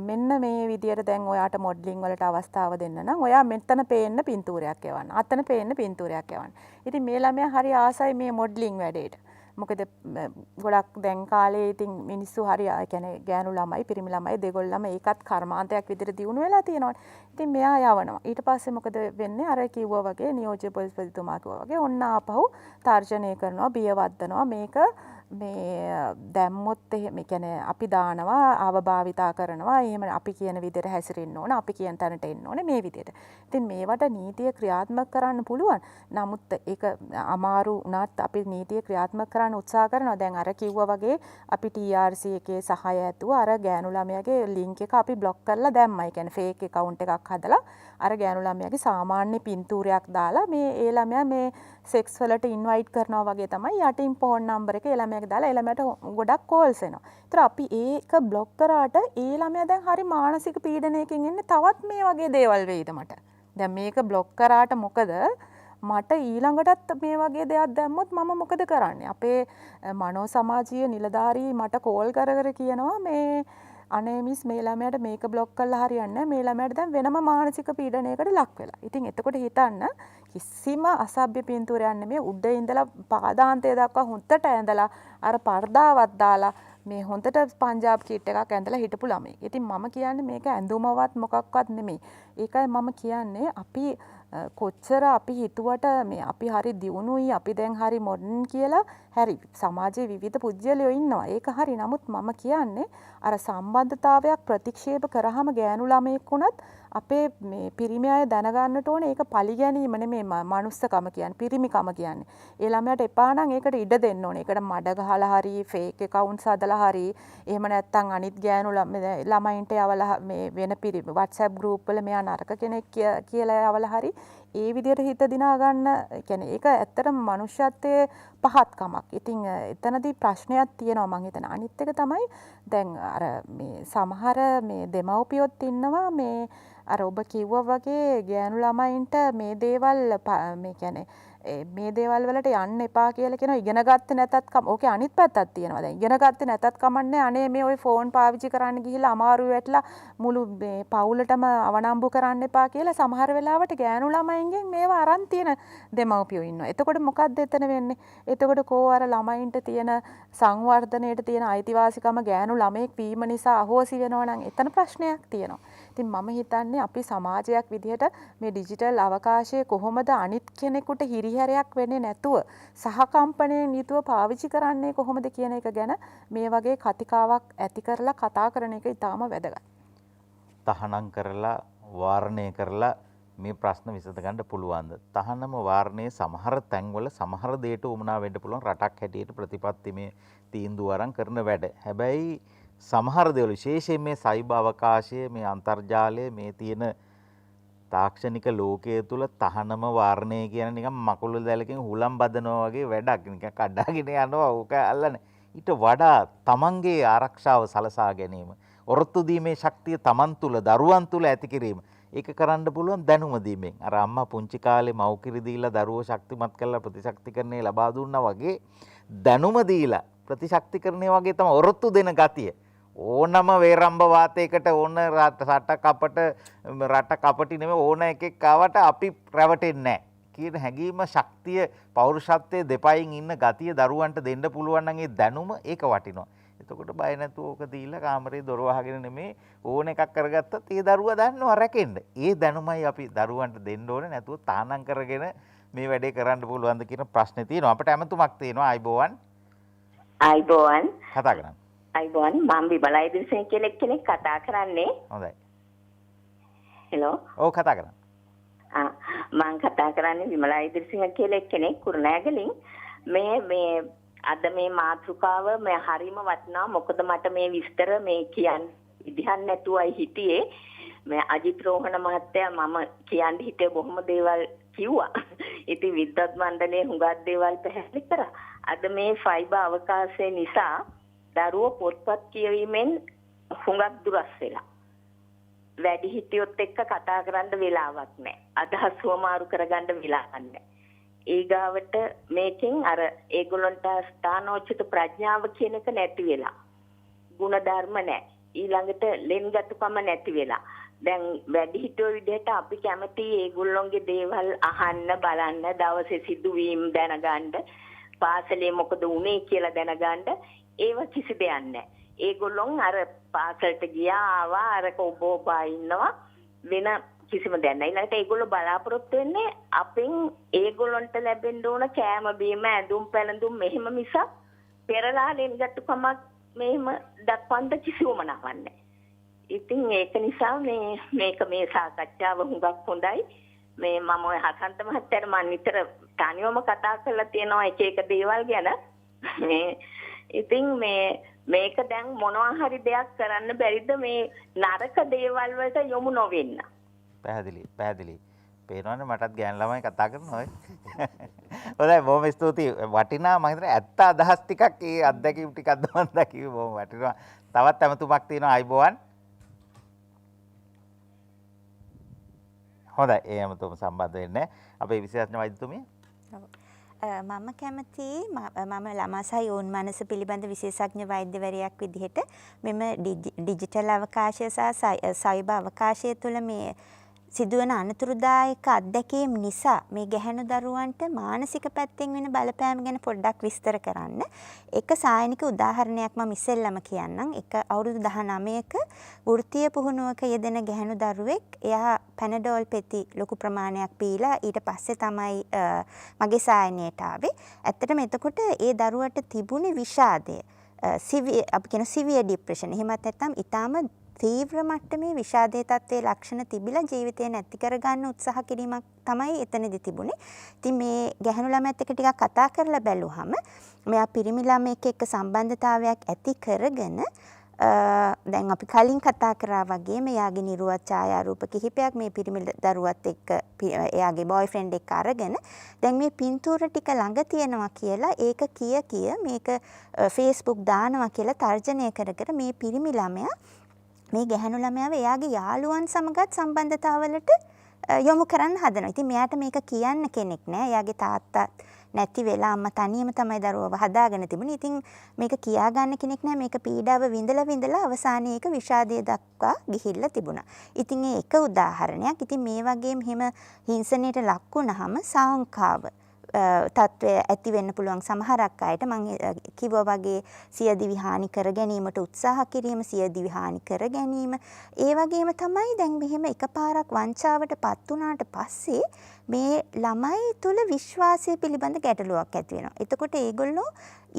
Speaker 4: මෙන්න මේ විදියට දැන් ඔයාට මොඩලින් වලට අවස්ථාව දෙන්න නම් ඔයා මෙතන පේන්න පින්තූරයක් එවන්න. අතන පේන්න පින්තූරයක් එවන්න. ඉතින් මේ ළමයා හරි ආසයි මේ මොඩලින් වැඩේට. මොකද ගොඩක් දැන් කාලේ ඉතින් මිනිස්සු හරි කියන්නේ ගෑනු ළමයි පිරිමි ළමයි දෙගොල්ලම ඒකත් කර්මාන්තයක් විදිහට දියුණු වෙලා තියෙනවානේ. ඉතින් මෙයා යවනවා. ඊට පස්සේ මොකද වෙන්නේ? අර කිව්වා වගේ නියෝජ්‍ය පොලිස්පතිතුමා කිව්වා වගේ ඔන්න ආපහු තර්ජනය කරනවා, බියවද්දනවා. මේක මේ දැම්මොත් එහෙම කියන්නේ අපි දානවා අවභාවිතා කරනවා එහෙම අපි කියන විදිහට හැසිරෙන්න ඕන අපි කියන තැනට එන්න ඕනේ මේ විදිහට. ඉතින් මේවට නීතිය ක්‍රියාත්මක කරන්න පුළුවන්. නමුත් ඒක අමාරු වුණත් අපි නීතිය ක්‍රියාත්මක කරන්න උත්සාහ කරනවා. දැන් අර කිව්වා වගේ අපි TRC එකේ සහාය ඇතුව අර ගෑනු ළමයාගේ ලින්ක් එක අපි බ්ලොක් කරලා දැම්මා. ඒ කියන්නේ ෆේක් account එකක් හදලා අර ගෑනු ළමයාගේ සාමාන්‍ය පින්තූරයක් දාලා මේ ඒ ළමයා මේ සෙක්ස් වලට ඉන්වයිට් කරනවා වගේ තමයි යටින් ෆෝන් නම්බර් එක ඒ ළමයාගේ දාලා ඒ ළමයාට ගොඩක් කෝල්ස් එනවා. ඒතර අපි ඒක බ්ලොක් කරාට ඒ ළමයා දැන් හරි මානසික පීඩනයකින් ඉන්නේ. තවත් මේ වගේ දේවල් වෙයිද මට? දැන් මේක බ්ලොක් කරාට මොකද මට ඊළඟටත් මේ වගේ දෙයක් දැම්මොත් මම මොකද කරන්නේ? අපේ මනෝ සමාජීය නිලධාරී මට කෝල් කර කියනවා මේ අනේ මිස් මේ ළමයාට මේක බ්ලොක් කරලා හරියන්නේ නැහැ. මේ ළමයාට දැන් වෙනම මානසික පීඩනයකට ලක් වෙලා. ඉතින් එතකොට හිතන්න කිසිම අසභ්‍ය පින්තූරයක් නෙමෙයි උඩ ඉඳලා පාදාන්තය දක්වා හොඳට ඇඳලා අර පර්දාවක් දාලා මේ හොඳට පංජාබ් කිට් එකක් ඇඳලා හිටපු ළමයි. ඉතින් මම කියන්නේ මේක ඇඳුමවත් මොකක්වත් නෙමෙයි. ඒකයි මම කියන්නේ අපි කොච්චර අපි හිතුවට මේ අපි හරි දියුණුයි අපි දැන් හරි මොඩර්න් කියලා හරි සමාජයේ විවිධ පුජ්‍යලයෝ ඉන්නවා. ඒක හරි. නමුත් මම කියන්නේ අර සම්බන්ධතාවයක් ප්‍රතික්ෂේප කරාම ගෑනු ළමයෙක් වුණත් අපේ මේ පිරිමි අය දැනගන්නට ඕනේ ඒක පරිගැනීම නෙමෙයි මනුස්සකම කියන්නේ පිරිමිකම කියන්නේ. ඒ ළමයාට එපා නම් ඒකට ඉඩ දෙන්න ඕනේ. ඒකට මඩ ගහලා හරි ෆේක් accounts හදලා හරි එහෙම නැත්නම් අනිත් ගෑනු ළමයින්ට යවලා මේ වෙන පිරිමි WhatsApp group වල මෙයා නරක කෙනෙක් කියලා යවලා හරි ඒ විදිහට හිත දිනා ගන්න කියන්නේ ඒක ඇත්තටම මනුෂ්‍යත්වයේ පහත්කමක්. ඉතින් එතනදී ප්‍රශ්නයක් තියෙනවා මං හිතන. අනිත් එක තමයි දැන් අර මේ සමහර මේ දෙමව්පියොත් ඉන්නවා මේ අර ඔබ කිව්වා වගේ ගෑනු ළමයින්ට මේ දේවල් මේ කියන්නේ මේ දේවල් වලට යන්න එපා කියලා කියනවා. ඉගෙන ගත්තේ නැතත් ඕකේ අනිත් පැත්තක් තියෙනවා. දැන් ඉගෙන ගත්තේ නැතත් කමන්නේ අනේ මේ ওই ෆෝන් පාවිච්චි කරන්න ගිහිල්ලා අමාරු වෙట్లా මුළු මේ පවුලටම අවනම්බු කරන්න එපා කියලා සමහර වෙලාවට ගෑනු ළමයින්ගෙන් මේවා අරන් තියෙන දෙමව්පියෝ ඉන්නවා. එතකොට මොකක්ද එතන වෙන්නේ? එතකොට කෝ අර ළමයින්ට තියෙන සංවර්ධනයට තියෙන අයිතිවාසිකම ගෑනු ළමයෙක් වීම නිසා අහෝසි වෙනවා නම් එතන ප්‍රශ්නයක් තියෙනවා. ඉතින් මම හිතන්නේ අපි සමාජයක් විදිහට මේ ඩිජිටල් අවකාශය කොහොමද අනිත් කෙනෙකුට හිරිහැරයක් වෙන්නේ නැතුව සහකම්පනයෙන් යුතුව පාවිච්චි කරන්නේ කොහොමද කියන එක ගැන මේ වගේ කතිකාවක් ඇති කරලා කතා කරන එක ඉතාම වැදගත්.
Speaker 2: තහනම් කරලා වාරණය කරලා මේ ප්‍රශ්න විසඳ ගන්න පුළුවන්ද? තහනම වාරණයේ සමහර තැන්වල සමහර දේට උමනා වෙන්න පුළුවන් රටක් හැටියට ප්‍රතිපත්තිමේ තීන්දුව අරන් කරන වැඩ. හැබැයි සමහර දේවල් විශේෂයෙන් මේ සයිබර් අවකාශයේ මේ අන්තර්ජාලයේ මේ තියෙන තාක්ෂණික ලෝකයේ තුල තහනම වාරණය කියන නිකන් මකුළු දැලකින් හුලම් බදනවා වගේ වැඩක්. නිකන් කඩාගෙන යනවා ඕක අල්ලන්නේ. ඊට වඩා තමන්ගේ ආරක්ෂාව සලසා ගැනීම, ඔරොත්තු දීමේ ශක්තිය තමන් තුල, දරුවන් තුල ඇති කිරීම. ඒක කරන්න පුළුවන් දැනුම දීමෙන්. අර අම්මා පුංචි කාලේ මව්කිරි දීලා දරුවෝ ශක්තිමත් කරලා ප්‍රතිශක්තිකරණය ලබා දුන්නා වගේ දැනුම දීලා ප්‍රතිශක්තිකරණය වගේ තමයි ඔරොත්තු දෙන ගතිය. ඕනම වේරම්බ වාතයකට ඕන රට කපටි නෙමෙයි ඕන එකෙක් ආවට අපි රැවටෙන්නේ නැහැ කියන හැඟීම, ශක්තිය, පෞරුෂත්වයේ දෙපයින් ඉන්න ගතිය දරුවන්ට දෙන්න පුළුවන් නම් ඒ දැනුම ඒක වටිනවා. එතකොට බය නැතුව ඕක දීලා කාමරේ දොර වහගෙන නෙමෙයි ඕන එකක් කරගත්තත් ඒ දරුවා දන්නවා රැකෙන්න. ඒ දැනුමයි අපි දරුවන්ට දෙන්න ඕනේ. නැතුව තානම් කරගෙන මේ වැඩේ කරන්න පුළුවන්ද කියන ප්‍රශ්නේ තියෙනවා. අපිට ඇමතුමක් තියෙනවා. අයිබෝවන්.
Speaker 10: අයිබෝවන්.
Speaker 2: කතා කරන්න.
Speaker 10: අයිබෝවන්. මම විමලා ඉදිරියෙන් කෙනෙක් කතා කරන්නේ.
Speaker 2: හොඳයි.
Speaker 10: හෙලෝ.
Speaker 2: ඔව් කතා කරන්න.
Speaker 10: මම කතා කරන්නේ විමලා ඉදිරිසිංහ කියලා කෙනෙක් කුරුණෑගලින්. මේ අද මේ මාතෘකාව මේ හරීම වටිනවා. මොකද මට මේ විස්තර මේ කියන්න විදිහක් නැතුවයි හිටියේ. මේ අජිත් රෝහණ මහත්තයා මම කියන්න හිතේ බොහොම දේවල් කිව්වා. ඉතින් විද්වත් මණ්ඩලයේ හුඟක් දේවල් පැහැදිලි කරා. අද මේ ෆයිබර් අවකාශය නිසා දරුවෝ පොත්පත් කියවීමෙන් හුඟක් දුරස් වෙලා. වැඩි හිටියොත් එක්ක කතා කරන්න වෙලාවක් නැහැ. අදහස් වමාරු කරගන්න වෙලාවක් නැහැ. ඊගාවට මේකෙන් අර ඒගොල්ලන්ට ස්ථානෝචිත ප්‍රඥාව කියන එක නැති වෙලා. ಗುಣධර්ම නැහැ. ඊළඟට ලෙන්ගතුකම නැති වෙලා. දැන් වැඩි හිටියෝ විදිහට අපි කැමති ඒගොල්ලොන්ගේ දේවල් අහන්න බලන්න දවසේ සිදුවීම් දැනගන්න පාසලේ මොකද වුනේ කියලා දැනගන්න ඒව කිසි දෙයක් නැහැ. ඒගොල්ලොන් අර පාසලට ගියා ආවා අරක ඔබෝබා ඉන්නවා වෙන කිසිම දෙයක් නැහැ. ඊළඟට ඒගොල්ලෝ බලාපොරොත්තු වෙන්නේ අපෙන් ඒගොල්ලොන්ට ලැබෙන්න ඕන කෑම බීම ඇඳුම් පැළඳුම් මෙහෙම මිසක් පෙරලා ලෙන්ගතුකමක් මෙහෙම දක්වන්න කිසිවම නැහැ. ඉතින් ඒක නිසා මේක මේ සාකච්ඡාව හුඟක් හොඳයි. මේ මම ඔය හසන්ත මහත්තයාට මම නිතර තනියම කතා කරලා තියෙනවා එක එක දේවල් ගැන. ඉතින් මේක දැන් මොනවා හරි දෙයක් කරන්න බැරිද මේ නරක දේවල් වලට යොමු නොවෙන්න.
Speaker 2: පැහැදිලි. පේනවනේ මටත් ගෑන් ළමයි කතා කරනවා. හොඳයි බොහොම ස්තුතියි. වටිනා මම හිතන්නේ ඇත්ත අදහස් ටිකක් ඒ අත්දැකීම් ටිකක් දවන්න කිව්ව බොහොම වටිනවා. තවත් ඇමතුමක් තියෙනවා. අයිබෝවන්. හොඳයි ඒ ඇමතුම සම්බන්ධ වෙන්නේ අපේ විශේෂඥ වෛද්‍යතුමිය.
Speaker 5: මම කැමති මම ළමා සහ යෝන් මනස පිළිබඳ විශේෂඥ වෛද්‍යවරයෙක් විදිහට මෙම ඩිජිටල් අවකාශය සහ සයිබර් අවකාශය තුළ මේ සිදුවන අනතුරුදායක අත්දැකීම් නිසා මේ ගැහැණු දරුවන්ට මානසික පැත්තෙන් වෙන බලපෑම ගැන පොඩ්ඩක් විස්තර කරන්න. එක සායනික උදාහරණයක් මම ඉස්සෙල්ලම කියන්නම්. එක අවුරුදු 19ක වෘත්තීය පුහුණුවක යෙදෙන ගැහැණු දරුවෙක් එයා පැනඩෝල් පෙති ලොකු ප්‍රමාණයක් පීලා ඊට පස්සේ තමයි මගේ සායනයට ආවේ. ඇත්තටම එතකොට ඒ දරුවට තිබුණේ විෂාදය. අපි කියන සිවියර් ડિප්‍රෙෂන්. එහෙමත් නැත්නම් ඊටාම තීව්‍ර මට්ටමේ විෂාදයේ තත්ත්වයේ ලක්ෂණ තිබිලා ජීවිතය නැති කරගන්න උත්සාහ කිරීමක් තමයි එතනදී තිබුණේ. ඉතින් මේ ගැහැණු ළමයිත් එක්ක ටිකක් කතා කරලා බැලුවහම මෙයා පිරිමි ළමයෙක් එක්ක සම්බන්ධතාවයක් ඇති කරගෙන දැන් අපි කලින් කතා කරා වගේ මෙයාගේ නිරුවත් ඡායාරූප කිහිපයක් මේ පිරිමි දරුවත් එක්ක එයාගේ බොයිෆ්‍රෙන්ඩ් එක්ක අරගෙන දැන් මේ පින්තූර ටික ළඟ තියෙනවා කියලා ඒක කිය මේක Facebook දානවා කියලා තර්ජනය කර මේ පිරිමි ළමයා මේ ගැහැණු ළමයාව එයාගේ යාළුවන් සමගත් සම්බන්ධතාවලට යොමු කරන්න හදනවා. ඉතින් මෙයාට මේක කියන්න කෙනෙක් නැහැ. එයාගේ තාත්තා නැති වෙලා අම්මා තනියම තමයි දරුවව හදාගෙන තිබුණේ. ඉතින් මේක කියා ගන්න කෙනෙක් නැහැ. මේක පීඩාව විඳලා අවසානයේ ඒක විෂාදයේ දක්වා ගිහිල්ලා තිබුණා. ඉතින් ඒ එක උදාහරණයක්. ඉතින් මේ වගේ මෙහෙම හිංසනයට ලක් වුණාම සාංකාව තත්ත්වය ඇති වෙන්න පුළුවන් සමහරක් අයට. මම කිව්වා වගේ සියදිවි හානි කර ගැනීමට උත්සාහ කිරීම, සියදිවි හානි කර ගැනීම. ඒ වගේම තමයි දැන් මෙහෙම එකපාරක් වංචාවටපත් වුණාට පස්සේ මේ ළමයි තුල විශ්වාසය පිළිබඳ ගැටලුවක් ඇති වෙනවා. එතකොට ඒගොල්ලෝ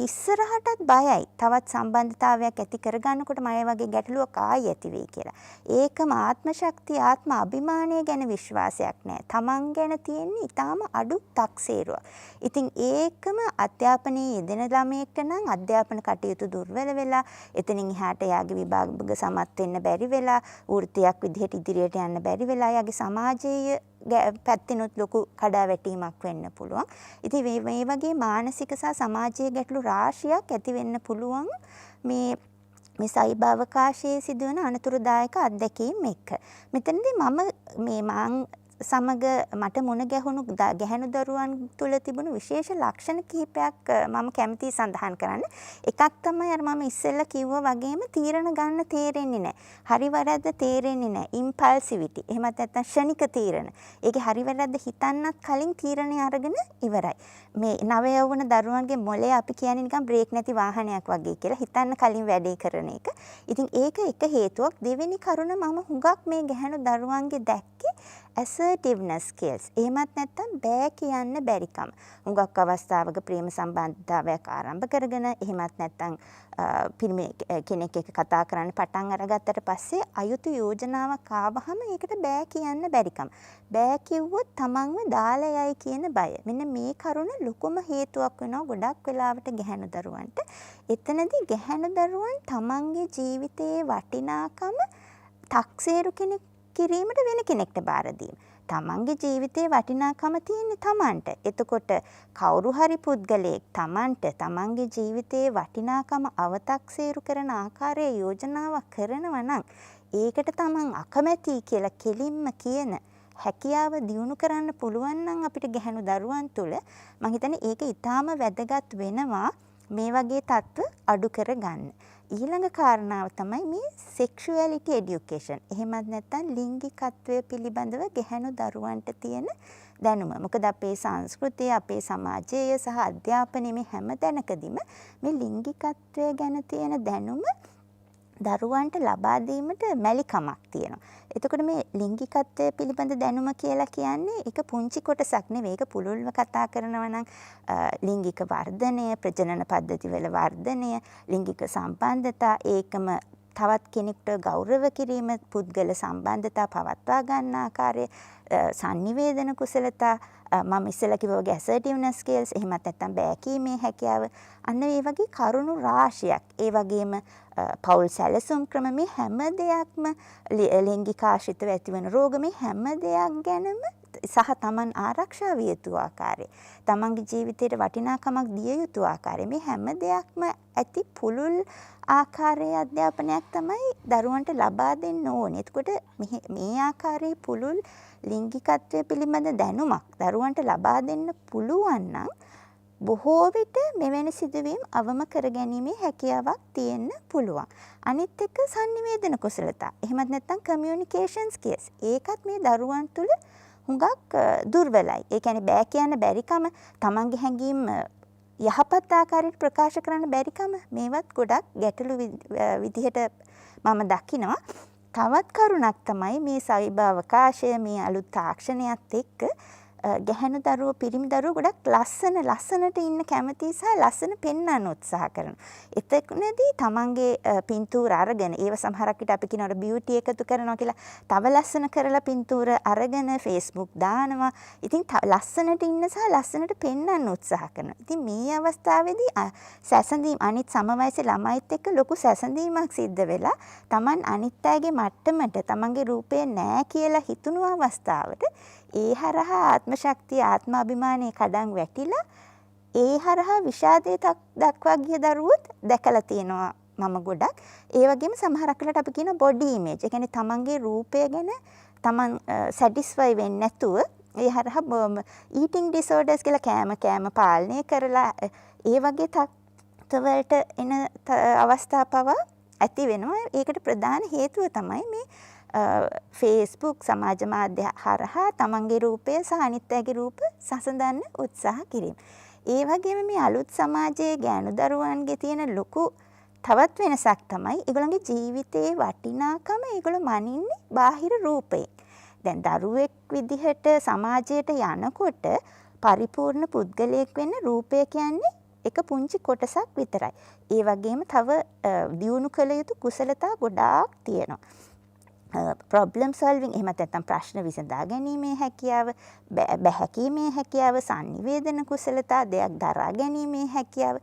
Speaker 5: ඉස්සරහටත් බයයි. තවත් සම්බන්ධතාවයක් ඇති කරගන්නකොට මම වගේ ගැටලුවක් ආයි ඇති වෙයි කියලා. ඒකම ආත්ම ශක්තිය, ආත්ම අභිමානය ගැන විශ්වාසයක් නැහැ. තමන් ගැන තියෙන්නේ ඊටාම අඩු තක්සේරුවක්. ඉතින් ඒකම අධ්‍යාපනයේ යෙදෙන ළමයෙක්ට නම් අධ්‍යාපන කටයුතු දුර්වල වෙලා, එතනින් එහාට යාගේ විභාග සමත් වෙන්න බැරි වෙලා, වෘත්තියක් විදිහට ඉදිරියට යන්න බැරි වෙලා, යාගේ සමාජීය පැත්තිනුත් ලොකු කඩාවැටීමක් වෙන්න පුළුවන්. ඉතින් මේ වගේ මානසික සහ සමාජීය ගැටලු රාශියක් ඇති වෙන්න පුළුවන් මේ සයිබර් අවකාශයේ සිදුවන අනතුරුදායක අත්දැකීම් එක්ක. මෙතනදී මම සමග මට මුණ ගැහුණු ගැහැණු දරුවන් තුළ තිබුණු විශේෂ ලක්ෂණ කිහිපයක් මම කැමතියි සඳහන් කරන්න. එකක් තමයි අර මම ඉස්සෙල්ලා කිව්වා වගේම තීරණ ගන්න තේරෙන්නේ නැහැ. හරි වැරද්ද තේරෙන්නේ නැහැ. ඉම්පල්සිවිටි. එහෙමත් නැත්නම් ෂණික තීරණ. ඒකේ හරි වැරද්ද හිතන්නත් කලින් තීරණය අරගෙන ඉවරයි. මේ නව යවුන දරුවන්ගේ මොලේ අපි කියන්නේ නිකන් බ්‍රේක් නැති වාහනයක් වගේ කියලා හිතන්න කලින් වැඩේ කරන එක. ඉතින් ඒක එක හේතුවක්. දෙවෙනි කරුණ මම හුඟක් මේ ගැහැණු දරුවන්ගේ දැක්කේ assertiveness skills. එහෙමත් නැත්නම් බෑ කියන්න බැරිකම. හුඟක් අවස්ථාවක ප්‍රේම සම්බන්ධතාවයක් ආරම්භ කරගෙන එහෙමත් නැත්නම් පිරිමි කෙනෙක් එක්ක කතා කරන්න පටන් අරගත්තට පස්සේ අයුතු යෝජනාවක් ආවහම ඒකට බෑ කියන්න බැරිකම. බෑ කිව්වොත් තමන්ව දාලා යයි කියන බය. මෙන්න මේ කරුණ ලොකුම හේතුවක් වෙනවා ගොඩක් වෙලාවට ගැහැණු දරුවන්ට. එතනදී ගැහැණු දරුවන් තමන්ගේ ජීවිතයේ වටිනාකම තක්සේරු කෙනෙක් කිරීමට වෙන කෙනෙක්ට බාර දීම. තමන්ගේ ජීවිතයේ වටිනාකම තියෙන්නේ තමන්ට. එතකොට කවුරු හරි පුද්ගලයෙක් තමන්ට තමන්ගේ ජීවිතයේ වටිනාකම අවතක්සේරු කරන ආකාරයේ යෝජනාවක් කරනවා නම් ඒකට තමන් අකමැතියි කියලා කෙලින්ම කියන හැකියාව දියුණු කරන්න පුළුවන් නම් අපිට ගැහැණු දරුවන් තුළ මම හිතන්නේ ඒක ඊටාම වැදගත් වෙනවා මේ වගේ තත්ත්ව අඩු කරගන්න. ඊළඟ කාරණාව තමයි මේ sexuality education. එහෙමත් නැත්නම් ලිංගිකත්වය පිළිබඳව ගැහැණු දරුවන්ට තියෙන දැනුම. මොකද අපේ සංස්කෘතිය, අපේ සමාජය සහ අධ්‍යාපනයේ මේ හැම තැනකදීම මේ ලිංගිකත්වය ගැන තියෙන දැනුම දරුවන්ට ලබා දීමට මැලිකමක් තියෙනවා. එතකොට මේ ලිංගිකත්වය පිළිබඳ දැනුම කියලා කියන්නේ ඒක පුංචි කොටසක් නෙවෙයි. ඒක පුළුල්ව කතා කරනවා නම් ලිංගික වර්ධනය, ප්‍රජනන පද්ධතිවල වර්ධනය, ලිංගික සම්බන්ධතා, ඒකම තවත් කෙනෙකුට ගෞරව කිරීම, පුද්ගල සම්බන්ධතා පවත්වා ගන්න ආකාරය, සංනිවේදන කුසලතා, මම ඉස්සෙල්ලා කිව්වා වගේ assertiveness skills, එහෙමත් නැත්නම් බෑකීමේ හැකියාව, අන්න ඒ වගේ කරුණු රාශියක්. ඒ වගේම පෞල් සැලසුම් ක්‍රම, මේ හැම දෙයක්ම ලිංගික ආශ්‍රිතව ඇතිවන රෝග, මේ හැම දෙයක් ගැනම සහ තමන් ආරක්ෂා විය යුතු ආකාරය, තමන්ගේ ජීවිතයට වටිනාකමක් දිය යුතු ආකාරය, මේ හැම දෙයක්ම ඇති පුළුල් ආකාරයේ අධ්‍යාපනයක් තමයි දරුවන්ට ලබා දෙන්න ඕනේ. එතකොට මේ ආකාරයේ පුළුල් ලිංගිකත්වය පිළිබඳ දැනුමක් දරුවන්ට ලබා දෙන්න පුළුවන් නම් බොහෝ විට මෙවැනි සිදුවීම් අවම කරගැනීමේ හැකියාවක් තියෙන්න පුළුවන්. අනිත් එක සංනිවේදන කුසලතා. එහෙමත් නැත්නම් communication skills. ඒකත් මේ දරුවන් තුළ හුඟක් දුර්වලයි. ඒ කියන්නේ බෑ කියන්න බැරිකම, තමන්ගේ හැඟීම් යහපත් ආකාරයට ප්‍රකාශ කරන්න බැරිකම, මේවත් ගොඩක් ගැටලු විදිහට මම දකිනවා. තවත් කරුණක් තමයි මේ සයිබර් අවකාශය, මේ අලුත් තාක්ෂණයත් එක්ක ගැහැණු දරුවෝ, පිරිමි දරුවෝ ගොඩක් ලස්සනට ඉන්න කැමති සහ ලස්සන පෙන්වන්න උත්සාහ කරනවා. එතනදී තමන්ගේ පින්තූර අරගෙන, ඒව සමහරක් විට අපි කියනවා බියුටි එකතු කරනවා කියලා, තව ලස්සන කරලා පින්තූර අරගෙන Facebook දානවා. ඉතින් ලස්සනට ඉන්න සහ ලස්සනට පෙන්වන්න උත්සාහ කරනවා. ඉතින් මේ අවස්ථාවේදී සැසඳීම්, අනිත් සමවයසේ ළමයිත් එක්ක ලොකු සැසඳීමක් සිද්ධ වෙලා තමන් අනිත් අයගේ මට්ටමට තමන්ගේ රූපය නෑ කියලා හිතුණු අවස්ථාවට ඒ හරහා ආත්ම ශක්තිය, ආත්ම අභිමානයේ කඩන් වැටිලා ඒ හරහා විෂාදය දක්වා ගිය දරුවොත් දැකලා තියෙනවා මම ගොඩක්. ඒ වගේම සමහරක් වෙලාවට අපි කියන බොඩි ඉමේජ්, ඒ කියන්නේ තමන්ගේ රූපය ගැන තමන් සැටිස්ෆයි වෙන්නේ නැතුව ඒ හරහා ඊටින් ඩිසෝඩර්ස් කියලා කෑම පාලනය කරලා ඒ වගේ තත්ත්වවලට එන අවස්ථා පවා ඇති වෙනවා. ඒකට ප්‍රධාන හේතුව තමයි මේ Facebook සමාජ මාධ්‍ය හරහා තමන්ගේ රූපය සහ අනිත් අයගේ රූප සසඳන්න උත්සාහ කිරීම. ඒ වගේම මේ අලුත් සමාජයේ ගෑනු දරුවන්ගේ තියෙන ලොකු තවත් වෙනසක් තමයි ඒගොල්ලන්ගේ ජීවිතයේ වටිනාකම ඒගොල්ලෝ මනින්නේ බාහිර රූපයෙන්. දැන් දරුවෙක් විදිහට සමාජයට යනකොට පරිපූර්ණ පුද්ගලයෙක් වෙන්න රූපය කියන්නේ එක පුංචි කොටසක් විතරයි. ඒ වගේම තව දියුණු කළ යුතු කුසලතා ගොඩාක් තියෙනවා. ප්‍රොබ්ලම් සොල්විං එහෙමත් නැත්නම් ප්‍රශ්න විසඳා ගැනීමේ හැකියාව, බැහැකීමේ හැකියාව, sannivedana කුසලතා, දෙයක් දරා ගැනීමේ හැකියාව,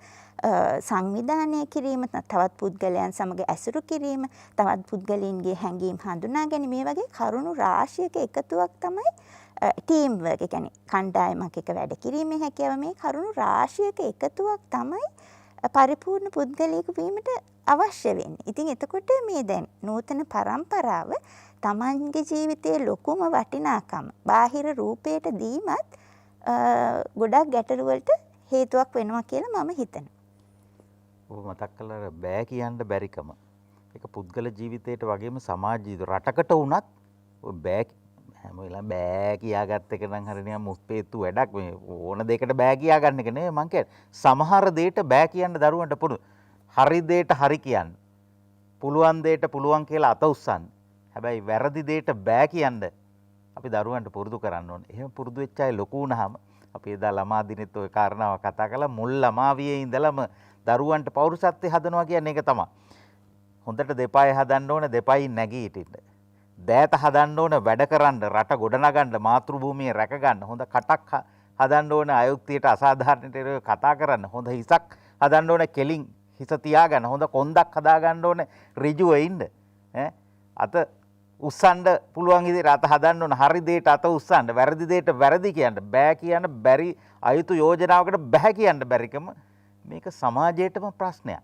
Speaker 5: සංවිධානය කිරීම, තවත් පුද්ගලයන් සමග ඇසුරු කිරීම, තවත් පුද්ගලයන්ගේ හැඟීම් හඳුනා ගැනීම, මේ වගේ කරුණු රාශියක එකතුවක් තමයි ටීම් වර්ක්. ඒ කියන්නේ කණ්ඩායමක් එක වැඩ කිරීමේ හැකියාව. මේ කරුණු රාශියක එකතුවක් තමයි පරිපූර්ණ පුද්ගලයෙකු වීමට අවශ්‍ය වෙන්නේ. ඉතින් එතකොට මේ දැන් නූතන පරම්පරාව තමන්ගේ ජීවිතයේ ලොකුම වටිනාකම බාහිර රූපයට දීමත් ගොඩක් ගැටලු වලට හේතුවක් වෙනවා කියලා මම හිතනවා.
Speaker 2: ඔබ මතක් කළා බෑ කියන්න බැරිකම. ඒක පුද්ගල ජීවිතයට වගේම සමාජ ජීවිත රටකට වුණත් ඔය බෑ හැම වෙලාවෙම බෑ කියාගත්ත එක නම් හරිය නිකන් මුස්පේතු වැඩක්. මේ ඕන දෙයකට බෑ කියා ගන්න එක නෙවෙයි මං කියන්නේ. සමහර දෙයට බෑ කියන්න දරුවන්ට පුළුවන්. හරි දෙයට හරි කියන්න. පුළුවන් දෙයට පුළුවන් කියලා අත උස්සන්න. හැබැයි වැරදි දෙයට බෑ කියන්න අපි දරුවන්ට පුරුදු කරන්න ඕනේ. එහෙම පුරුදු වෙච්ච අය ලොකු වුණාම අපි එදා ළමා දිනෙත් ওই කාරණාව කතා කළා. මුල් ළමාවියේ ඉඳලම දරුවන්ට පෞරුෂත්වය හදනවා කියන්නේ ඒක තමයි. හොඳට දෙපය හදන්න ඕනේ, දෙපයින් නැගී හිටින්න. දෑත හදන්න ඕනේ, වැඩ කරන්න, රට ගොඩනගන්න, මාතෘ භූමිය රැක ගන්න. හොඳ කටක් හදන්න ඕනේ, අයුක්තියට අසාධාරණයට කතා කරන්න. හොඳ හිසක් හදන්න ඕනේ, කෙලින් හිස තියාගන්න. හොඳ කොන්දක් හදාගන්න ඕනේ, ඍජුව ඉන්න. අත උස්සන්න පුළුවන් විදිහට අත හදන්න ඕනේ. හරි දෙයට අත උස්සන්න, වැරදි දෙයට වැරදි කියන්න. බෑ කියන්න බැරි අයුතු යෝජනාවකට බෑ කියන්න බැරිකම මේක සමාජයේටම ප්‍රශ්නයක්.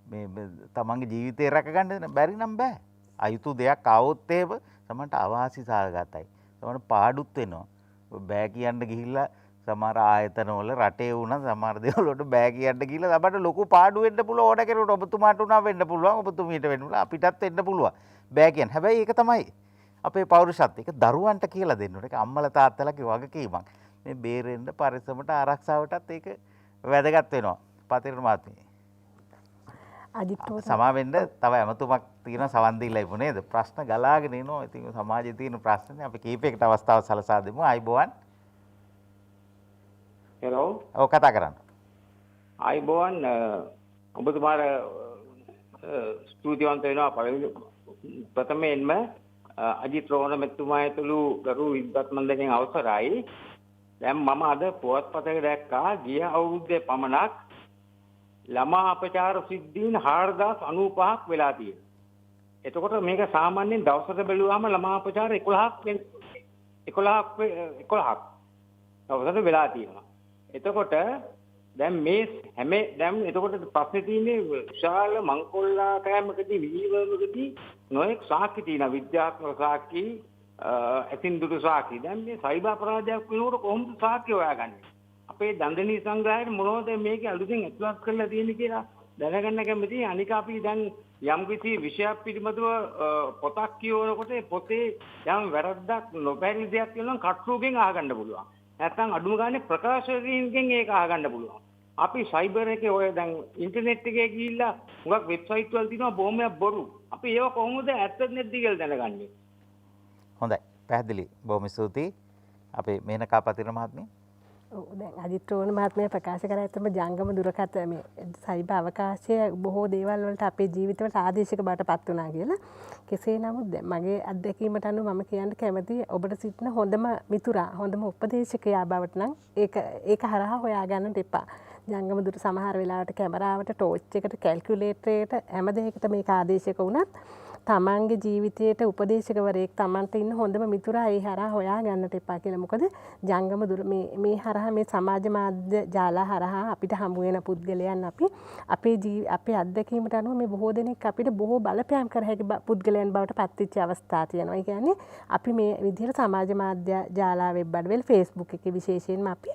Speaker 2: මේ තමන්ගේ ජීවිතේ රැකගන්න බැරි නම් බෑ. අයුතු දෙයක් આવොත් එහෙම තමන්ට අවාසි සහගතයි. තමන්ට පාඩුත් වෙනවා. බෑ කියන්න ගිහිල්ලා සමහර ආයතනවල රටේ වුණා සමහර දේවල් වලට බෑ කියන්න ගිහිල්ලා අපට ලොකු පාඩු වෙන්න පුළුවන්. ඕන කෙනෙකුට ඔබතුමාට උනා වෙන්න පුළුවන්. ඔබතුමීට වෙන්න පුළුවන්. අපිටත් වෙන්න පුළුවන්. බෑ කියන්නේ. හැබැයි ඒක තමයි අපේ පෞරුෂත්වය. ඒක දරුවන්ට කියලා දෙන්න ඕනේ. ඒක අම්මලා තාත්තලාගේ වගකීමක්. මේ බේරෙන්න පරිස්සමට ආරක්ෂාවටත් ඒක වැදගත් වෙනවා. පතිරණ මාත්මී. සමා වෙන්න තව ඇමතුමක් තියෙනවා සවන් දීලා ඉපු නේද? ප්‍රශ්න ගලාගෙන එනවා. ඉතින් සමාජයේ තියෙන ප්‍රශ්න අපි කීපයකට අවස්ථාව සලසා දෙමු. අයිබෝවන්.
Speaker 11: හෙලෝ.
Speaker 2: ඔව් කතා කරන්න.
Speaker 11: අයිබෝවන් ඔබතුමාට ස්තුතිවන්ත වෙනවා ප්‍රථමයෙන්ම අජිත් රෝහණ මෙතුමා ඇතුළු ගරු විද්වත් මණ්ඩලයෙන් අවසරයි. දැන් මම අද පුවත්පතක දැක්කා ගිය අවුරුද්දේ පමණක් ළමා අපචාර සිද්ධීන් 4095ක් වෙලා තියෙනවා. එතකොට මේක සාමාන්‍යයෙන් දවසට බැලුවාම ළමා අපචාර 11ක් දවසට වෙලා තියෙනවා. එතකොට දැන් මේ දැන් එතකොට ප්‍රශ්නේ තියෙන්නේ විශාල මංකොල්ලා කෑමකදී විහිළුවකදී නොඑක් සාක්ෂි තියෙනවා. විද්‍යාත්මක සාක්ෂි, ඇතින්දුරු සාක්ෂි. දැන් මේ සයිබර් අපරාධයක් වෙනකොට කොහොමද සාක්ෂි හොයාගන්නේ? අපේ දඬනීය සංග්‍රහයේ මොනවද මේකේ අලුතෙන් ඇතුළත් කරලා තියෙන්නේ කියලා දැනගන්න කැමතියි. අනික අපි දැන් යම්කිසි විෂයක් පිළිබඳව පොතක් කියවනකොට පොතේ යම් වැරද්දක් නොපැහැදිලි දෙයක් කියනවා කට්ටුවකින් අහගන්න පුළුවන්. නැත්නම් අඩුම ගානේ ප්‍රකාශකයින්ගෙන් ඒක අහගන්න පුළුවන්. අපි සයිබර් එකේ ඔය දැන් ඉන්ටර්නෙට් එකේ ගිහිල්ලා හුඟක් වෙබ්සයිට් වල තියෙනවා බොහොමයක් බොරු. අපි ඒව කොහොමද ඇත්තද නැද්ද කියලා දැනගන්නේ?
Speaker 2: හොඳයි. පැහැදිලි. බොහොම ස්තුතියි. අපේ මේනකා පතිර මහත්මිය.
Speaker 6: දැන් අජිත් රෝහණ මහත්මයා ප්‍රකාශ කර ඇත්තම ජංගම දුරකථන මේ සයිබර් අවකාශය බොහෝ දේවල් වලට අපේ ජීවිතවලට ආදේශක බවට පත් වුණා කියලා. කෙසේ නමුත් දැන් මගේ අත්දැකීමට අනුව මම කියන්න කැමතියි ඔබට සිටින හොඳම මිතුරා, හොඳම උපදේශකයා බවට නම් ඒක හරහා හොයාගන්නට එපා. ජංගම දුර සමහර වෙලාවට කැමරාවට, ටෝච් එකට, කැල්කියුලේටරයට හැම දෙයකට මේක ආදේශක වුණත් තමන්ගේ ජීවිතයට උපදේශකවරයෙක් තමන්ට ඉන්න හොඳම මිතුරා ඒ හරහා හොයා ගන්නට එපා කියලා. මොකද ජංගම දුර මේ හරහා මේ සමාජ මාධ්‍ය ජාලා හරහා අපිට හමු වෙන පුද්ගලයන් අපේ අත්දැකීමට අනුව මේ බොහෝ දෙනෙක් අපිට බොහෝ බලපෑම් කර හැකි පුද්ගලයන් බවට පත්වෙච්ච අවස්ථා තියෙනවා. ඒ කියන්නේ අපි මේ විදිහට සමාජ මාධ්‍ය ජාලා වෙබ් අඩවිවල Facebook එකේ විශේෂයෙන්ම අපි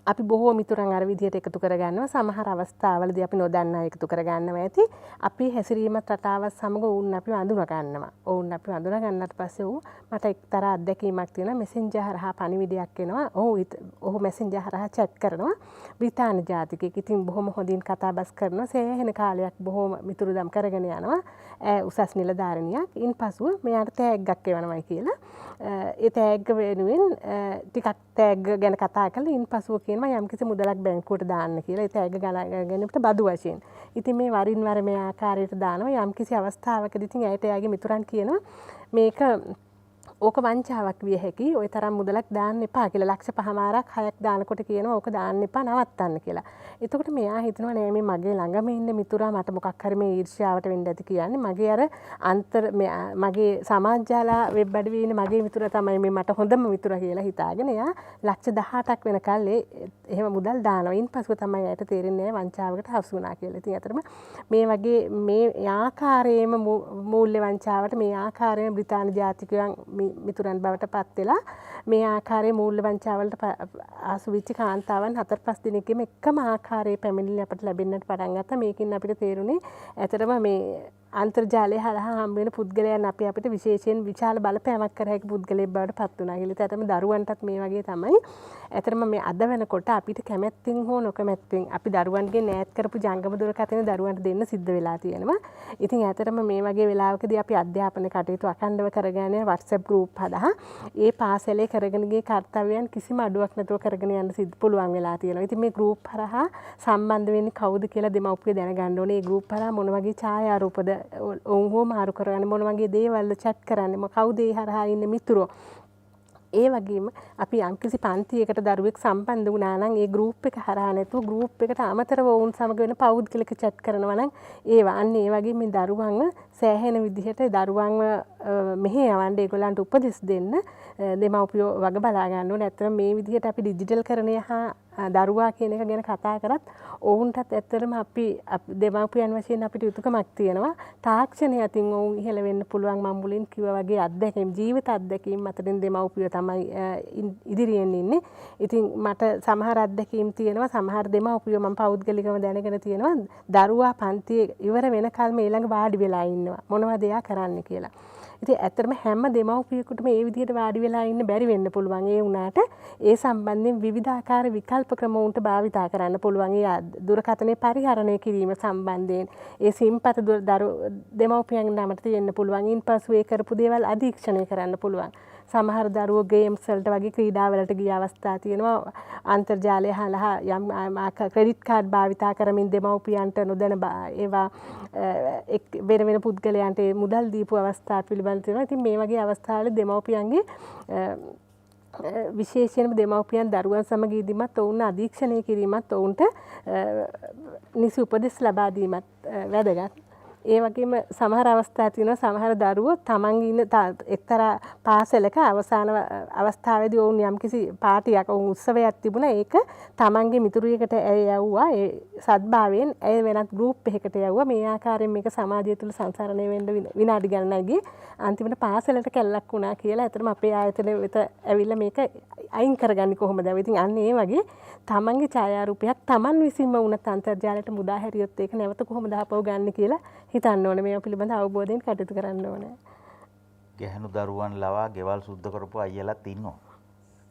Speaker 6: අපි බොහෝ මිතුරන් අර විදිහට එකතු කරගන්නවා. සමහර අවස්ථාවලදී අපි නොදන්නා එකතු කරගන්නවා ඇති. අපි හැසිරීමත් රටාවත් සමග ඔවුන් අපි අඳුන ගන්නවා. ඔවුන් අපි අඳුන ගන්නත් පස්සේ මට එක්තරා අත්දැකීමක් තියෙනවා. මෙසෙන්ජර් හරහා පණිවිඩයක් එනවා. ඔහු මෙසෙන්ජර් හරහා chat කරනවා. බ්‍රිතාන්‍ය ජාතිකයෙක්. ඉතින් බොහොම හොඳින් කතා බස් කරනවා. සෑහෙන කාලයක් බොහොම මිතුරුදම් කරගෙන යනවා. උසස් නිලධාරණියක්. ඉන්පසුව මෙයාට තෑග්ගක් එවනවායි කියලා. ඒ තෑග්ග වෙනුවෙන් ටිකක් තෑග්ග ගැන කතා කරලා ඉන්පසුව කියනවා යම්කිසි මුදලක් බැංකුවට දාන්න කියලා. ඒ තෑග්ග ගැනීමට බදු වශයෙන්. ඉතින් මේ වරින් වර මේ ආකාරයට දානවා. යම්කිසි අවස්ථාවකදී ඉතින් ඇයට එයාගේ මිතුරන් කියනවා මේක ඕක වංචාවක් විය හැකි. ওই තරම් මුදලක් දාන්න එපා කියලා. ලක්ෂ 5මාරක් 6ක් දානකොට කියනවා ඕක දාන්න එපා නවත්තන්න කියලා. එතකොට මෙයා හිතනවා නෑ මේ මගේ ළඟම ඉන්න මිතුරා මට මොකක් හරි මේ ඊර්ෂ්‍යාවට වෙන්න ඇති කියන්නේ. මගේ අර මගේ සමාජ ජාලා වෙබ් අඩවියේ ඉන්න මගේ මිතුරා තමයි මේ මට හොඳම මිතුරා කියලා හිතාගෙන එයා ලක්ෂ 18ක් වෙනකල් එහෙම මුදල් දානවා. ඉන්පසුව තමයි ඇයට තේරෙන්නේ වංචාවකට හසු වුණා කියලා. ඉතින් අතරම මේ වගේ මේ ආකාරයේම මූල්‍ය වංචාවට මේ ආකාරයෙන් බ්‍රිතාන්‍ය ජාතිකයන් මිතුරන් බවට පත් වෙලා මේ ආකාරයේ මූල්‍ය වංචාවලට ආසු වෙච්ච කාන්තාවන් 4-5 දිනකෙම එකම ආකාරයේ පැමිණිලි අපට ලැබෙන්නට පටන් ගත්තා. මේකින් අපිට තේරුණේ ඇතරම මේ අන්තර්ජාලය හරහා හම්බ වෙන පුද්ගලයන් අපිට විශේෂයෙන් විශාල බලපෑමක් කර හැකි පුද්ගලයෙක් බවට පත් වුණා කියලා. ඒතරම දරුවන්ටත් මේ වගේ තමයි. ඇතරම මේ අද වෙනකොට අපිට කැමැත්තෙන් හෝ නොකමැත්තෙන් අපි දරුවන්ගෙන් ඈත් කරපු ජංගම දුරකථන දරුවන්ට දෙන්න සිද්ධ වෙලා තියෙනවා. ඉතින් ඇතරම මේ වගේ වෙලාවකදී අපි අධ්‍යාපන කටයුතු අඛණ්ඩව කරගෙන WhatsApp group හදා ඒ පාසලේ කරගෙන ගිය කර්තව්‍යයන් කිසිම අඩුවක් නැතුව කරගෙන යන්න සිද්ධ පුළුවන් වෙලා තියෙනවා. ඉතින් මේ group හරහා සම්බන්ධ වෙන්නේ කවුද කියලා දෙමව්පිය දැනගන්න ඕනේ. මේ group හරහා මොන වගේ ඡායාරූපද ඔවුන් හෝ මාරු කරන්නේ මොන වගේ දේවල්ද chat කරන්නේ කවුද ඒ හරහා ඉන්නේ මිතුරෝ. ඒ වගේම අපි යම්කිසි පන්තියකට දරුවෙක් සම්බන්ධ වුණා නම් ඒ ගෲප් එක හරහා නැතුව ගෲප් එකට අමතරව වුන් සමග වෙන පෞද්ගලික chat කරනවා නම් ඒවා අන්න ඒ වගේ මේ දරුවන්ව සෑහෙන විදිහට දරුවන්ව මෙහෙ යවන්න ඒගොල්ලන්ට උපදෙස් දෙන්න දෙමව්පියෝ වග බලා ගන්න ඕනේ. නැත්නම් මේ විදිහට අපි ඩිජිටල් කරණය හා දරුවා කියන එක ගැන කතා කරත් ඔවුන්ටත් ඇත්තටම අපි දෙමව්පියන් වශයෙන් අපිට යුතුයකමක් තියෙනවා. තාක්ෂණය අතින් ඔවුන් ඉහළ වෙන්න පුළුවන් මම මුලින් කිව්වා වගේ අත්දැකීම් ජීවිත අත්දැකීම් අතරින් දෙමව්පියෝ තමයි ඉදිරියෙන් ඉන්නේ. ඉතින් මට සමහර අත්දැකීම් තියෙනවා. සමහර දෙමව්පියෝ මම පෞද්ගලිකව දැනගෙන තියෙනවා. දරුවා පන්තියේ ඉවර වෙනකල්ම ඊළඟ වාඩි වෙලා ඉන්නවා. මොනවද එයා කරන්නේ කියලා. ඉතින් ඇත්තටම හැම දෙමව්පියෙකුටම මේ විදිහට වාඩි වෙලා ඉන්න බැරි වෙන්න පුළුවන්. ඒ වුණාට ඒ සම්බන්ධයෙන් විවිධාකාර විකල්ප ක්‍රම උන්ට භාවිතා කරන්න පුළුවන්. ඒ දුරකථනයේ පරිහරණය කිරීම සම්බන්ධයෙන් ඒ සිම්පත දෙමව්පියන් නමට තියෙන්න පුළුවන්. ඉන්පසු ඒ කරපු දේවල් අධීක්ෂණය කරන්න පුළුවන්. සමහර දරුවෝ ගේම්ස් වලට වගේ ක්‍රීඩා වලට ගිය අවස්ථා තියෙනවා. අන්තර්ජාලය හරහා යම් ක්‍රෙඩිට් කාඩ් භාවිතා කරමින් දෙමව්පියන්ට නොදැන ඒවා වෙන වෙන පුද්ගලයන්ට මුදල් දීපු අවස්ථා පිළිබඳව තියෙනවා. ඉතින් මේ වගේ අවස්ථාවල දෙමව්පියන්ගේ විශේෂයෙන්ම දෙමව්පියන් දරුවන් සමග ඉදීමත් ඔවුන් අධීක්ෂණය කිරීමත් ඔවුන්ට නිසි උපදෙස් ලබා දීමත් වැදගත්. ඒ වගේම සමහර අවස්ථා තියෙනවා සමහර දරුවෝ තමන් ඉන්න එක්තරා පාසලක අවසාන අවස්ථාවේදී ඔවුන් යම්කිසි පාටියක් ඔවුන් උත්සවයක් තිබුණා. ඒක තමන්ගේ මිතුරියකට යවුවා. ඒ සද්භාවයෙන් ඇය වෙනත් ගෲප් එකකට යවුවා. මේ ආකාරයෙන් මේක සමාජය තුළ සංසරණය වෙන්න විනාඩි ගණනක් ගියේ. අන්තිමට පාසලට කැල්ලක් වුණා කියලා. ඇත්තටම අපේ ආයතනය වෙත ඇවිල්ලා මේක අයින් කරගන්නේ කොහොමද? ඉතින් අන්න ඒ වගේ තමන්ගේ ඡායාරූපයක් තමන් විසින්ම වුණත් අන්තර්ජාලයට මුදා හැරියොත් ඒක නැවත කොහොමද ආපහු ගන්න කියලා හිතන්න ඕනේ. මේවා පිළිබඳ අවබෝධයෙන් කටයුතු කරන්න ඕනේ.
Speaker 2: ගැහණු දරුවන් ලවා ගෙවල් සුද්ධ කරපු අයියලාත් ඉන්නවා.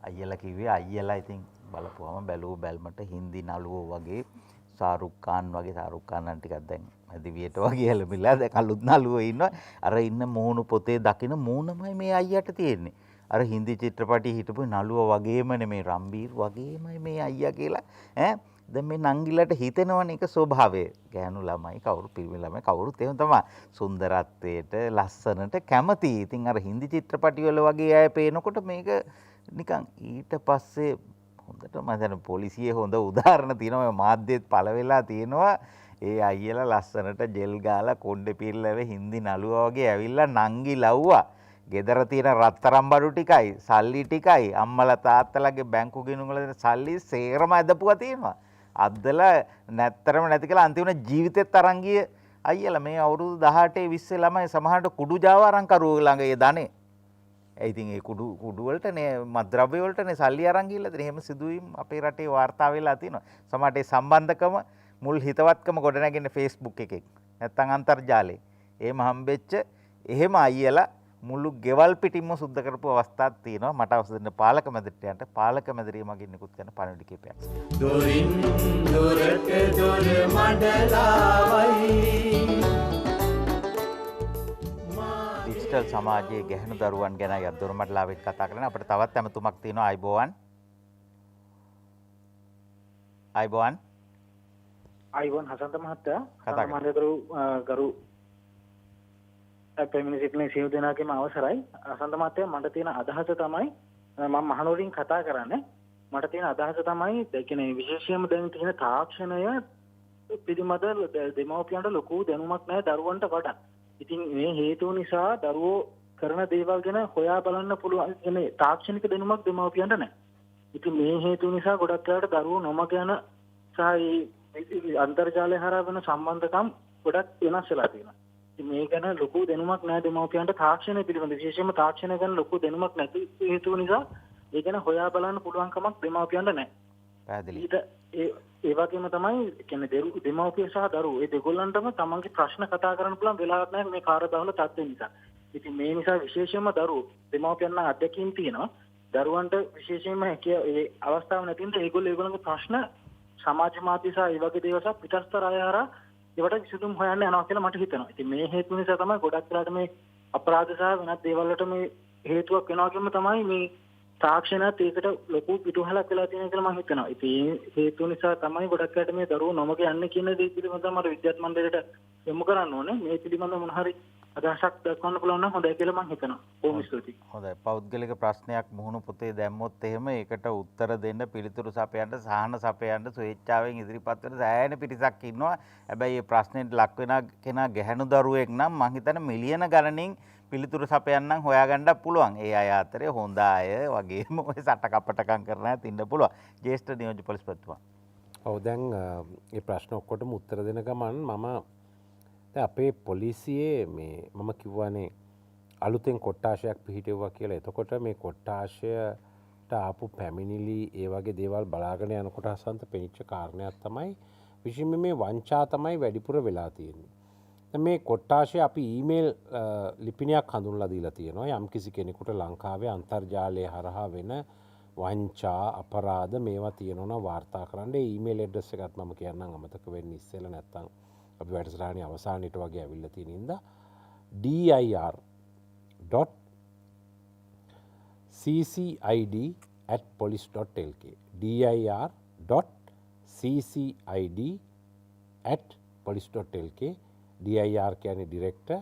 Speaker 2: අයියලා කිව්වේ අයියලා ඉතින් බලපුවම බැලුව බැල්මට හින්දි නළුවෝ වගේ ශාරුක් ખાන් වගේ ශාරුක් ખાන් නම් ටිකක් දැන් මැදිවියට වගේ හැලමිලා දැන් අලුත් නළුවෝ ඉන්නවා. අර ඉන්න මූණු පොතේ දකින්න මූණමයි මේ අයියට තියෙන්නේ. අර හින්දි චිත්‍රපටි හිටපු නළුවා වගේම නෙමේ රම්බීර් වගේමයි මේ අයියා කියලා ඈ දැන් මේ නංගිලට හිතෙනවනේ ඒක ස්වභාවය. ගෑනු ළමයි කවුරු පිරිමි ළමයි කවුරුත් එහෙම තමයි. සුන්දරත්වයට ලස්සනට කැමති. ඉතින් අර හින්දි චිත්‍රපටි වල වගේ අය පේනකොට මේක නිකන් ඊට පස්සේ හොඳට මම දැන් පොලිසියේ හොඳ උදාහරණ තියෙනවා. මාධ්‍යෙත් පළ වෙලා තියෙනවා. ඒ අයියලා ලස්සනට ජෙල් ගාලා කොණ්ඩේ පිරලව හින්දි නළුවා වගේ ඇවිල්ලා නංගි ලව්වා. ගෙදර තියෙන රත්තරන් බඩු ටිකයි සල්ලි ටිකයි අම්මලා තාත්තලාගේ බැංකු ගිණුම් වල සල්ලි සේරම ඇදපුවා තියෙනවා. අද්දලා නැත්තරම නැති කියලා අන්තිමට ජීවිතෙත් අරන් ගිය අයියලා මේ අවුරුදු 18 20 ළමයි සමහරට කුඩු ජාව අරන් කරුවෝ ළඟ ඒ දනේ. ඉතින් ඒ කුඩු වලටනේ මත්ද්‍රව්‍ය වලටනේ සල්ලි අරන් ගිහලා තියෙන. එහෙම සිදුවීම් අපේ රටේ වාර්තා වෙලා තියෙනවා. සමහරට ඒ සම්බන්ධකම මුල් හිතවත්කම ගොඩනැගෙන Facebook එකෙන්. නැත්තම් අන්තර්ජාලේ. එහෙම හම්බෙච්ච එහෙම අයියලා මුළු ගෙවල් පිටින්ම සුද්ධ කරපු අවස්ථාවක් තියෙනවා. මට අවසර දෙන්න පාලක මැදිරියන්ට පාලක මැදිරිය මගින් නිකුත් කරන පණිවිඩ කිහිපයක්.
Speaker 1: දොරින් දොරට දොර මඩලාවයි
Speaker 2: ඩිජිටල් සමාජයේ ගැහැණු දරුවන් ගැන යත් දොරමඩලාවෙත් කතා කරන අපිට තවත් ඇමතුමක් තියෙනවා.
Speaker 9: අයිබෝන් හසන්ත මහත්තයා
Speaker 2: කතා
Speaker 9: සම්මානකරු ගරු පැමිණි සිටින සියලු දෙනාගේම අවසරයි. හසන්ත මහත්තයා මට තියෙන අදහස තමයි මම මහනුවරින් කතා කරන්නේ. මට තියෙන අදහස තමයි ඒ කියන්නේ විශේෂයෙන්ම දැන් තියෙන තාක්ෂණය පිළිබඳ දෙමව්පියන්ට ලොකු දැනුමක් නැහැ දරුවන්ට වඩා. ඉතින් මේ හේතුව නිසා දරුවෝ කරන දේවල් ගැන හොයා බලන්න පුළුවන් කියන්නේ තාක්ෂණික දැනුමක් දෙමව්පියන්ට නැහැ. ඉතින් මේ හේතුව නිසා ගොඩක් වෙලාවට දරුවෝ නොමග යන සහ අන්තර්ජාලය හරහා වෙන සම්බන්ධකම් ගොඩක් වෙනස් වෙලා තියෙනවා. ඉතින් මේ ගැන ලොකු දැනුමක් නැහැ දෙමව්පියන්ට තාක්ෂණය පිළිබඳ විශේෂයෙන්ම තාක්ෂණය ගැන ලොකු දැනුමක් නැති හේතුව නිසා ඒ ගැන හොයා බලන්න පුළුවන් කමක් දෙමව්පියන්ට නැහැ.
Speaker 2: පැහැදිලි.
Speaker 9: ඒ වගේම තමයි කියන්නේ දෙමව්පිය සහ දරුවෝ ඒ දෙගොල්ලන්ටම තමන්ගේ ප්‍රශ්න කතා කරන්න පුළුවන් වෙලාවක් නැහැ මේ කාර්යබහුල තත්ත්වය නිසා. ඉතින් මේ නිසා විශේෂයෙන්ම දරුවෝ දෙමව්පියන් නම් අධ්‍යක්ෂින් තියෙනවා. දරුවන්ට විශේෂයෙන්ම ඒ අවස්ථාව නැතිනම් ඒගොල්ලෝගේ ප්‍රශ්න සමාජ මාධ්‍ය සහ ඒ වගේ දේවල් සහ පිටස්තර අය හරහා ඒවට විසඳුම් හොයන්න යනවා කියලා මට හිතෙනවා. ඉතින් මේ හේතු නිසා තමයි ගොඩක් වෙලාට මේ අපරාධ සහ වෙනත් දේවල් වලට මේ හේතුවක් වෙනවා කියම තමයි මේ තාක්ෂණයත් ඒකට ලොකු පිටුහලක් වෙලා තියෙන කියලා මම හිතනවා. ඉතින් හේතු නිසා තමයි ගොඩක් වෙලාට මේ දරුවෝ නොමග යන්නේ කියන දේ පිළිබඳව මට විද්‍යාත් මණ්ඩලයට යොමු කරන්න ඕනේ. මේ පිළිබඳව මොන හරි අදහසක් දක්වන්න පුළුවන් නම් හොඳයි කියලා මම හිතනවා. බොහොම ස්තුතියි.
Speaker 2: හොඳයි. පෞද්ගලික ප්‍රශ්නයක් මුහුණු පොතේ දැම්මොත් එහෙම ඒකට උත්තර දෙන්න පිළිතුරු සපයන්න සහන සපයන්න ස්වේච්ඡාවෙන් ඉදිරිපත් වෙන සෑහෙන පිරිසක් ඉන්නවා. හැබැයි මේ ප්‍රශ්නෙට ලක් වෙන කෙනා ගැහැණු දරුවෙක් නම් මං හිතන්නේ මිලියන ගණනින් පිළිතුරු සපයන්නම් හොයාගන්න පුළුවන්. ඒ අය අතරේ හොඳ අය වගේම ඔය සට කපටකම් කරන අයත් ඉන්න පුළුවන්. ජ්‍යෙෂ්ඨ නියෝජ්‍ය පොලිස්පතිතුමා.
Speaker 3: ඔව් දැන් මේ ප්‍රශ්න ඔක්කොටම උත්තර දෙන ගමන් මම අපේ පොලිසියේ මේ මම කිව්වනේ අලුතෙන් කොට්ටාශයක් පිහිටෙව්වා කියලා. එතකොට මේ කොට්ටාශයට ආපු පැමිණිලි ඒ වගේ දේවල් බලාගෙන යනකොට අසන්ත පෙනිච්ච කාරණයක් තමයි විශේෂයෙන්ම මේ වංචා තමයි වැඩිපුර වෙලා තියෙන්නේ. මේ කොට්ටාශය අපි ඊමේල් ලිපිනයක් හඳුන්ලා දීලා තියෙනවා. යම්කිසි කෙනෙකුට ලංකාවේ අන්තර්ජාලය හරහා වෙන වංචා අපරාධ මේවා තියෙනවා නම් වාර්තා කරන්න. ඒ ඊමේල් ඇඩ්‍රස් එකත් මම කියන්නම් අමතක වෙන්න ඉස්සෙල්ලා නැත්තම් අපි වැඩසටහනේ අවසානයේට වගේ ඇවිල්ලා තියෙන ඉඳා dir.ccid@police.lk dir.ccid@police.lk DIR කියන්නේ director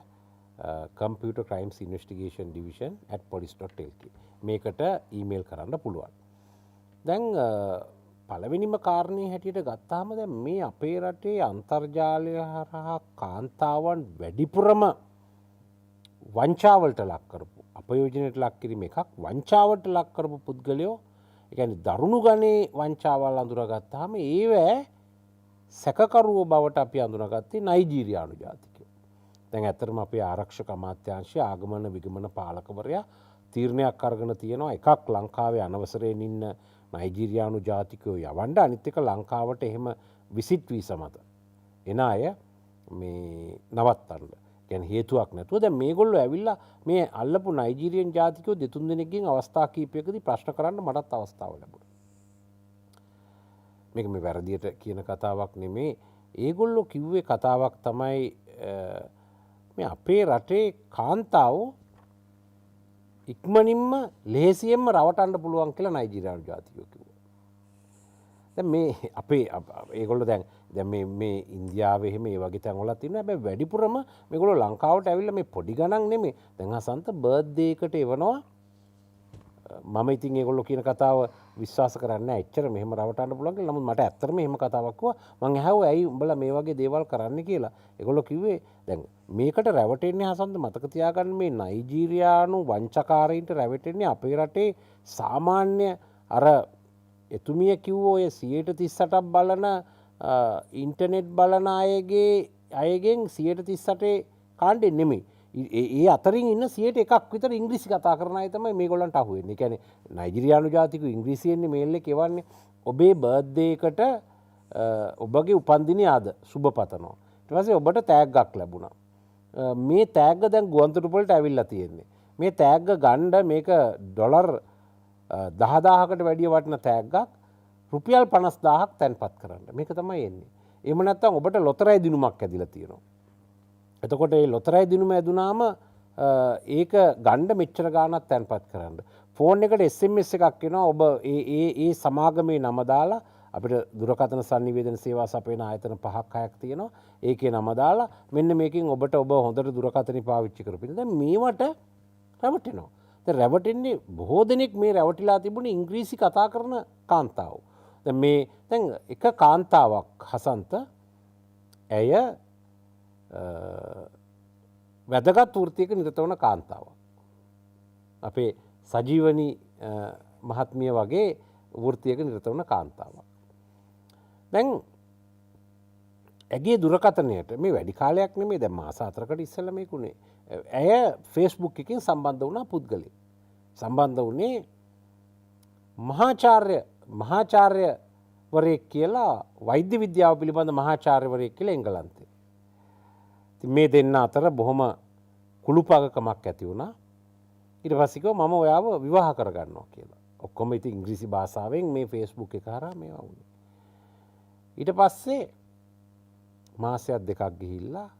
Speaker 3: computer crimes investigation division @police.lk මේකට ඊමේල් කරන්න පුළුවන්. දැන් පළවෙනිම කාරණේ හැටියට ගත්තාම දැන් මේ අපේ රටේ අන්තර්ජාලය හරහා කාන්තාවන් වැඩිපුරම වංචාවලට ලක් කරපු අපයෝජනයට ලක් කිරීම එකක් වංචාවට ලක් කරපු පුද්ගලයෝ ඒ කියන්නේ දරුණු ගණේ වංචාවල් අඳුරගත්තාම ඒවැ සැකකරුවෝ බවට අපි අඳුනගත්තේ නයිජීරියානු ජාතිකයෝ. දැන් ඇත්තටම අපේ ආරක්ෂක අමාත්‍යාංශය ආගමන විගමන පාලකවරයා තීරණයක් අරගෙන තියෙනවා එකක් ලංකාවේ අනවසරයෙන් ඉන්න නයිජීරියානු ජාතිකයෝ යවන්න අනිත් එක ලංකාවට එහෙම විසිට් වීසා මත එන අය මේ නවත්තන්න. කියන්නේ හේතුවක් නැතුව දැන් මේගොල්ලෝ ඇවිල්ලා මේ අල්ලපු නයිජීරියන් ජාතිකයෝ දෙතුන් දෙනෙක්ගෙන් අවස්ථා කිහිපයකදී ප්‍රශ්න කරන්න මටත් අවස්ථාව ලැබුණා. මේක මේ වැරදියට කියන කතාවක් නෙමේ. ඒගොල්ලෝ කිව්වේ කතාවක් තමයි මේ අපේ රටේ කාන්තාවෝ ඉක්මනින්ම ලේසියෙන්ම රවටන්න පුළුවන් කියලා නයිජීරියානු ජාතිකයෝ කිව්වා. දැන් මේ අපේ ඒගොල්ලෝ දැන් මේ ඉන්දියාවේ එහෙම ඒ වගේ තැන් වල තියෙනවා. හැබැයි වැඩිපුරම මේගොල්ලෝ ලංකාවට ඇවිල්ලා මේ පොඩි ගණන් නෙමෙයි. දැන් අසන්ත බර්ත්ඩේ එකට එවනවා. මම ඉතින් ඒගොල්ලෝ කියන කතාව විශ්වාස කරන්නේ නැහැ. එච්චර මෙහෙම රවටන්න පුළුවන් කියලා. නමුත් මට ඇත්තටම එහෙම කතාවක් කිව්වා. මං ඇහුවා ඇයි උඹලා මේ වගේ දේවල් කරන්නේ කියලා. ඒගොල්ලෝ කිව්වේ දැන් මේකට රැවටෙන්නේ හසන්ත මතක තියාගන්න මේ නයිජීරියානු වංචකාරයින්ට රැවටෙන්නේ අපේ රටේ සාමාන්‍ය අර එතුමිය කිව්ව ඔය 38%ක් බලන ඉන්ටර්නෙට් බලන අයගෙන් 38% කාණ්ඩේ නෙමෙයි. ඒ අතරින් ඉන්න 100% විතර ඉංග්‍රීසි කතා කරන අය තමයි මේගොල්ලන්ට අහුවෙන්නේ. ඒ කියන්නේ නයිජීරියානු ජාතිකයෝ ඉංග්‍රීසියෙන්නේ මේල් එක එවන්නේ. ඔබේ බර්ත්ඩේ එකට ඔබගේ උපන්දිනය අද සුබ පතනවා. ඊට පස්සේ ඔබට තෑග්ගක් ලැබුණා. මේ තෑග්ග දැන් ගුවන්තොටුපළට ඇවිල්ලා තියෙන්නේ. මේ තෑග්ග ගන්න මේක ඩොලර් 10000කට වැඩිය වටින තෑග්ගක් රුපියල් 50000ක් තැන්පත් කරන්න. මේක තමයි එන්නේ. එහෙම නැත්නම් ඔබට ලොතරැයි දිනුමක් ඇදිලා තියෙනවා. එතකොට මේ ලොතරැයි දිනුම ඇදුනාම ඒක ගන්න මෙච්චර ගාණක් තැන්පත් කරන්න. ෆෝන් එකට SMS එකක් එනවා. ඔබ ඒ සමාගමේ නම දාලා අපිට දුරකථන sannivedana සේවා සපයන ආයතන 5ක් 6ක් තියෙනවා. ඒකේ නම දාලා මෙන්න මේකෙන් ඔබට ඔබ හොඳට දුරකථන පාවිච්චි කරපිට. දැන් මේවට රැවටෙනවා. දැන් රැවටෙන්නේ බොහෝ දෙනෙක් මේ රැවටිලා තිබුණේ ඉංග්‍රීසි කතා කරන කාන්තාවෝ. දැන් එක කාන්තාවක් හසන්ත ඇය වැදගත් වෘත්තියක නිරත වන කාන්තාවක්. අපේ සජීවනී මහත්මිය වගේ වෘත්තියක නිරත වන කාන්තාවක්. දැන් ඇගේ දුරකථනයට මේ වැඩි කාලයක් නෙමෙයි දැන් මාස 4කට ඉස්සෙල්ලා මේකුනේ. ඇය Facebook එකකින් සම්බන්ධ වුණා පුද්ගලෙක්. සම්බන්ධ වුණේ මහාචාර්යවරයෙක් කියලා වෛද්‍ය විද්‍යාව පිළිබඳ මහාචාර්යවරයෙක් කියලා එංගලන්තේ. ඉතින් මේ දෙන්න අතර බොහොම කුළුපගකමක් ඇති වුණා. ඊට පස්සේ කිව්වා මම ඔයාව විවාහ කරගන්නවා කියලා. ඔක්කොම ඉතින් ඉංග්‍රීසි භාෂාවෙන් මේ Facebook එක හරහා මේවා වුණේ. ඊට පස්සේ මාසයක් දෙකක් ගිහිල්ලා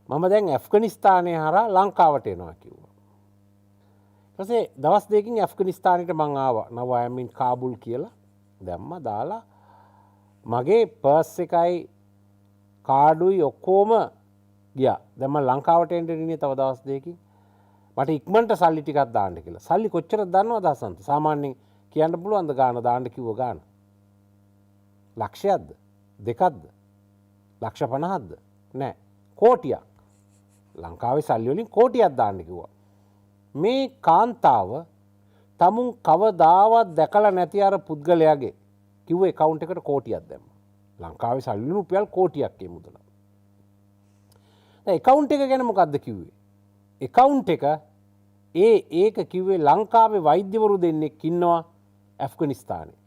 Speaker 3: මම දැන් ඇෆ්ගනිස්තානය හරහා ලංකාවට එනවා කිව්වා. ඊට පස්සේ දවස් දෙකකින් ඇෆ්ගනිස්තානෙට මං ආවා. now I am in කාබුල් කියලා දැම්මා දාලා මගේ පර්ස් එකයි කාඩුයි ඔක්කොම ගියා. දැන් මම ලංකාවට එන්න ඉන්නේ තව දවස් දෙකකින්. මට ඉක්මනට සල්ලි ටිකක් දාන්න කියලා. සල්ලි කොච්චරද දන්නවද හසන්ත? සාමාන්‍යයෙන් කියන්න පුළුවන්ද ගාන දාන්න කිව්ව ගාන? ලක්ෂයක්ද? දෙකක්ද? ලක්ෂ 50ක්ද? නෑ. කෝටියක්. ලංකාවේ සල්ලි වලින් කෝටියක් දාන්න කිව්වා. මේ කාන්තාව තමුන් කවදාවත් දැකලා නැති අර පුද්ගලයාගේ කිව්ව account එකට කෝටියක් දැම්මා. ලංකාවේ සල්ලි රුපියල් කෝටියක් ඒ මුදල. දැන් account එක ගැන මොකද්ද කිව්වේ? account එක ඒක කිව්වේ ලංකාවේ වෛද්‍යවරු දෙන්නෙක් ඉන්නවා ඇෆ්ගනිස්තානේ.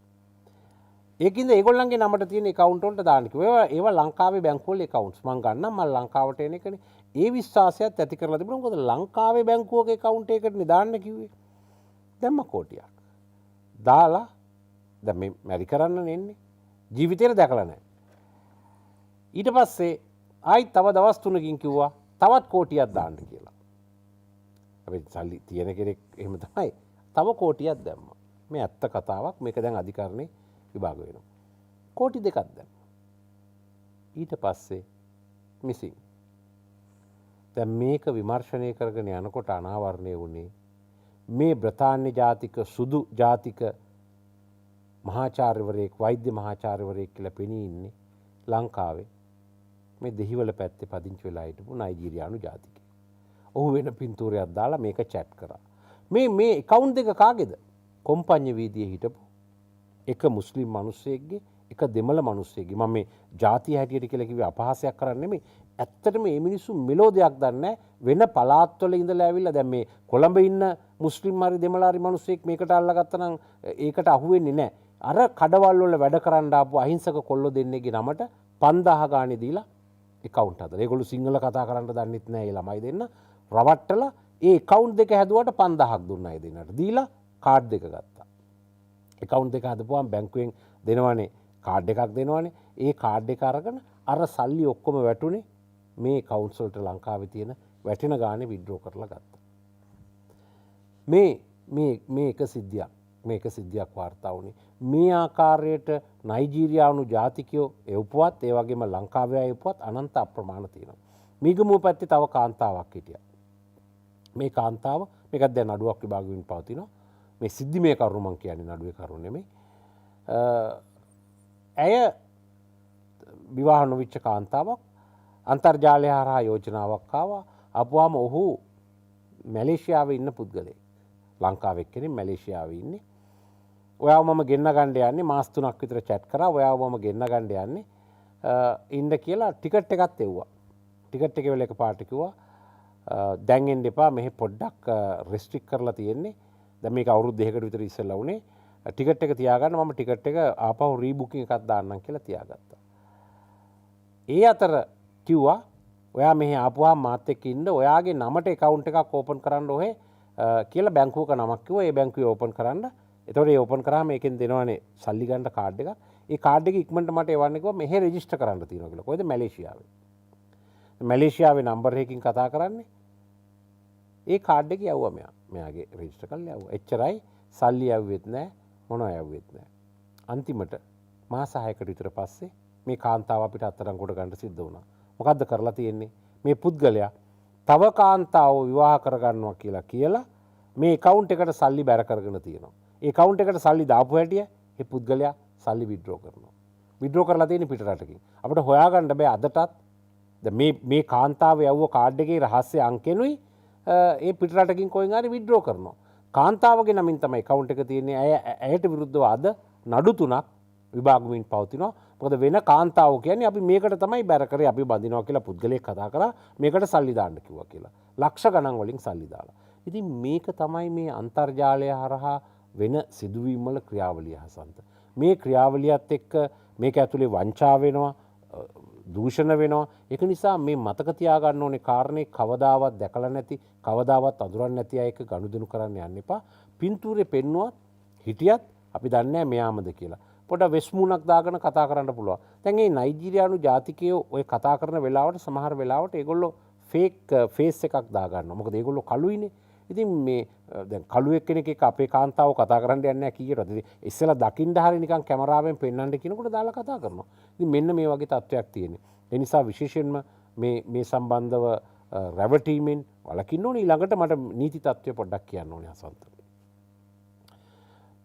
Speaker 3: ඒකින්ද ඒගොල්ලන්ගේ නමට තියෙන account වලට දාන්න කිව්වා. ඒවා ලංකාවේ බැංකුවල accounts. මං ගන්නම් මම ලංකාවට එන එකනේ. ඒ විශ්වාසයත් ඇති කරලා තිබුණා. මොකද ලංකාවේ බැංකුවක account එකකට දාන්න කිව්වේ. දැම්ම කෝටියක්. දාලා දැන් මේ මැරි කරන්න නෙන්නේ. ජීවිතේට දැකලා නැහැ. ඊට පස්සේ ආයි තව දවස් 3කින් කිව්වා තවත් කෝටියක් දාන්න කියලා. අපි සල්ලි තියෙන කෙනෙක් එහෙම තමයි. තව කෝටියක් දැම්මා. මේ ඇත්ත කතාවක්. මේක දැන් අධිකරණේ විභාග වෙනවා. කෝටි දෙකක් දැම්මා. ඊට පස්සේ මිසින්. දැන් මේක විමර්ශනය කරගෙන යනකොට අනාවරණය වුණේ මේ බ්‍රතාන්‍ය ජාතික සුදු ජාතික මහාචාර්යවරයෙක් වෛද්‍ය මහාචාර්යවරයෙක් කියලා පෙනී ඉන්නේ ලංකාවේ මේ දෙහිවල පැත්තේ පදිංචි වෙලා හිටපු නයිජීරියානු ජාතිකයෙක්. ඔහු වෙන පින්තූරයක් දාලා මේක chat කරා. මේ account දෙක කාගේද? කොම්පඤ්ඤ වීදියේ හිටපු එක මුස්ලිම් මිනිස්සෙක්ගේ එක දෙමළ මිනිස්සෙක්ගේ. මම මේ ජාතිය හැටියට කියලා කිව්වේ අපහාසයක් කරන්නේ නෙමෙයි. ඇත්තටම මේ මිනිස්සු මෙලෝ දෙයක් දන්නේ වෙන පළාත්වල ඉඳලා ඇවිල්ලා දැන් මේ කොළඹ ඉන්න මුස්ලිම් හරි දෙමළ හරි මිනිස්සෙක් මේකට අල්ලගත්තා නම් ඒකට අහු වෙන්නේ නැහැ. අර කඩවල් වල වැඩ කරන්න ආපු අහිංසක කොල්ලෝ දෙන්නෙක්ගේ නමට 5000 ගානේ දීලා account හදලා. ඒගොල්ලෝ සිංහල කතා කරන්න දන්නෙත් නැහැ. ඒ ළමයි දෙන්න රවට්ටලා ඒ account දෙක හැදුවට 5000ක් දුන්නා ඒ දෙන්නට. දීලා කාඩ් දෙක ගත්තා. account දෙක හදපුවාම බැංකුවෙන් දෙනවනේ කාඩ් එකක් දෙනවනේ. ඒ කාඩ් එක අරගෙන අර සල්ලි ඔක්කොම වැටුනේ මේ accounts වලට ලංකාවේ තියෙන වැටෙන ගානේ withdraw කරලා ගත්තා. මේ එක සිද්ධියක්. මේක සිද්ධියක් වාර්තා වුණේ. මේ ආකාරයට නයිජීරියානු ජාතිකයෝ එව්පුවත් ඒ වගේම ලංකාවේ අය එව්පුවත් අනන්ත අප්‍රමාණ තියෙනවා. මීගමුව පැත්තේ තව කාන්තාවක් හිටියා. මේ කාන්තාව මේකත් දැන් නඩුවක් විභාග වෙමින් පවතිනවා. මේ සිද්ධිමය කරුණු මං කියන්නේ නඩුවේ කරුණු නෙමෙයි. ඇය විවාහ නොවිච්ච කාන්තාවක්. අන්තර්ජාලය හරහා යෝජනාවක් ආවා. අපුවාම ඔහු මැලේසියාවේ ඉන්න පුද්ගලයෙක්. ලංකාවේ එක්කෙනෙක් මැලේසියාවේ ඉන්නේ. ඔයාව මම ගෙන්න ගන්න යන්නේ මාස 3ක් විතර chat කරා. ඔයාව මම ගෙන්න ගන්න යන්නේ ඉන්න කියලා ටිකට් එකක් එව්වා. ටිකට් එක වෙල එකපාරට කිව්වා දැන් එන්න එපා මෙහෙ පොඩ්ඩක් රෙස්ට්‍රික්ට් කරලා තියෙන්නේ. දැන් මේක අවුරුදු 2කට විතර ඉස්සෙල්ලා වුණේ. ටිකට් එක තියාගන්න මම ටිකට් එක ආපහු රීබුකින් එකක් දාන්නම් කියලා තියාගත්තා. ඒ අතර කිව්වා ඔයා මෙහෙ ආපුවාම මාත් එක්ක ඉන්න ඔයාගේ නමට account එකක් ඕපන් කරන්න ඔහෙ කියලා බැංකුවක නමක් කිව්වා. ඒ බැංකුවේ ඕපන් කරන්න. එතකොට ඒ ඕපන් කරාම ඒකෙන් දෙනවනේ සල්ලි ගන්න කාඩ් එකක්. ඒ කාඩ් එක ඉක්මනට මට එවන්න කිව්වා මෙහෙ රෙජිස්ටර් කරන්න තියෙනවා කියලා. කොහෙද? මැලේසියාවේ. මැලේසියාවේ නම්බර් එකකින් කතා කරන්නේ. ඒ කාඩ් එක යවුවා මෙයාගේ රෙජිස්ටර් කරලා යවුවා. එච්චරයි. සල්ලි යවුවෙත් නැහැ. මොනවා යවුවෙත් නැහැ. අන්තිමට මාස 6කට විතර පස්සේ මේ කාන්තාව අපිට අත්අඩංගුවට ගන්න සිද්ධ වුණා. මොකද්ද කරලා තියෙන්නේ? මේ පුද්ගලයා තව කාන්තාව විවාහ කරගන්නවා කියලා මේ account එකට සල්ලි බැර කරගෙන තියෙනවා. ඒ account එකට සල්ලි දාපු හැටිය මේ පුද්ගලයා සල්ලි withdraw කරනවා. withdraw කරලා තියෙන පිට රටකින්. අපිට හොයාගන්න බෑ අදටත්. මේ කාන්තාව යවුව කාඩ් එකේ රහස්‍ය අංකෙනුයි ඒ පිට රටකින් කොහෙන් හරි withdraw කරනවා. කාන්තාවගේ නමින් තමයි account එක තියෙන්නේ. ඇයට විරුද්ධව අද නඩු 3ක් විභාගමින් පවතිනවා. මොකද වෙන කාන්තාව කියන්නේ අපි මේකට තමයි බැර කරේ අපි බඳිනවා කියලා පුද්ගලයෙක් කතා කරා මේකට සල්ලි දාන්න කිව්වා කියලා. ලක්ෂ ගණන් වලින් සල්ලි දාලා. ඉතින් මේක තමයි මේ අන්තර්ජාලය හරහා වෙන සිදුවීම් වල ක්‍රියාවලිය හසන්ත. මේ ක්‍රියාවලියත් එක්ක මේක ඇතුලේ වංචා වෙනවා, දූෂණ වෙනවා. ඒක නිසා මේ මතක තියාගන්න ඕනේ කාරණේ කවදාවත් දැකලා නැති, කවදාවත් අඳුරන්නේ නැති අය එක්ක ගනුදෙනු කරන්න යන්න එපා. පින්තූරේ පෙන්නුවත් හිටියත් අපි දන්නේ නැහැ මෙයාමද කියලා. පොඩ වෙස්මුණක් දාගෙන කතා කරන්න පුළුවන්. දැන් මේ නයිජීරියානු ජාතිකයෝ ඔය කතා කරන වෙලාවට සමහර වෙලාවට ඒගොල්ලෝ ෆේක් ෆේස් එකක් දා ගන්නවා. මොකද ඒගොල්ලෝ කළුයිනේ. ඉතින් මේ දැන් කළුවෙක් කෙනෙක් එක්ක අපේ කාන්තාව කතා කරන්න යන්නේ නැහැ කීයටද? ඉතින් ඉස්සෙල්ලා දකින්න හරිය නිකන් කැමරාවෙන් පෙන්වන්න කියනකොට දාලා කතා කරනවා. ඉතින් මෙන්න මේ වගේ තත්ත්වයක් තියෙන්නේ. ඒ නිසා විශේෂයෙන්ම මේ සම්බන්ධව රැවටීමෙන් වළකින්න ඕනේ. ඊළඟට මට නීති තත්ත්වය පොඩ්ඩක් කියන්න ඕනේ අසන්ත.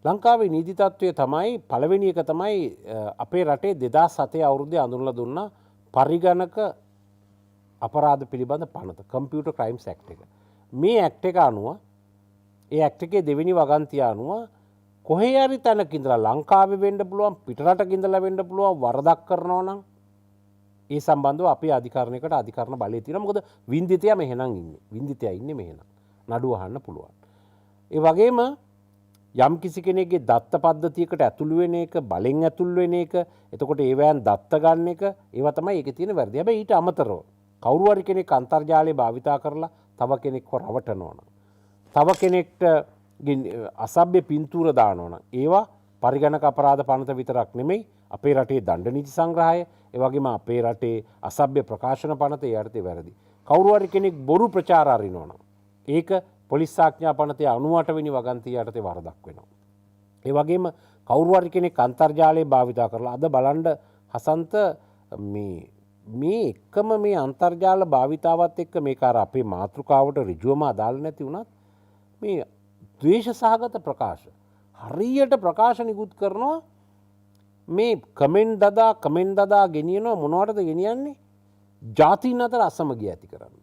Speaker 3: ලංකාවේ නීති තත්ත්වය තමයි පළවෙනි එක තමයි අපේ රටේ 2007 අවුරුද්දේ අඳුරලා දුන්නා පරිගණක අපරාධ පිළිබඳ පනත කම්පියුටර් ක්‍රයිම්ස් ඇක්ට් එක. මේ ඇක්ට් එක අනුව ඒ ඇක්ට් එකේ දෙවෙනි වගන්තිය අනුව කොහේ හරි තැනක ඉඳලා ලංකාවේ වෙන්න පුළුවන් පිටරටක ඉඳලා වෙන්න පුළුවන් වරදක් කරනවා නම් ඒ සම්බන්ධව අපේ අධිකරණයකට අධිකරණ බලය තියෙනවා. මොකද වින්දිතයා මෙහෙනම් ඉන්නේ. වින්දිතයා ඉන්නේ මෙහෙනම්. නඩුව අහන්න පුළුවන්. ඒ වගේම යම් කිසි කෙනෙක්ගේ දත්ත පද්ධතියකට ඇතුළු වෙන එක, බලෙන් ඇතුළු වෙන එක, එතකොට ඒවැයන් දත්ත ගන්න එක, ඒවා තමයි ඒකේ තියෙන වැරදි. හැබැයි ඊට අමතරව කවුරු හරි කෙනෙක් අන්තර්ජාලය භාවිතා කරලා තව කෙනෙක්ව රවටනවා නම්, තව කෙනෙක්ට අසභ්‍ය පින්තූර දානවා නම්, ඒවා පරිගණක අපරාධ පනත විතරක් නෙමෙයි අපේ රටේ දණ්ඩ නීති සංග්‍රහය, ඒ වගේම අපේ රටේ අසභ්‍ය ප්‍රකාශන පනත ඒ යටතේ වැරදි. කවුරු හරි කෙනෙක් බොරු ප්‍රචාර අරිනවා නම් ඒක පොලිස් ආඥා පනතේ 98 වෙනි වගන්තිය යටතේ වරදක් වෙනවා. ඒ වගේම කවුරු හරි කෙනෙක් අන්තර්ජාලය භාවිතා කරලා අද බලන්න හසන්ත මේ එකම මේ අන්තර්ජාල භාවිතාවත් එක්ක මේක අර අපේ මාතෘකාවට ඍජුවම අදාළ නැති වුණත් මේ ද්වේෂ සහගත ප්‍රකාශ හරියට ප්‍රකාශ නිකුත් කරනවා. මේ කමෙන්ට් දදා ගෙනියනවා. මොනවටද ගෙනියන්නේ? ජාතීන් අතර අසමගිය ඇති කරන්න,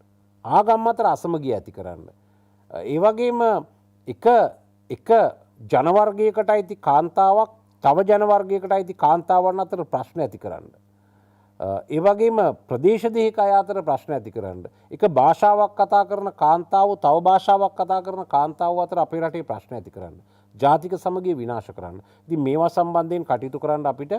Speaker 3: ආගම් අතර අසමගිය ඇති කරන්න. ඒ වගේම එක ජනවර්ගයකට අයිති කාන්තාවක් තව ජනවර්ගයකට අයිති කාන්තාවන් අතර ප්‍රශ්න ඇති කරන්න. ඒ වගේම ප්‍රදේශ දෙකක අය අතර ප්‍රශ්න ඇති කරන්න. එක භාෂාවක් කතා කරන කාන්තාව තව භාෂාවක් කතා කරන කාන්තාව අතර අපේ රටේ ප්‍රශ්න ඇති කරන්න. ජාතික සමගිය විනාශ කරන්න. ඉතින් මේවා සම්බන්ධයෙන් කටයුතු කරන්න අපිට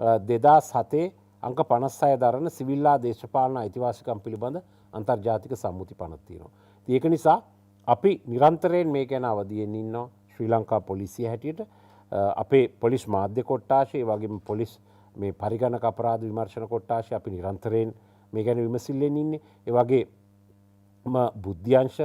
Speaker 3: 2007 අංක 56 දරන සිවිල්ලා දේශපාලන අයිතිවාසිකම් පිළිබඳ අන්තර්ජාතික සම්මුති පනත තියෙනවා. ඒක නිසා අපි නිරන්තරයෙන් මේ ගැන අවදියෙන් ඉන්නවා. ශ්‍රී ලංකා පොලිසිය හැටියට අපේ පොලිස් මාධ්‍ය කොට්ටාශය, ඒ වගේම පොලිස් මේ පරිගණක අපරාධ විමර්ශන කොට්ටාශය අපි නිරන්තරයෙන් මේ ගැන විමසිල්ලෙන් ඉන්නේ. ඒ වගේම බුද්ධ්‍යංශ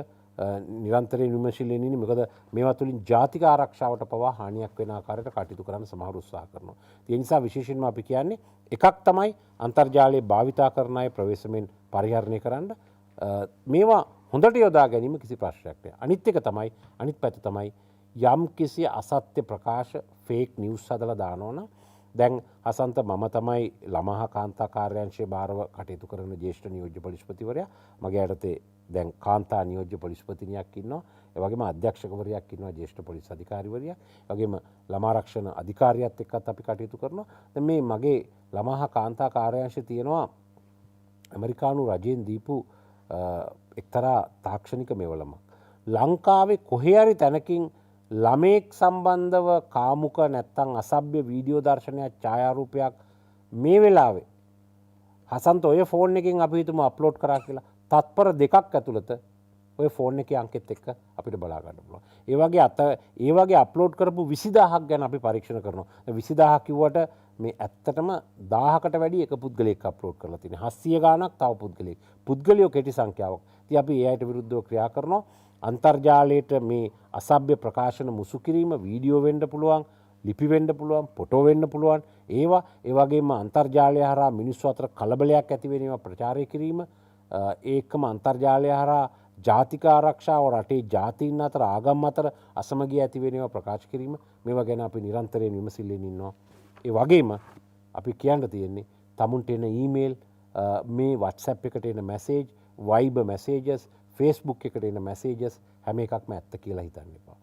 Speaker 3: නිරන්තරයෙන් විමසිල්ලෙන් ඉන්නේ. මොකද මේවා තුලින් ජාතික ආරක්ෂාවට පවා හානියක් වෙන ආකාරයට කටයුතු කරන්න සමහර උත්සාහ කරනවා. ඒ නිසා විශේෂයෙන්ම අපි කියන්නේ එකක් තමයි අන්තර්ජාලයේ භාවිතා කරන අය ප්‍රවේශමෙන් පරිහරණය කරන්න. මේවා හොඳට යොදා ගැනීම කිසි ප්‍රශ්නයක් නෑ. අනිත් පැත්ත තමයි යම් කිසි අසත්‍ය ප්‍රකාශ ෆේක් නිවුස් හදලා දානවනම් දැන් හසන්ත මම තමයි ළමහා කාන්තා කාර්යාංශයේ භාරව කටයුතු කරන ජ්‍යෙෂ්ඨ නියෝජ්‍ය පොලිස්පතිවරයා. මගේ යටතේ දැන් කාන්තා නියෝජ්‍ය පොලිස්පතිනියක් ඉන්නවා. ඒ වගේම අධ්‍යක්ෂකවරයෙක් ඉන්නවා, ජ්‍යෙෂ්ඨ පොලිස් අධිකාරිවරියක්. ඒ වගේම ළමා ආරක්ෂණ අධිකාරියත් එක්කත් අපි කටයුතු කරනවා. දැන් මේ මගේ ළමහා කාන්තා කාර්යාංශයේ තියෙනවා ඇමරිකානු රජයෙන් දීපු එක්තරා තාක්ෂණික මෙවලමක්. ලංකාවේ කොහේ හරි තැනකින් ළමයෙක් සම්බන්ධව කාමුක නැත්තම් අසභ්‍ය වීඩියෝ දර්ශනයක් ඡායාරූපයක් මේ වෙලාවේ හසන්ත ඔය ෆෝන් එකෙන් අපි හිතමු අප්ලෝඩ් කරා කියලා තත්පර දෙකක් ඇතුළත ඔය ෆෝන් එකේ අංකෙත් එක්ක අපිට බලා ගන්න පුළුවන්. ඒ වගේ අප්ලෝඩ් කරපු 20000ක් ගැන අපි පරීක්ෂණ කරනවා. 20000 කිව්වට මේ ඇත්තටම 1000කට වැඩි එක පුද්ගලයෙක් අප්ලෝඩ් කරලා තියෙනවා. 700 ගාණක් තව පුද්ගලයෙක්. පුද්ගලයෝ කෙටි සංඛ්‍යාවක්. ඉතින් අපි ඒ අයට විරුද්ධව ක්‍රියා කරනවා. අන්තර්ජාලයට මේ අසභ්‍ය ප්‍රකාශන මුසු කිරීම වීඩියෝ වෙන්න පුළුවන්, ලිපි වෙන්න පුළුවන්, ෆොටෝ වෙන්න පුළුවන්. ඒවා ඒ වගේම අන්තර්ජාලය හරහා මිනිස්සු අතර කලබලයක් ඇති වෙන ඒවා ප්‍රචාරය කිරීම, ඒකම අන්තර්ජාලය හරහා ජාතික ආරක්ෂාව රටේ ජාතීන් අතර ආගම් අතර අසමගිය ඇති වෙන ඒවා ප්‍රකාශ කිරීම මේවා ගැන අපි නිරන්තරයෙන් විමසිල්ලෙන් ඉන්නවා. ඒ වගේම අපි කියන්න තියෙන්නේ තමුන්ට එන ඊමේල්, මේ WhatsApp එකට එන මැසේජ්, Viber messages, Facebook එකට එන මැසේජස් හැම එකක්ම ඇත්ත කියලා හිතන්න එපා.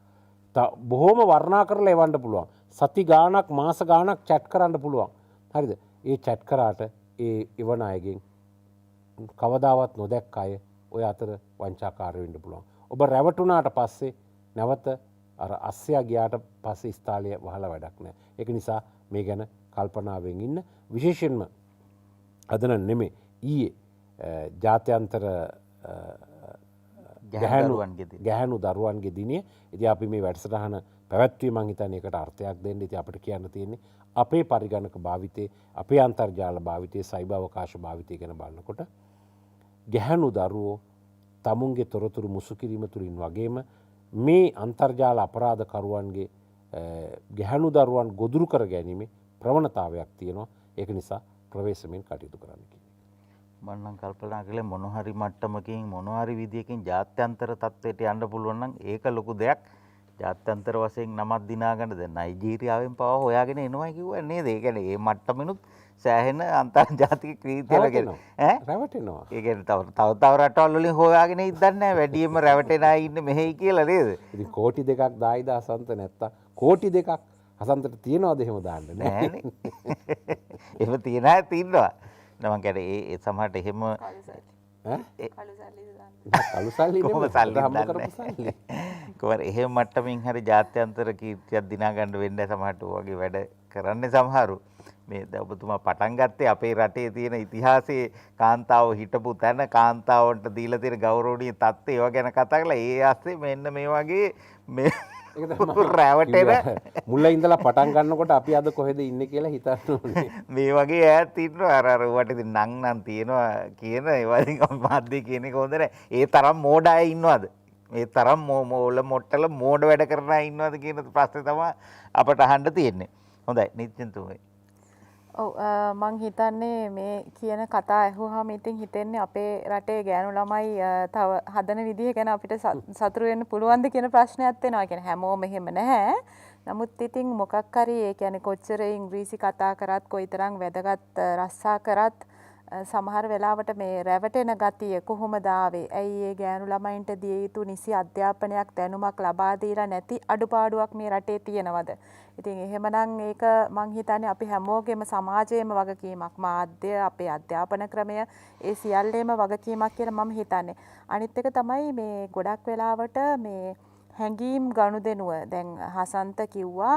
Speaker 3: බොහොම වර්ණනා කරලා එවන්න පුළුවන්. සති ගාණක් මාස ගාණක් chat කරන්න පුළුවන්. හරිද? ඒ chat කරාට ඒ එවන අයගෙන් කවදාවත් නොදැක්ක අය ඔය අතර වංචාකාරී වෙන්න පුළුවන්. ඔබ රැවටුණාට පස්සේ නැවත අර අස්සයා ගියාට පස්සේ ස්ථාලය වහලා වැඩක් නැහැ. ඒක නිසා මේ ගැන කල්පනාවෙන් ඉන්න. විශේෂයෙන්ම අද නෙමෙයි ඊයේ ජාත්‍යන්තර ගැහැණු දරුවන්ගේ දිනේ. ඉතින් අපි මේ වැඩසටහන පැවැත්වීම මං හිතන්නේ ඒකට අර්ථයක් දෙන්න. ඉතින් අපිට කියන්න තියෙන්නේ අපේ පරිගණක භාවිතයේ, අපේ අන්තර්ජාල භාවිතයේ, සයිබර් අවකාශ භාවිතය ගැන බලනකොට ගැහැණු දරුවෝ තමුන්ගේ තොරතුරු මුසු කිරීම තුළින් වගේම මේ අන්තර්ජාල අපරාධකරුවන්ගේ ගැහැණු දරුවන් ගොදුරු කර ගැනීමේ ප්‍රවණතාවයක් තියෙනවා. ඒක නිසා ප්‍රවේශමෙන් කටයුතු කරන්න කියලා.
Speaker 2: මම නම් කල්පනා කළේ මොන හරි මට්ටමකින් මොන හරි විදියකින් ජාත්‍යන්තර තත්ත්වයට යන්න පුළුවන් නම් ඒක ලොකු දෙයක්. ජාත්‍යන්තර වශයෙන් නමක් දිනා ගන්න දැන් නයිජීරියාවෙන් පව හොයාගෙන එනවා කිව්වා නේද? ඒ කියන්නේ මේ මට්ටමිනුත් සෑහෙන අන්තර්ජාතික කෘත්‍යවල ගැන
Speaker 3: රැවටෙනවා.
Speaker 2: ඒ කියන්නේ තව රටවල් වලින් හොයාගෙන ඉඳන්නේ නැහැ. වැඩියෙන්ම රැවටෙන අය ඉන්නේ මෙහෙයි කියලා නේද?
Speaker 3: ඉතින් කෝටි දෙකක් දායිද අසන්ත නැත්තම් කෝටි දෙකක් අසන්තට තියනවාද එහෙම දාන්න
Speaker 2: නෑනේ. එහෙම තියන අය තින්නවා. මම කියන්නේ ඒ සමහරට එහෙම
Speaker 3: කළු සල්ලි
Speaker 2: කොහොම එහෙම මට්ටමින් හරි ජාත්‍යන්තර කීර්තියක් දිනා ගන්න වෙන්නේ සමහරට වගේ වැඩ කරන්නේ සමහරු. මේ ඔබතුමා පටන් ගත්තේ අපේ රටේ තියෙන ඉතිහාසයේ කාන්තාව හිටපු තැන, කාන්තාවන්ට දීලා තියෙන ගෞරවණීය තත්ත්වය ඒවා ගැන කතා කරලා ඒ ආස්සේ මෙන්න මේ වගේ මේ රැවටෙන
Speaker 3: මුල ඉඳලා පටන් ගන්නකොට අපි අද කොහෙද ඉන්නේ කියලා හිතන්න ඕනේ.
Speaker 2: මේ වගේ ඈත් ඉන්නවා අර වට ඉතින් නම් තියෙනවා කියන ඒවා ඉතින් මාධ්‍ය කියන එක හොඳ නැහැ. ඒ තරම් මෝඩ අය ඉන්නවද? මේ තරම් මොල මොට්ටල මෝඩ වැඩ කරන අය ඉන්නවද කියන ප්‍රශ්නේ තමයි අපට අහන්න තියෙන්නේ. හොඳයි නිත්‍යන්තුමයි.
Speaker 4: ඔව් මං හිතන්නේ මේ කියන කතා ඇහුවාම ඉතින් හිතෙන්නේ අපේ රටේ ගෑනු ළමයි තව හදන විදිහ ගැන අපිට සතුරු වෙන්න පුළුවන්ද කියන ප්‍රශ්නයක් එනවා. කියන්නේ හැමෝම එහෙම නැහැ. නමුත් ඉතින් මොකක් හරි ඒ කියන්නේ කොච්චර ඉංග්‍රීසි කතා කරත් කොයිතරම් වැදගත් රස්සා කරත් සමහර වෙලාවට මේ රැවටෙන ගතිය කොහොමද ආවේ? ඇයි ඒ ගෑනු ළමයින්ට දිය යුතු නිසි අධ්‍යාපනයක් දැනුමක් ලබා දීලා නැති අඩුපාඩුවක් මේ රටේ තියෙනවද? ඉතින් එහෙමනම් ඒක මං හිතන්නේ අපි හැමෝගෙම සමාජයේම වගකීමක්. මාධ්‍ය, අපේ අධ්‍යාපන ක්‍රමය ඒ සියල්ලේම වගකීමක් කියලා මම හිතන්නේ. අනිත් එක තමයි මේ ගොඩක් වෙලාවට මේ හැඟීම් ගනුදෙනුව දැන් හසන්ත කිව්වා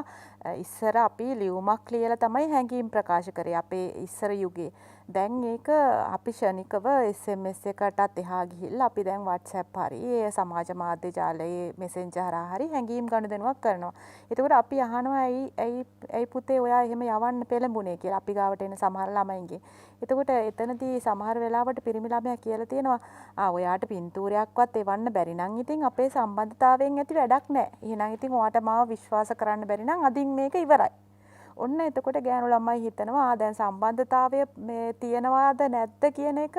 Speaker 4: ඉස්සර අපි ලියුමක් ලියලා තමයි හැඟීම් ප්‍රකාශ කරේ අපේ ඉස්සර යුගයේ. දැන් ඒක අපි ක්ෂණිකව SMS එකටත් එහා ගිහිල්ලා අපි දැන් WhatsApp හරි ඒ සමාජ මාධ්‍ය ජාලයේ Messenger හරි හැඟීම් ගනුදෙනුවක් කරනවා. ඒකෝට අපි අහනවා ඇයි පුතේ ඔයා එහෙම යවන්න පෙළඹුණේ කියලා අපි ගාවට එන සමහර ළමයින්ගේ. එතකොට එතනදී සමහර වෙලාවට පිරිමි ළමයා කියලා තියෙනවා ඔයාට පින්තූරයක්වත් එවන්න බැරි නම් ඉතින් අපේ සම්බන්ධතාවයෙන් ඇති වැඩක් නැහැ. එහෙනම් ඉතින් ඔයාට මාව විශ්වාස කරන්න බැරි නම් අදින් මේක ඉවරයි. ඔන්න එතකොට ගෑනු ළමයි හිතනවා දැන් සම්බන්ධතාවය මේ තියනවාද නැද්ද කියන එක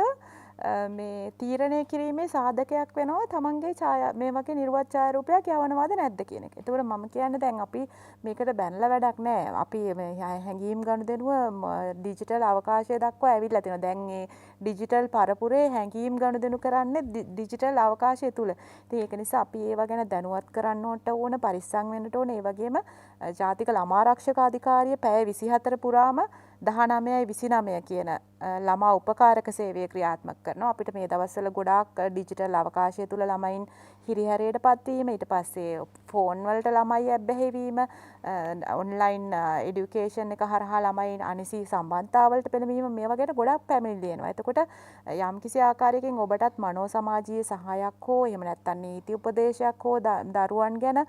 Speaker 4: මේ තීරණය කිරීමේ සාධකයක් වෙනවා තමන්ගේ මේ වගේ නිර්වත් ඡායාරූපයක් යවනවාද නැද්ද කියන එක. ඒතකොට මම කියන්නේ දැන් අපි මේකට බැනලා වැඩක් නැහැ. අපි මේ හැඟීම් ගනුදෙනුව ඩිජිටල් අවකාශය දක්වා ඇවිල්ලා තියෙනවා. දැන් මේ ඩිජිටල් පරපුරේ හැඟීම් ගනුදෙනු කරන්නේ ඩිජිටල් අවකාශය තුල. ඉතින් ඒක නිසා අපි ඒව ගැන දැනුවත් කරන්න ඕන, පරිස්සම් වෙන්නට ඕන. ඒ වගේම ජාතික ළමාරක්ෂක අධිකාරිය පැය 24 පුරාම 19යි 29 කියන ළමා උපකාරක සේවය ක්‍රියාත්මක කරනවා. අපිට මේ දවස්වල ගොඩාක් ඩිජිටල් අවකාශය තුල ළමයින් හිරිහැරයටපත් වීම, ඊට පස්සේ ෆෝන් වලට ළමයි ඇබ්බැහි වීම, ඔන්ලයින් এডুকেෂන් එක හරහා ළමයින් අනිසි සම්බන්ධතාවලට පෙළඹීම, මේ වගේට ගොඩක් පැමිණිලි එනවා. එතකොට යම්කිසි ආකාරයකින් ඔබටත් මනෝ සමාජීය සහායක් හෝ එහෙම නැත්නම් නීති උපදේශයක් හෝ දරුවන් ගැන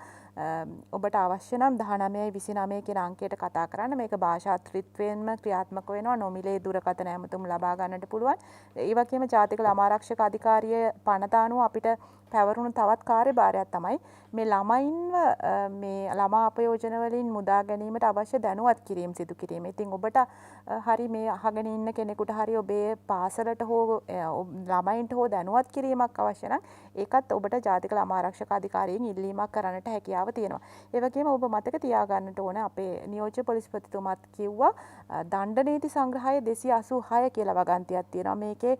Speaker 4: ඔබට අවශ්‍ය නම් 19යි 29 කියන අංකයට කතා කරන්න. මේක භාෂාත්‍රිත්වයෙන්ම ක්‍රියාත්මක වෙනවා. නොමිලේ දුරකථන ඇමතුම් ලබා ගන්නට පුළුවන්. ඒ වගේම ජාතික ළමා ආරක්ෂක අධිකාරිය පනත අනුව අපිට පැවරුණු තවත් කාර්යභාරයක් තමයි මේ ළමයින්ව මේ ළමා අපයෝජන වලින් මුදා ගැනීමට අවශ්‍ය දැනුවත් කිරීම සිදු කිරීම. ඉතින් ඔබට හරි මේ අහගෙන ඉන්න කෙනෙකුට හරි ඔබේ පාසලට හෝ ළමයින්ට හෝ දැනුවත් කිරීමක් අවශ්‍ය නම් ඒකත් ඔබට ජාතික ළමා ආරක්ෂක අධිකාරියෙන් ඉල්ලීමක් කරන්නට හැකියාව තියෙනවා. ඒ වගේම ඔබ මතක තියාගන්නට ඕන අපේ නියෝජ්‍ය පොලිස්පතිතුමාත් කිව්වා දණ්ඩ නීති සංග්‍රහය 286 කියලා වගන්තියක් තියෙනවා. මේකේ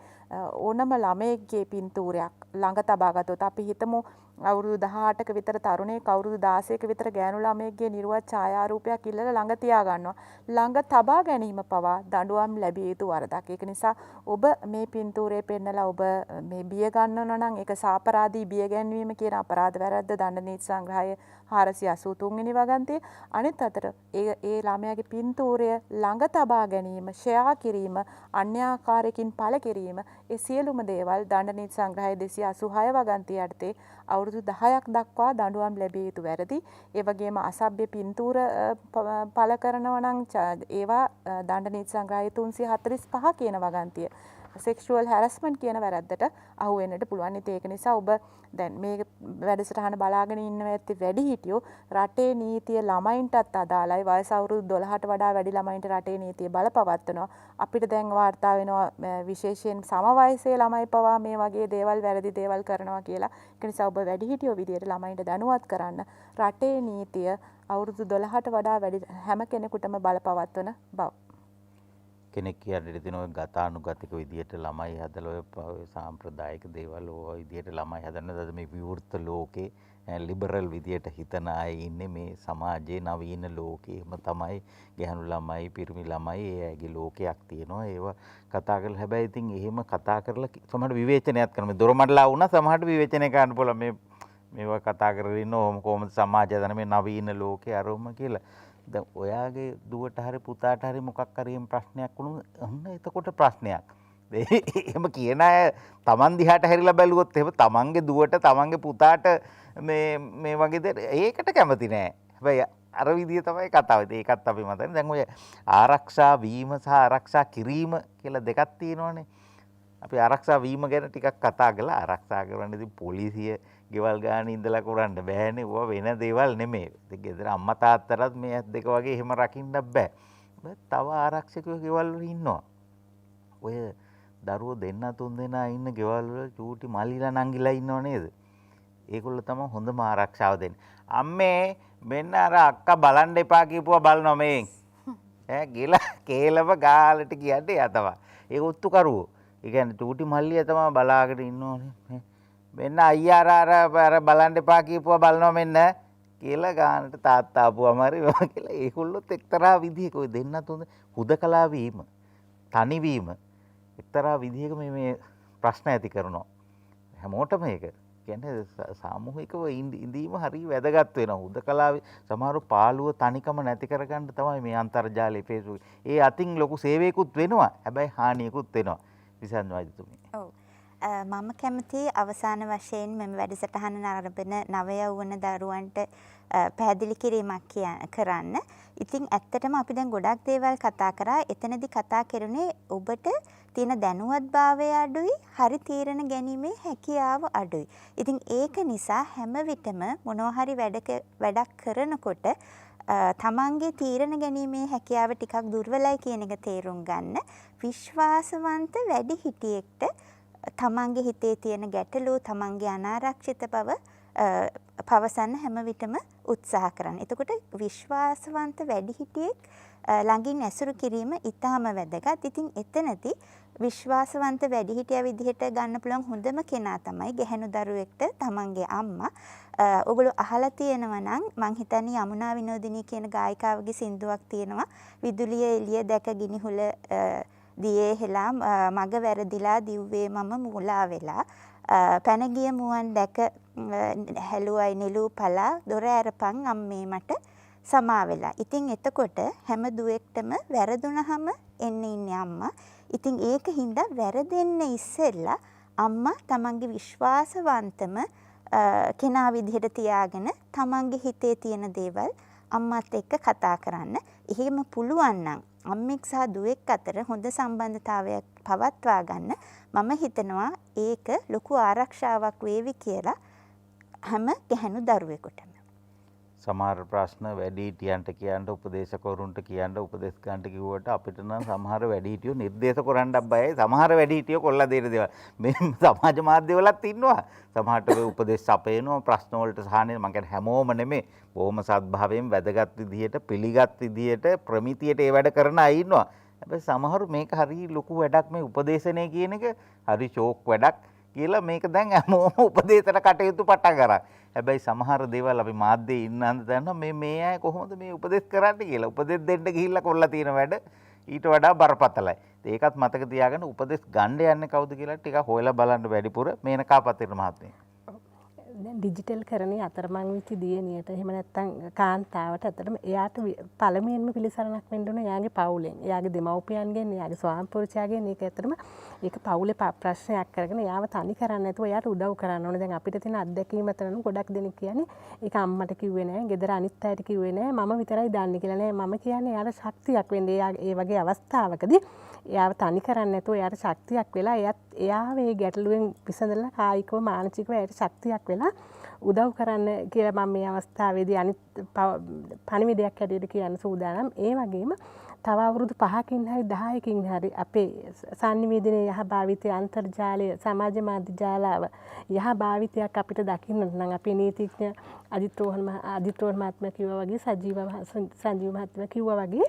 Speaker 4: ඕනම ළමයෙක්ගේ පින්තූරයක් ළඟ තබා ගත්තොත් අපි හිතමු අවුරුදු 18ක විතර තරුණයෙක් අවුරුදු 16ක විතර ගෑනු ළමයෙක්ගේ නිර්වත් ඡායාරූපයක් ඉල්ලලා ළඟ තියා ගන්නවා. ළඟ තබා ගැනීම පවා දඬුවම් ලැබිය යුතු වරදක්. ඒක නිසා ඔබ මේ පින්තූරය පෙන්නලා ඔබ මේ බිය ගන්නනවා නම් ඒක සාපරාධී බිය ගැන්වීම කියන අපරාධ වැරද්ද දණ්ඩ නීති සංග්‍රහය 483 වෙනි වගන්තිය. අනිත් අතට ඒ ළමයාගේ පින්තූරය ළඟ තබා ගැනීම, ෂෙයා කිරීම, අන්‍යාකාරයකින් පළ කිරීම, ඒ සියලුම දේවල් දණ්ඩ නීති සංග්‍රහය 286 වගන්තිය යටතේ අවුරුදු 10ක් දක්වා දඬුවම් ලැබිය යුතු වැරදි. ඒ වගේම අසභ්‍ය පින්තූර පළ කරනවා නම් ඒවා දණ්ඩ නීති සංග්‍රහය 345 කියන වගන්තිය sexual harassment කියන වැරද්දට අහු වෙන්නට පුළුවන්. ඉතින් ඒක නිසා ඔබ දැන් මේ වැඩසටහන බලාගෙන ඉන්න ඇත්තේ වැඩිහිටියෝ රටේ නීතිය ළමයින්ටත් අදාළයි. වයස අවුරුදු 12ට වඩා වැඩි ළමයින්ට රටේ නීතිය බලපවත්වනවා. අපිට දැන් වාර්තා වෙනවා විශේෂයෙන් සම වයසේ ළමයි පවා මේ වගේ දේවල් වැරදි දේවල් කරනවා කියලා. ඒක නිසා ඔබ වැඩිහිටියෝ විදියට ළමයින්ට දැනුවත් කරන්න රටේ නීතිය අවුරුදු 12ට වඩා වැඩි හැම කෙනෙකුටම බලපවත්වන බව.
Speaker 2: කෙනෙක් කියන්නේ ඉතින් ඔය ගතානුගතික විදියට ළමයි හදලා ඔය සාම්ප්‍රදායික දේවල් ඔය විදියට ළමයි හදන්න මේ විවෘත ලෝකේ ලිබරල් විදියට හිතන අය ඉන්නේ මේ සමාජයේ නවීන ලෝකෙම තමයි ගැහණු ළමයි පිරිමි ළමයි ඒ ඇගේ ලෝකයක් තියෙනවා. ඒව කතා කරලා හැබැයි ඉතින් එහෙම කතා කරලා සමහරට විවේචනයක් කරන මේ දොරමඩලා වුණා සමහරට විවේචනය කරන්න පුළුවන් මේවා කතා කරගෙන ඉන්න ඕම කොහොමද සමාජය දන මේ නවීන ලෝකේ අරොම කියලා. දැන් ඔයාගේ දුවට හරි පුතාට හරි මොකක් හරි ප්‍රශ්නයක් වුණොත් අන්න එතකොට ප්‍රශ්නයක්. එහෙම කියන අය Taman දිහාට හැරිලා බැලුවොත් එහෙම තමන්ගේ දුවට තමන්ගේ පුතාට මේ වගේ දේ ඒකට කැමති නෑ. හැබැයි අර විදිය තමයි කතාව. ඒකත් අපි මතන්නේ. දැන් ඔය ආරක්ෂා වීම සහ ආරක්ෂා කිරීම කියලා දෙකක් තියෙනවානේ. අපි ආරක්ෂා වීම ගැන ටිකක් කතා කළා. ආරක්ෂා කරන්න ඉතින් පොලිසිය ගෙවල් ගාන ඉඳලා කරන්න බෑනේ. ඕවා වෙන දේවල් නෙමෙයි. ඉතින් ගෙදර අම්මා තාත්තලාත් මේ ඇස් දෙක වගේ එහෙම රකින්න බෑ. තව ආරක්ෂකයෝ ගෙවල් වල ඉන්නවා. ඔය දරුවෝ දෙන්න තුන් දෙනා ඉන්න ගෙවල් වල චූටි මල්ලිලා නංගිලා ඉන්නව නේද? ඒගොල්ලෝ තමයි හොඳම ආරක්ෂාව දෙන්නේ. අම්මේ මෙන්න අර අක්කා බලන්න එපා කියපුවා බලනවා මේ. ගිලා කේලම ගාලට කියන්නේ යා තමයි. ඒක උත්තු කරුවෝ. ඒ කියන්නේ චූටි මල්ලියා තමයි බලාගෙන ඉන්නෝනේ. මෙන්න අයියා අර බලන්න එපා කියපුවා බලනවා මෙන්න කියලා ගානට තාත්තා ආපුවම හරි කියලා ඒගොල්ලොත් එක්තරා විදිහක ඔය දෙන්න තුන හුදකලා වීම තනිවීම එක්තරා විදිහක මේ ප්‍රශ්න ඇති කරනවා හැමෝටම ඒක කියන්නේ සාමූහිකව ඉඳීම හරි වැදගත් වෙනවා හුදකලා සමහරව පාළුව තනිකම නැති කරගන්න තමයි මේ අන්තර්ජාලය Facebook ඒ අතින් ලොකු සේවයකුත් වෙනවා හැබැයි හානියකුත් වෙනවා විසන් වෛද්‍යතුමනි
Speaker 5: ඔව් මම කැමති අවසාන වශයෙන් මෙම වැඩසටහන නරඹන නව යෞවන දරුවන්ට පැහැදිලි කිරීමක් කරන්න. ඉතින් ඇත්තටම අපි දැන් ගොඩක් දේවල් කතා කරා. එතනදී කතා කරුණේ ඔබට තියෙන දැනුවත්භාවය අඩුයි, හරි තීරණ ගැනීමේ හැකියාව අඩුයි. ඉතින් ඒක නිසා හැම විටම මොනවා හරි වැඩක් කරනකොට තමන්ගේ තීරණ ගැනීමේ හැකියාව ටිකක් දුර්වලයි කියන එක තේරුම් ගන්න. විශ්වාසවන්ත වැඩිහිටියෙක්ට තමන්ගේ හිතේ තියෙන ගැටලු තමන්ගේ අනාරක්ෂිත බව පවසන්න හැම විටම උත්සාහ කරන්න. එතකොට විශ්වාසවන්ත වැඩිහිටියෙක් ළඟින් ඇසුරු කිරීම ඉතාම වැදගත්. ඉතින් එතනදී විශ්වාසවන්ත වැඩිහිටියා විදිහට ගන්න පුළුවන් හොඳම කෙනා තමයි ගැහැණු දරුවෙක්ට තමන්ගේ අම්මා. ඔගොල්ලෝ අහලා තියෙනවා නම් මං හිතන්නේ යමුනා විනෝදිනී කියන ගායිකාවගේ සින්දුවක් තියෙනවා. විදුලිය එළිය දැක ගිනිහුල දියේ හෙලා මග වැරදිලා දිව්වේ මම මූලා වෙලා පැනගිය මුවන් දැක හැලුවයි නිලූ පලා දොර ඇරපන් අම්මේ මට සමා වෙලා. ඉතින් එතකොට හැම දුවෙක්ටම වැරදුනහම එන්නේ ඉන්නේ අම්මා. ඉතින් ඒක හින්දා වැරදෙන්න ඉස්සෙල්ලා අම්මා තමන්ගේ විශ්වාසවන්තම කෙනා විදිහට තියාගෙන තමන්ගේ හිතේ තියෙන දේවල් අම්මාත් එක්ක කතා කරන්න. එහෙම පුළුවන් නම් අම්මෙක් සහ දුවෙක් අතර හොඳ සම්බන්ධතාවයක් පවත්වා ගන්න මම හිතනවා ඒක ලොකු ආරක්ෂාවක් වේවි කියලා හැම ගැහැණු දරුවෙකුටම.
Speaker 2: සමහර ප්‍රශ්න වැඩිහිටියන්ට කියන්න උපදේශකවරුන්ට කියන්න උපදෙස් ගන්නට කිව්වට අපිට නම් සමහර වැඩිහිටියෝ නිර්දේශ කරන්නත් බයයි. සමහර වැඩිහිටියෝ කොල්ලා දෙන දේවල් මේ සමාජ මාධ්‍යවලත් ඉන්නවා. සමහරට ඔය උපදේශ අපේනවා ප්‍රශ්න වලට සාහනේ මම කියන්නේ හැමෝම නෙමෙයි. බොහොම සත්භාවයෙන් වැදගත් විදිහට පිළිගත් විදිහට ප්‍රමිතියට ඒ වැඩ කරන අය ඉන්නවා. හැබැයි සමහරු මේක හරි ලොකු වැඩක් මේ උපදේශනය කියන එක හරි ෂෝක් වැඩක් කියලා මේක දැන් හැමෝම උපදේශන කටයුතු පටන් ගන්නවා. හැබැයි සමහර දේවල් අපි මාධ්‍යයේ ඉන්න අන්ද දන්නවා මේ අය කොහොමද මේ උපදේශ කරන්නේ කියලා. උපදෙස් දෙන්න ගිහිල්ලා කොල්ලා තියෙන වැඩ ඊට වඩා බරපතලයි. ඒකත් මතක තියාගන්න උපදෙස් ගන්න යන්නේ කවුද කියලා ටිකක් හොයලා බලන්න වැඩිපුර මේනකා පතිර මහත්මිය.
Speaker 6: දැන් ඩිජිටල් කරණේ අතරමං වෙච්ච දියණියට එහෙම නැත්නම් කාන්තාවට අතරම එයාට පළමුවෙන්ම පිළිසරණක් වෙන්න ඕන එයාගේ පවුලෙන්. එයාගේ දෙමව්පියන්ගෙන්, එයාගේ ස්වාමිපුරුෂයාගෙන් ඒක ඇත්තටම ඒක පවුලේ ප්‍රශ්නයක් කරගෙන එයාව තනි කරන්නේ නැතුව එයාට උදව් කරන්න ඕනේ. දැන් අපිට තියෙන අත්දැකීම අතරම ගොඩක් දෙනෙක් කියන්නේ ඒක අම්මට කිව්වේ නැහැ, ගෙදර අනිත් අයට කිව්වේ නැහැ, මම විතරයි දන්නේ කියලා නෑ. මම කියන්නේ එයාට ශක්තියක් වෙන්නේ. ඒ වගේ අවස්ථාවකදී එයාව තනි කරන්නේ නැතුව එයාට ශක්තියක් වෙලා එයා මේ ගැටලුවෙන් විසඳලා කායිකව මානසිකව එයාට ශක්තියක් වෙලා උදව් කරන්න කියලා මම මේ අවස්ථාවේදී අනිත් පණිවිඩයක් හැටියට කියන්න සූදානම්. ඒ වගේම තව අවුරුදු 5කින් හරි 10කින් හරි අපේ sannivedanaye යහ භාවිතය අන්තර්ජාලය සමාජ මාධ්‍ය ජාලාව යහ භාවිතයක් අපිට දකින්නට නම් අපේ නීතිඥ අජිත් රෝහණ මහත්මයා කිව්වා වගේ සංජීව මහත්මයා කිව්වා වගේ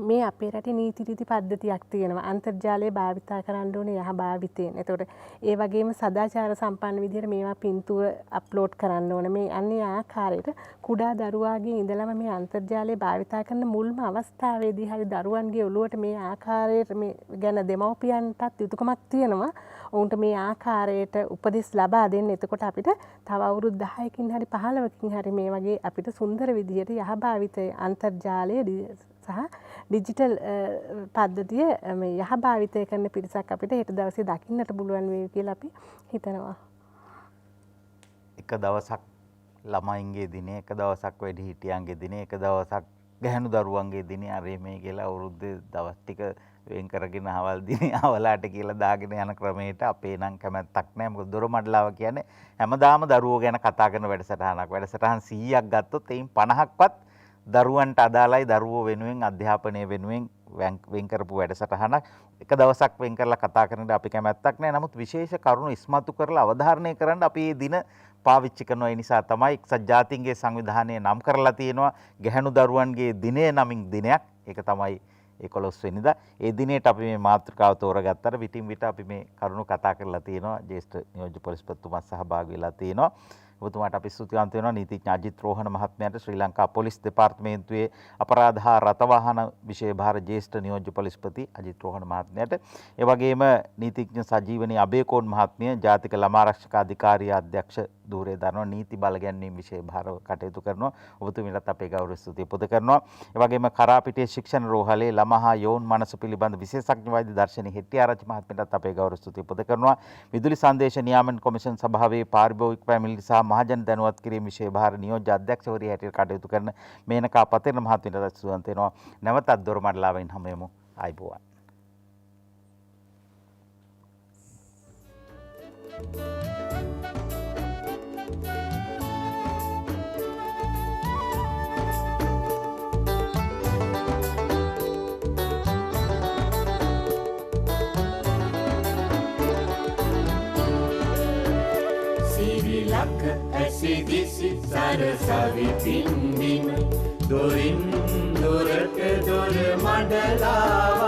Speaker 6: මේ අපේ රටේ නීති රීති පද්ධතියක් තියෙනවා. අන්තර්ජාලය භාවිතා කරන්න ඕනේ යහ භාවිතයෙන්. එතකොට ඒ වගේම සදාචාර සම්පන්න විදිහට මේවා පින්තූර අප්ලෝඩ් කරන්න ඕනේ. මේ අන්නේ ආකාරයට කුඩා දරුවාගේ ඉඳලම මේ අන්තර්ජාලය භාවිතා කරන මුල්ම අවස්ථාවේදී හරි දරුවන්ගේ ඔළුවට මේ ආකාරයට මේ ගැන දෙමව්පියන්ටත් යුතුයකමක් තියෙනවා. ඔවුන්ට මේ ආකාරයට උපදෙස් ලබා දෙන්න. එතකොට අපිට තව අවුරුදු 10කින් හරි 15කින් හරි මේ වගේ අපිට සුන්දර විදිහට යහ භාවිතය අන්තර්ජාලය සහ ඩිජිටල් පද්ධතිය මේ යහ භාවිතය කරන පිරිසක් අපිට හෙට දවසේ දකින්නට පුළුවන් වෙයි කියලා අපි හිතනවා.
Speaker 2: එක දවසක් ළමයින්ගේ දිනේ, එක දවසක් වැඩිහිටියන්ගේ දිනේ, එක දවසක් ගැහැණු දරුවන්ගේ දිනේ අර මේ කියලා අවුරුද්දේ දවස් ටික වෙන් කරගෙන අවල් දිනේ අවලාට කියලා දාගෙන යන ක්‍රමයට අපේ නම් කැමැත්තක් නැහැ. මොකද දොරමඩලාව කියන්නේ හැමදාම දරුවෝ ගැන කතා කරන වැඩසටහනක්. වැඩසටහන් 100ක් ගත්තොත් එයින් 50ක්වත් දරුවන්ට අදාළයි. දරුවෝ වෙනුවෙන් අධ්‍යාපනය වෙනුවෙන් වෙන් කරපු වැඩසටහනක්. එක දවසක් වෙන් කරලා කතා කරනට අපි කැමැත්තක් නැහැ. නමුත් විශේෂ කරුණු ඉස්මතු කරලා අවධාරණය කරන්න අපි මේ දින පාවිච්චි කරනවා. ඒ නිසා තමයි එක්සත් ජාතීන්ගේ සංවිධානය නම් කරලා තියෙනවා ගැහැණු දරුවන්ගේ දිනය නමින් දිනයක්. ඒක තමයි 11 වෙනිදා. ඒ දිනේට අපි මේ මාතෘකාව තෝරගත්තට විටින් විට අපි මේ කරුණු කතා කරලා තියෙනවා. ජ්‍යෙෂ්ඨ නියෝජ්‍ය පොලිස්පතිතුමා සහභාගී වෙලා තියෙනවා. ඔබතුමාට අපි ස්තුතිවන්ත වෙනවා. නීතිඥ අජිත් රෝහණ මහත්මයාට ශ්‍රී ලංකා පොලිස් දෙපාර්තමේන්තුවේ අපරාධ හා රථවාහන විෂය භාර ජ්‍යෙෂ්ඨ නියෝජ්‍ය පොලිස්පති අජිත් රෝහණ මහත්මයාට, ඒ වගේම නීතිඥ සජීවනී අබේකෝන් මහත්මිය ජාතික ළමා ආරක්ෂක අධිකාරිය අධ්‍යක්ෂ ධූරේ දරනවා. නීති බල ගැන්වීම විෂය භාර කටයුතු කරනවා. ඔබතුමීලත් අපේ ගෞරව ස්තුතිය පුද කරනවා. ඒ වගේම කරාපිටිය ශික්ෂණ රෝහලේ ළමා හා යෝන් මනස පිළිබඳ විශේෂඥ වෛද්‍ය දර්ශනී හෙට්ටිආරච්චි මහත්මියටත් අපේ ගෞරව ස්තුතිය පුද කරනවා. විදුලි සංදේශ නියාමන කොමිෂන් සභාවේ පාරිභෝගික පැමිණිලි සහ මහජන දැනුවත් කිරීම විෂය භාර නියෝජ්‍ය අධ්‍යක්ෂවරිය හැටියට කටයුතු කරන මේනකා පතේර මහත්මියටත් සුවන්ත වෙනවා. නැවතත් දොරමඩලාවෙන් හමුවෙමු. ආයිබෝවන්.
Speaker 1: සිරි විලක ඇසිදිසි සරසවි පින්දින දොරින් දොරට දොර මඩලාව